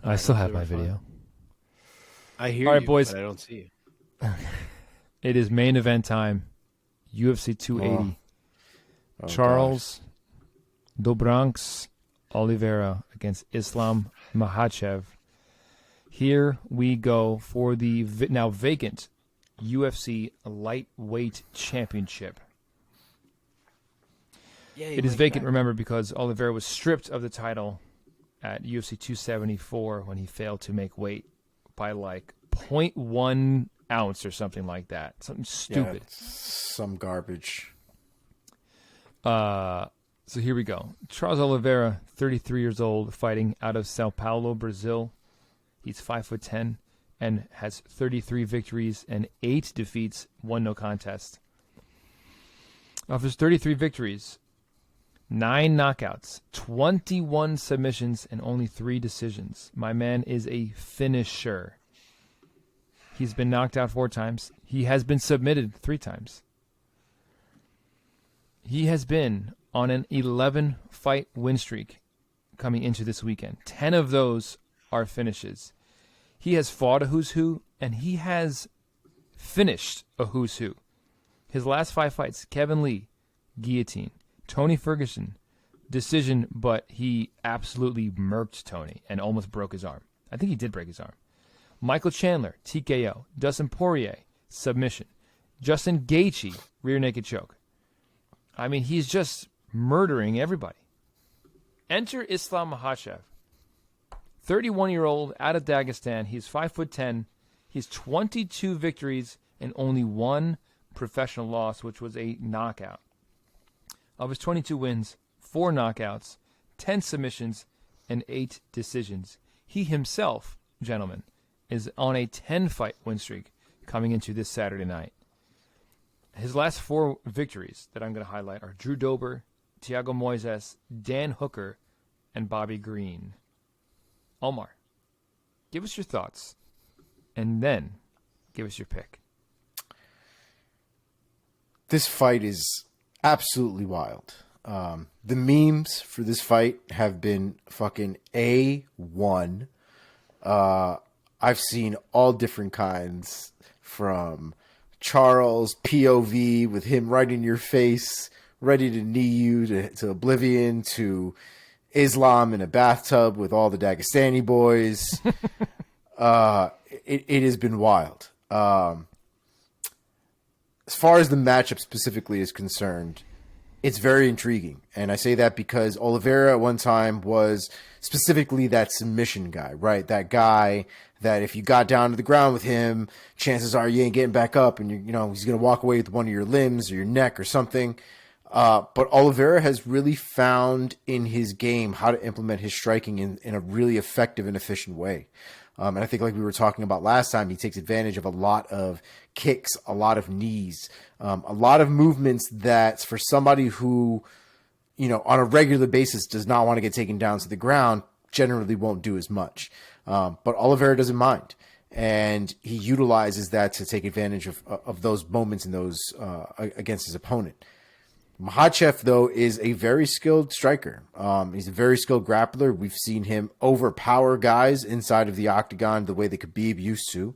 I still have my video. I hear All right, you, boys. but I don't see you. It is main event time. UFC 280. Charles Dobranks Oliveira against Islam Makhachev. Here we go for the now vacant UFC lightweight championship. Yay, it is Mike vacant, back. remember, because Oliveira was stripped of the title at UFC 274 when he failed to make weight by like 0.1 ounce or something like that. Something stupid. Yeah, some garbage. So here we go. Charles Oliveira, 33 years old, fighting out of Sao Paulo, Brazil. He's 5'10" and has 33 victories and 8 defeats, 1 no contest. Of his 33 victories, 9 knockouts, 21 submissions, and only 3 decisions. My man is a finisher. He's been knocked out 4 times. He has been submitted 3 times. He has been on an 11-fight win streak coming into this weekend. 10 of those are finishes. He has fought a who's who, and he has finished a who's who. His last 5 fights, Kevin Lee, guillotine. Tony Ferguson, decision, but he absolutely murked Tony and almost broke his arm. I think he did break his arm. Michael Chandler, TKO. Dustin Poirier, submission. Justin Gaethje, rear naked choke. I mean, he's just murdering everybody. Enter Islam Makhachev. 31-year-old out of Dagestan. He's 5'10". He's 22 victories and only 1 professional loss, which was a knockout. Of his 22 wins, 4 knockouts, 10 submissions, and 8 decisions. He himself, gentlemen, is on a 10-fight win streak coming into this Saturday night. His last 4 victories that I'm going to highlight are Drew Dober, Thiago Moises, Dan Hooker, and Bobby Green. Omar, give us your thoughts, and then give us your pick. This fight is absolutely wild. The memes for this fight have been fucking A1. I've seen all different kinds, from Charles POV with him right in your face, ready to knee you to oblivion, to Islam in a bathtub with all the Dagestani boys. It has been wild. As far as the matchup specifically is concerned, it's very intriguing. And I say that because Oliveira at one time was specifically that submission guy, right? That guy that if you got down to the ground with him, chances are you ain't getting back up, and he's going to walk away with one of your limbs or your neck or something. But Oliveira has really found in his game how to implement his striking in a really effective and efficient way. And I think, like we were talking about last time, he takes advantage of a lot of kicks, a lot of knees, a lot of movements that for somebody who, on a regular basis does not want to get taken down to the ground, generally won't do as much. But Oliveira doesn't mind. And he utilizes that to take advantage of those moments and those against his opponent. Makhachev, though, is a very skilled striker. He's a very skilled grappler. We've seen him overpower guys inside of the octagon the way that Khabib used to.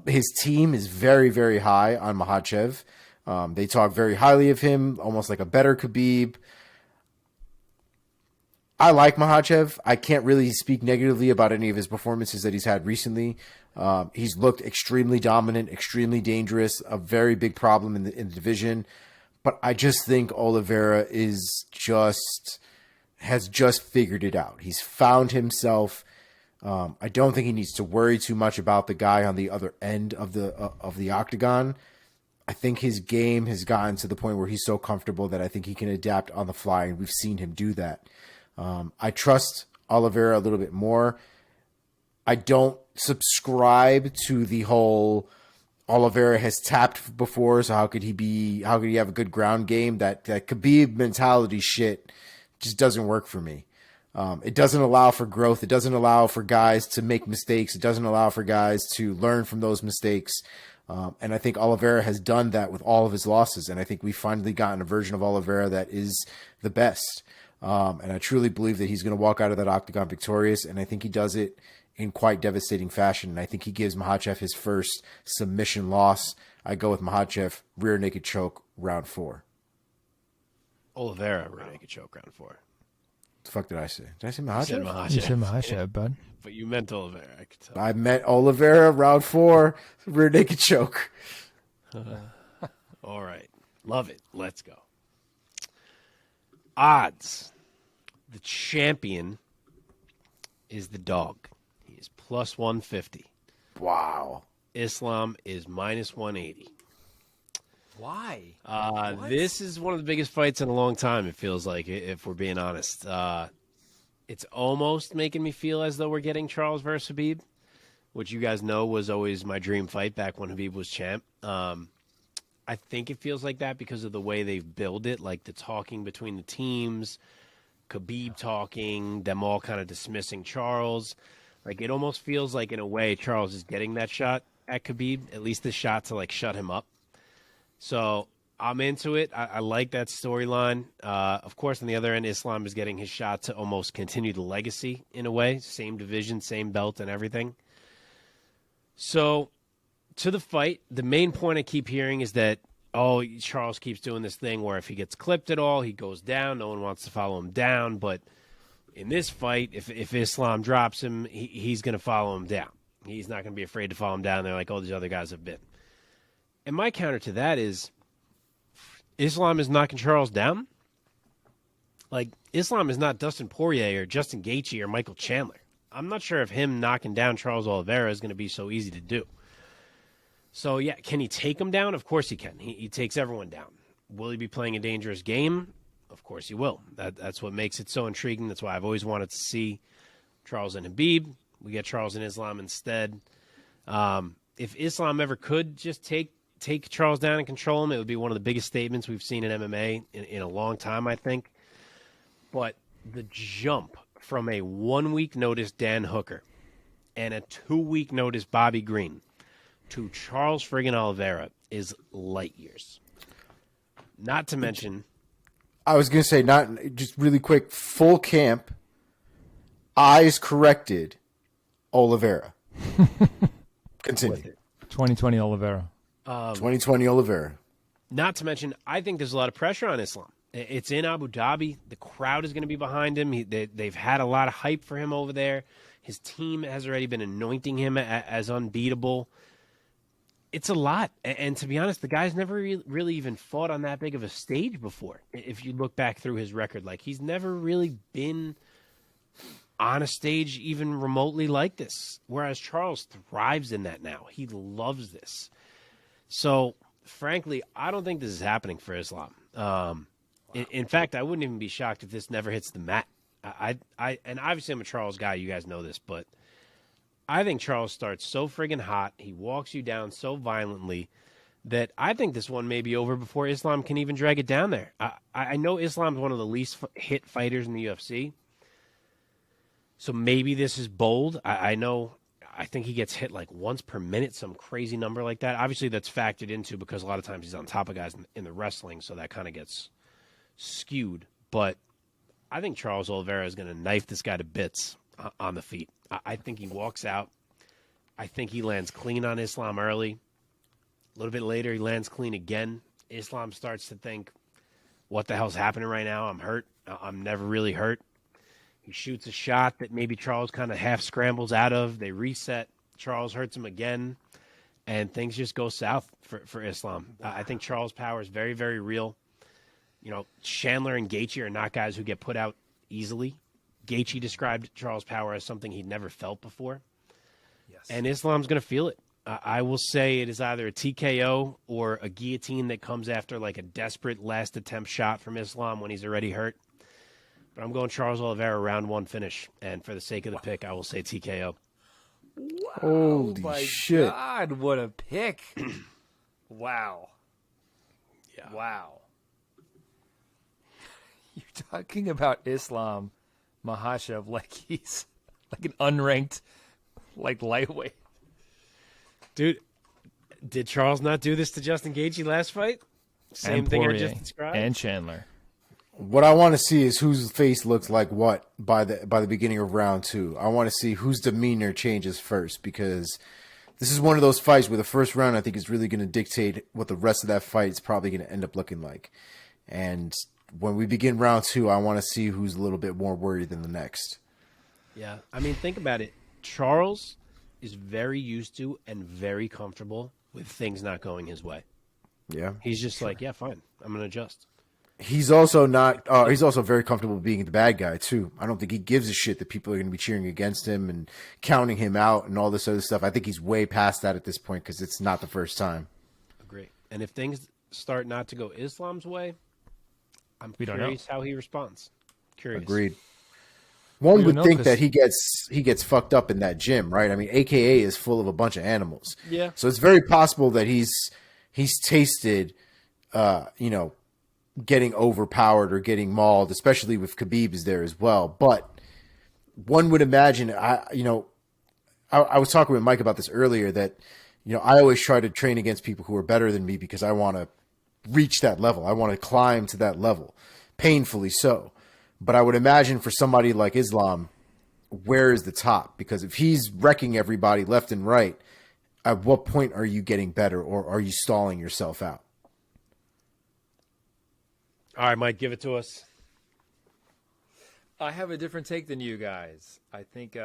His team is very, very high on Makhachev. They talk very highly of him, almost like a better Khabib. I like Makhachev. I can't really speak negatively about any of his performances that he's had recently. He's looked extremely dominant, extremely dangerous, a very big problem in the division. But I just think Oliveira has just figured it out. He's found himself. I don't think he needs to worry too much about the guy on the other end of the octagon. I think his game has gotten to the point where he's so comfortable that I think he can adapt on the fly, and we've seen him do that. I trust Oliveira a little bit more. I don't subscribe to the whole Oliveira has tapped before, so how could he have a good ground game? That Khabib mentality shit just doesn't work for me. It doesn't allow for growth. It doesn't allow for guys to make mistakes. It doesn't allow for guys to learn from those mistakes. And I think Oliveira has done that with all of his losses. And I think we've finally gotten a version of Oliveira that is the best. And I truly believe that he's going to walk out of that octagon victorious. And I think he does it in quite devastating fashion. And I think he gives Makhachev his first submission loss. I go with Makhachev, rear naked choke, round 4. Oliveira, rear naked choke, round 4. The fuck did I say? Did I say Makhachev? You said Makhachev, bud. But you meant Oliveira, I could tell. I meant Oliveira, round 4, rear naked choke. All right. Love it. Let's go. Odds. The champion is the dog. He is plus 150. Wow. Islam is minus 180. Why? This is one of the biggest fights in a long time, it feels like, if we're being honest. It's almost making me feel as though we're getting Charles versus Khabib, which you guys know was always my dream fight back when Khabib was champ. I think it feels like that because of the way they've built it, like the talking between the teams, Khabib talking, them all kind of dismissing Charles. Like, it almost feels like, in a way, Charles is getting that shot at Khabib, at least the shot to, like, shut him up. So I'm into it. I like that storyline. Of course, on the other end, Islam is getting his shot to almost continue the legacy, in a way. Same division, same belt and everything. So, to the fight, the main point I keep hearing is that, Charles keeps doing this thing where if he gets clipped at all, he goes down. No one wants to follow him down. But in this fight, if Islam drops him, he's going to follow him down. He's not going to be afraid to follow him down there like all these other guys have been. And my counter to that is, Islam is knocking Charles down? Like, Islam is not Dustin Poirier or Justin Gaethje or Michael Chandler. I'm not sure if him knocking down Charles Oliveira is going to be so easy to do. So, yeah, can he take him down? Of course he can. He takes everyone down. Will he be playing a dangerous game? Of course he will. That's what makes it so intriguing. That's why I've always wanted to see Charles and Khabib. We get Charles and Islam instead. If Islam ever could just take Charles down and control him, it would be one of the biggest statements we've seen in MMA in a long time, I think. But the jump from a 1 week notice Dan Hooker and a 2 week notice Bobby Green to Charles friggin' Oliveira is light years. Not to mention, I was going to say, not just really quick, full camp, eyes corrected, Oliveira. Continue. 2020 Oliveira. 2020 Oliveira. Not to mention, I think there's a lot of pressure on Islam. It's in Abu Dhabi. The crowd is going to be behind him. They've had a lot of hype for him over there. His team has already been anointing him as unbeatable. It's a lot. And to be honest, the guy's never really even fought on that big of a stage before. If you look back through his record, like, he's never really been on a stage even remotely like this. Whereas Charles thrives in that now. He loves this. So, frankly, I don't think this is happening for Islam. In fact, I wouldn't even be shocked if this never hits the mat. And obviously I'm a Charles guy. You guys know this, but I think Charles starts so friggin' hot. He walks you down so violently that I think this one may be over before Islam can even drag it down there. I know Islam's one of the least hit fighters in the UFC. So maybe this is bold. I think he gets hit like once per minute, some crazy number like that. Obviously, that's factored into because a lot of times he's on top of guys in the wrestling, so that kind of gets skewed. But I think Charles Oliveira is going to knife this guy to bits on the feet. I think he walks out. I think he lands clean on Islam early. A little bit later, he lands clean again. Islam starts to think, what the hell's happening right now? I'm hurt. I'm never really hurt. He shoots a shot that maybe Charles kind of half scrambles out of. They reset. Charles hurts him again. And things just go south for Islam. I think Charles' power is very, very real. You know, Chandler and Gaethje are not guys who get put out easily. Gaethje described Charles' power as something he'd never felt before. Yes. And Islam's going to feel it. I will say it is either a TKO or a guillotine that comes after like a desperate last attempt shot from Islam when he's already hurt. But I'm going Charles Oliveira round one finish. And for the sake of the pick, I will say TKO. Wow. Holy my shit. God, what a pick. Wow. Yeah. Wow. You're talking about Islam Makhachev like he's like an unranked like lightweight. Dude, did Charles not do this to Justin Gaethje last fight? Same And thing I Poirier just described. and Chandler. What I want to see is whose face looks like what by the beginning of round two. I want to see whose demeanor changes first, because this is one of those fights where the first round I think is really going to dictate what the rest of that fight is probably going to end up looking like. And when we begin round two, I want to see who's a little bit more worried than the next. Yeah, I mean, think about it. Charles is very used to and very comfortable with things not going his way. Yeah. He's just like, yeah, fine. I'm going to adjust. He's also not. He's also very comfortable being the bad guy too. I don't think he gives a shit that people are going to be cheering against him and counting him out and all this other stuff. I think he's way past that at this point because it's not the first time. Agree. And if things start not to go Islam's way, I'm We don't curious how he responds. Curious. Agreed. One You would know, think 'cause- that he gets fucked up in that gym, right? I mean, AKA is full of a bunch of animals. Yeah. So it's very possible that he's tasted, getting overpowered or getting mauled, especially with Khabib is there as well. But one would imagine, I was talking with Mike about this earlier, that, I always try to train against people who are better than me because I want to reach that level. I want to climb to that level, painfully so. But I would imagine for somebody like Islam, where is the top? Because if he's wrecking everybody left and right, at what point are you getting better, or are you stalling yourself out? All right, Mike, give it to us. I have a different take than you guys. I think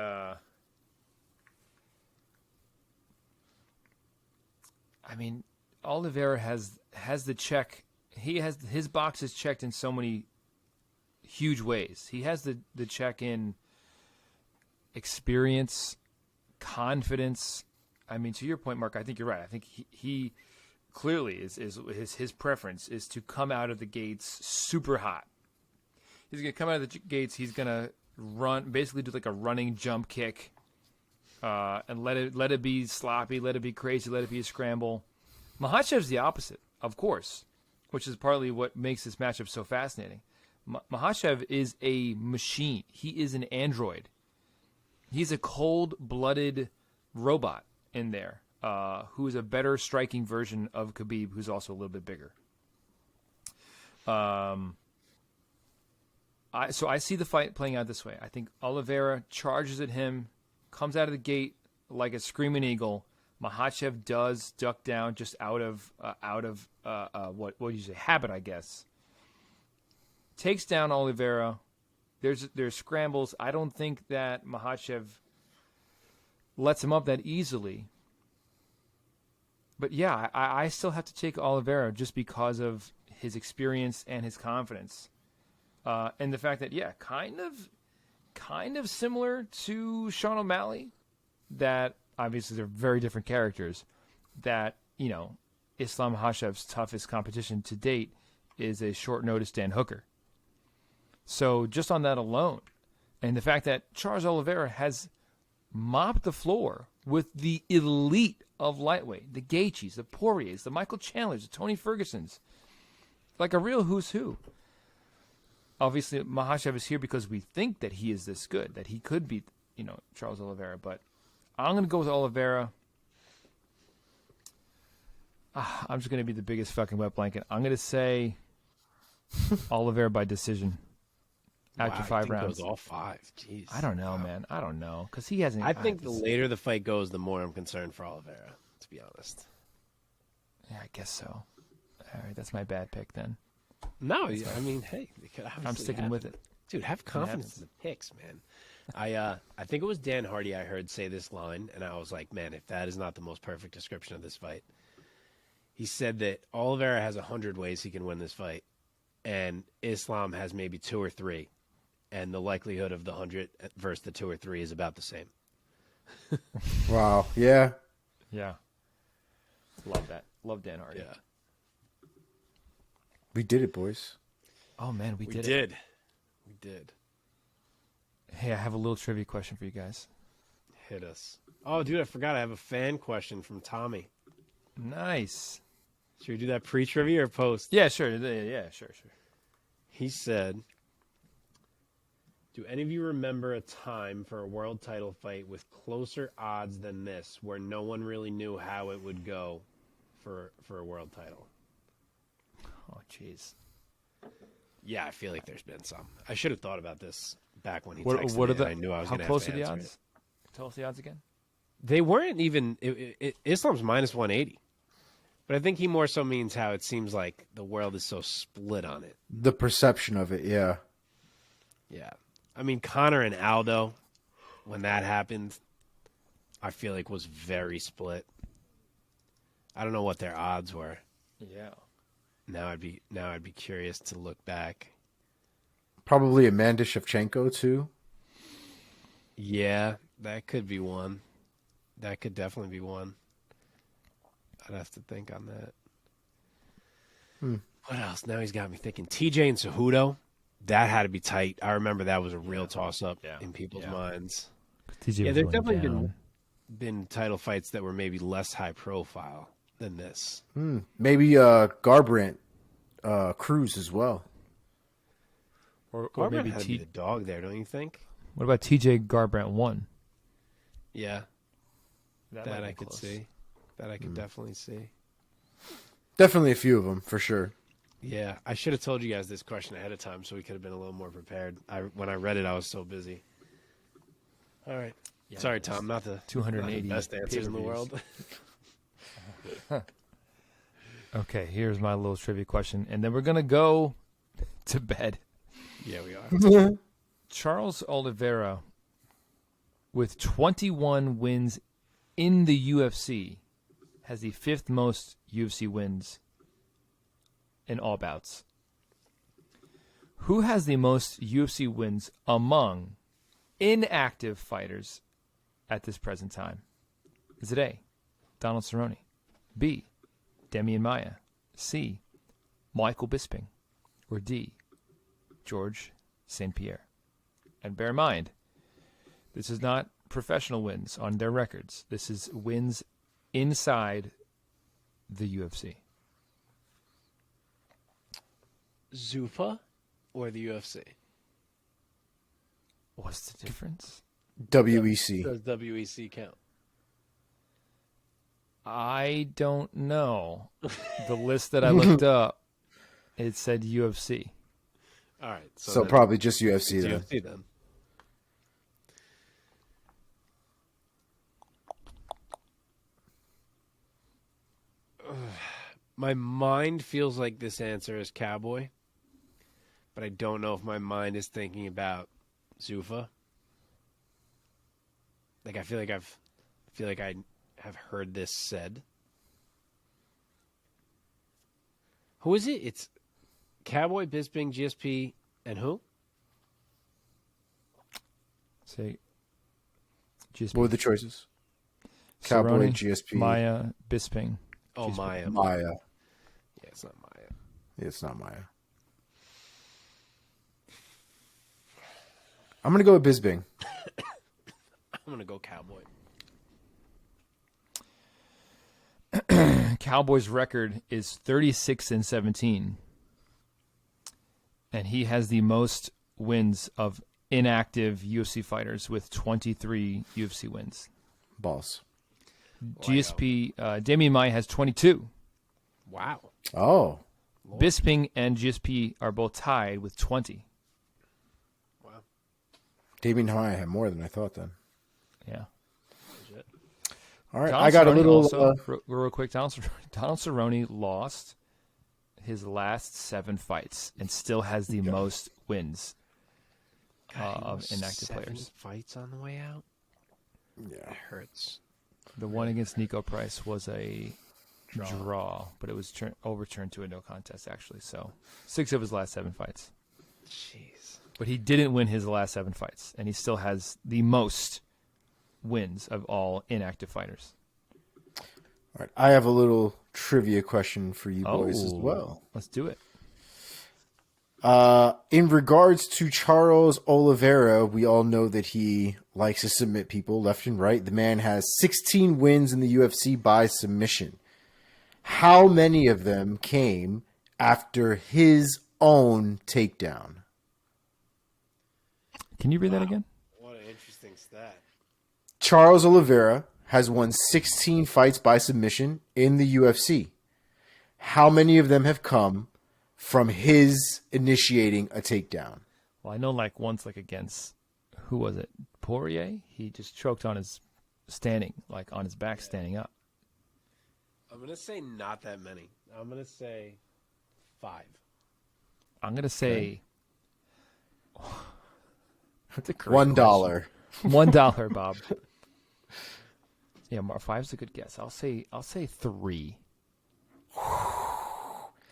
Oliveira has the check. He has his boxes checked in so many huge ways. He has the check in experience, confidence. I mean, to your point, Mark, I think you're right. I think he clearly is his preference is to come out of the gates super hot. He's going to come out of the gates. He's going to run, basically do like a running jump kick, and let it be sloppy, let it be crazy, let it be a scramble. Makhachev's the opposite, of course, which is partly what makes this matchup so fascinating. Makhachev is a machine. He is an android. He's a cold-blooded robot in there, who is a better striking version of Khabib, who's also a little bit bigger. So I see the fight playing out this way. I think Oliveira charges at him, comes out of the gate like a screaming eagle. Makhachev does duck down just out of what would you say, habit, I guess. Takes down Oliveira. There's scrambles. I don't think that Makhachev lets him up that easily. But yeah, I still have to take Oliveira just because of his experience and his confidence. And the fact that, yeah, kind of similar to Sean O'Malley, that obviously they're very different characters, that, Islam Makhachev's toughest competition to date is a short notice Dan Hooker. So just on that alone, and the fact that Charles Oliveira has mopped the floor with the elite of lightweight, the Gaethjes, the Poiriers, the Michael Chandlers, the Tony Fergusons, like a real who's who. Obviously, Makhachev is here because we think that he is this good, that he could beat, Charles Oliveira. But I'm going to go with Oliveira. I'm just going to be the biggest fucking wet blanket. I'm going to say Oliveira by decision after 5 rounds. It goes all 5. Jeez. I don't know, man. I don't know because he hasn't. I think the later the fight goes, the more I'm concerned for Oliveira, to be honest. Yeah, I guess so. All right, that's my bad pick then. No, I mean, hey, I'm sticking with it. Dude, have confidence in the picks, man. I think it was Dan Hardy I heard say this line, and I was like, man, if that is not the most perfect description of this fight. He said that Oliveira has 100 ways he can win this fight, and Islam has maybe 2 or 3, and the likelihood of the 100 versus the 2 or 3 is about the same. Wow. Yeah. Yeah. Love that. Love Dan Hardy. Yeah. We did it, boys. Oh, man, we did it. We did. Hey, I have a little trivia question for you guys. Hit us. Oh, dude, I forgot. I have a fan question from Tommy. Nice. Should we do that pre-trivia or post? Yeah, sure. Yeah, sure. He said, do any of you remember a time for a world title fight with closer odds than this, where no one really knew how it would go for a world title? Oh, jeez. Yeah, I feel like there's been some. I should have thought about this back when he What texted are me, the? and I knew I was How going to close have are to the answer odds? it. Tell us the odds again. They weren't even Islam's minus 180. But I think he more so means how it seems like the world is so split on it. The perception of it, yeah. Yeah. I mean, Conor and Aldo, when that happened, I feel like was very split. I don't know what their odds were. Yeah. Now I'd be curious to look back. Probably Amanda Shevchenko too. Yeah, that could be one. That could definitely be one. I'd have to think on that. What else? Now he's got me thinking. TJ and Cejudo. That had to be tight. I remember that was a real toss-up Yeah. in people's Yeah. minds. TJ was there's going definitely down. been title fights that were maybe less high profile than this. Maybe Garbrandt, Cruz as well. Or Garbrandt maybe had to be the dog there, don't you think? What about TJ Garbrandt 1? Yeah, That that might be I could close. see. That I could definitely see. Definitely a few of them for sure. Yeah, I should have told you guys this question ahead of time so we could have been a little more prepared. When I read it, I was so busy. All right. Yeah, Sorry, it's Tom, not the 280 best answers in the pay-per-views. world. Okay, here's my little trivia question, and then we're going to go to bed. Yeah, we are. Charles Oliveira, with 21 wins in the UFC, has the 5th most UFC wins in all bouts. Who has the most UFC wins among inactive fighters at this present time? Is it A, Donald Cerrone, B, Demian Maia, C, Michael Bisping, or D, George St. Pierre? And bear in mind, this is not professional wins on their records. This is wins inside the UFC. Zuffa or the UFC? What's the difference? WEC. Does WEC count? I don't know. The list that I looked up, it said UFC. All right. So then probably just UFC it's then. UFC then. My mind feels like this answer is Cowboy, but I don't know if my mind is thinking about Zuffa. Like I feel like I have heard this said. Who is it? It's Cowboy, Bisping, GSP, and who? Say GSP. What were the choices? Cowboy, Cerrone, GSP, Maia, Bisping. Oh, GSP. Maya. Maya. Yeah, it's not Maya. Yeah, it's not Maya. I'm gonna go with Bisping. I'm gonna go Cowboy. Cowboys' record is 36-17, and he has the most wins of inactive UFC fighters with 23 UFC wins. Boss. GSP Demian Maia has 22. Wow. Oh, Bisping and GSP are both tied with 20. Wow. Damian Maya had more than I thought then. Yeah. Legit. All right, Donald I got a Cerrone little. Also, real quick, Donald Cerrone lost his last 7 fights and still has the most wins God, he of lost inactive 7 players. fights on the way out. Yeah. That hurts. The one against Nico Price was a draw, but it was overturned to a no contest, actually. So 6 of his last 7 fights. Jeez. But he didn't win his last 7 fights, and he still has the most wins of all inactive fighters. All right, I have a little trivia question for you boys as Oh, well. Let's do it. In regards to Charles Oliveira, we all know that he likes to submit people left and right. The man has 16 wins in the UFC by submission. How many of them came after his own takedown? Can you read that again? What an interesting stat. Charles Oliveira has won 16 fights by submission in the UFC. How many of them have come from his initiating a takedown? Well, I know once against, who was it? Poirier? He just choked on his standing, on his back standing up. I'm going to say not that many. I'm going to say 5. I'm going to say that's a great $1. question. $1, Bob. Yeah, 5's a good guess. I'll say 3.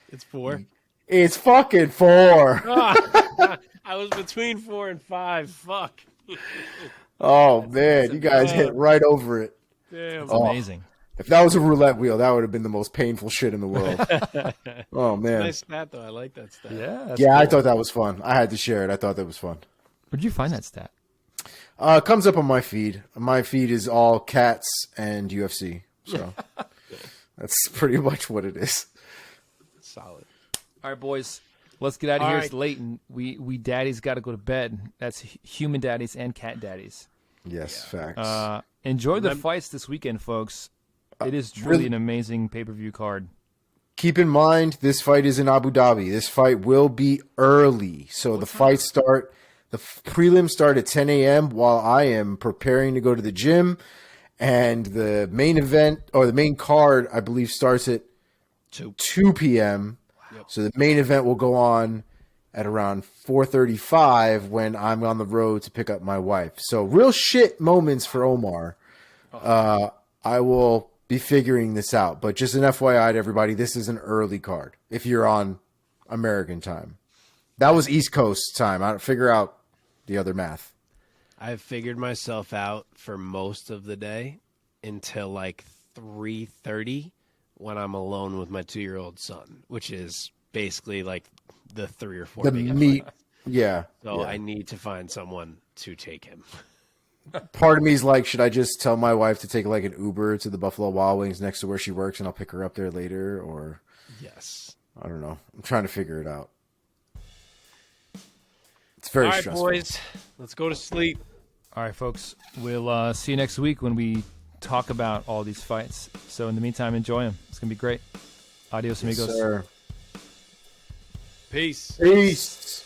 It's 4. It's fucking 4. I was between 4 and 5. Fuck. Oh, man. You guys hit right over it. Damn. That's amazing. If that was a roulette wheel, that would have been the most painful shit in the world. Oh man. Nice stat though. I like that stat. Yeah. That's Yeah, I cool. thought that was fun. I had to share it. I thought that was fun. Where'd you find that stat? It comes up on my feed. My feed is all cats and UFC. So that's pretty much what it is. Solid. All right, boys. Let's get out of All here. right. It's late, and we daddies got to go to bed. That's human daddies and cat daddies. Yes, facts. Enjoy the fights this weekend, folks. It is truly really- an amazing pay-per-view card. Keep in mind, this fight is in Abu Dhabi. This fight will be early. So the prelims start at 10 a.m. while I am preparing to go to the gym. And the main event, or the main card, I believe starts at 2 p.m. Yep. So the main event will go on at around 4:35 when I'm on the road to pick up my wife. So real shit moments for Omar. I will be figuring this out. But just an FYI to everybody, this is an early card if you're on American time. That was East Coast time. I don't figure out the other math. I've figured myself out for most of the day until like 3:30 when I'm alone with my 2-year-old son, which is basically like the 3 or 4 The biggest meat, fights. yeah. So yeah. I need to find someone to take him. Part of me is like, should I just tell my wife to take like an Uber to the Buffalo Wild Wings next to where she works and I'll pick her up there later? Or Yes. I don't know. I'm trying to figure it out. It's very All right, stressful. boys, let's go to sleep. All right, folks. We'll see you next week when we talk about all these fights. So in the meantime, enjoy them. It's going to be great. Adios, Yes, amigos. sir. Peace. Peace.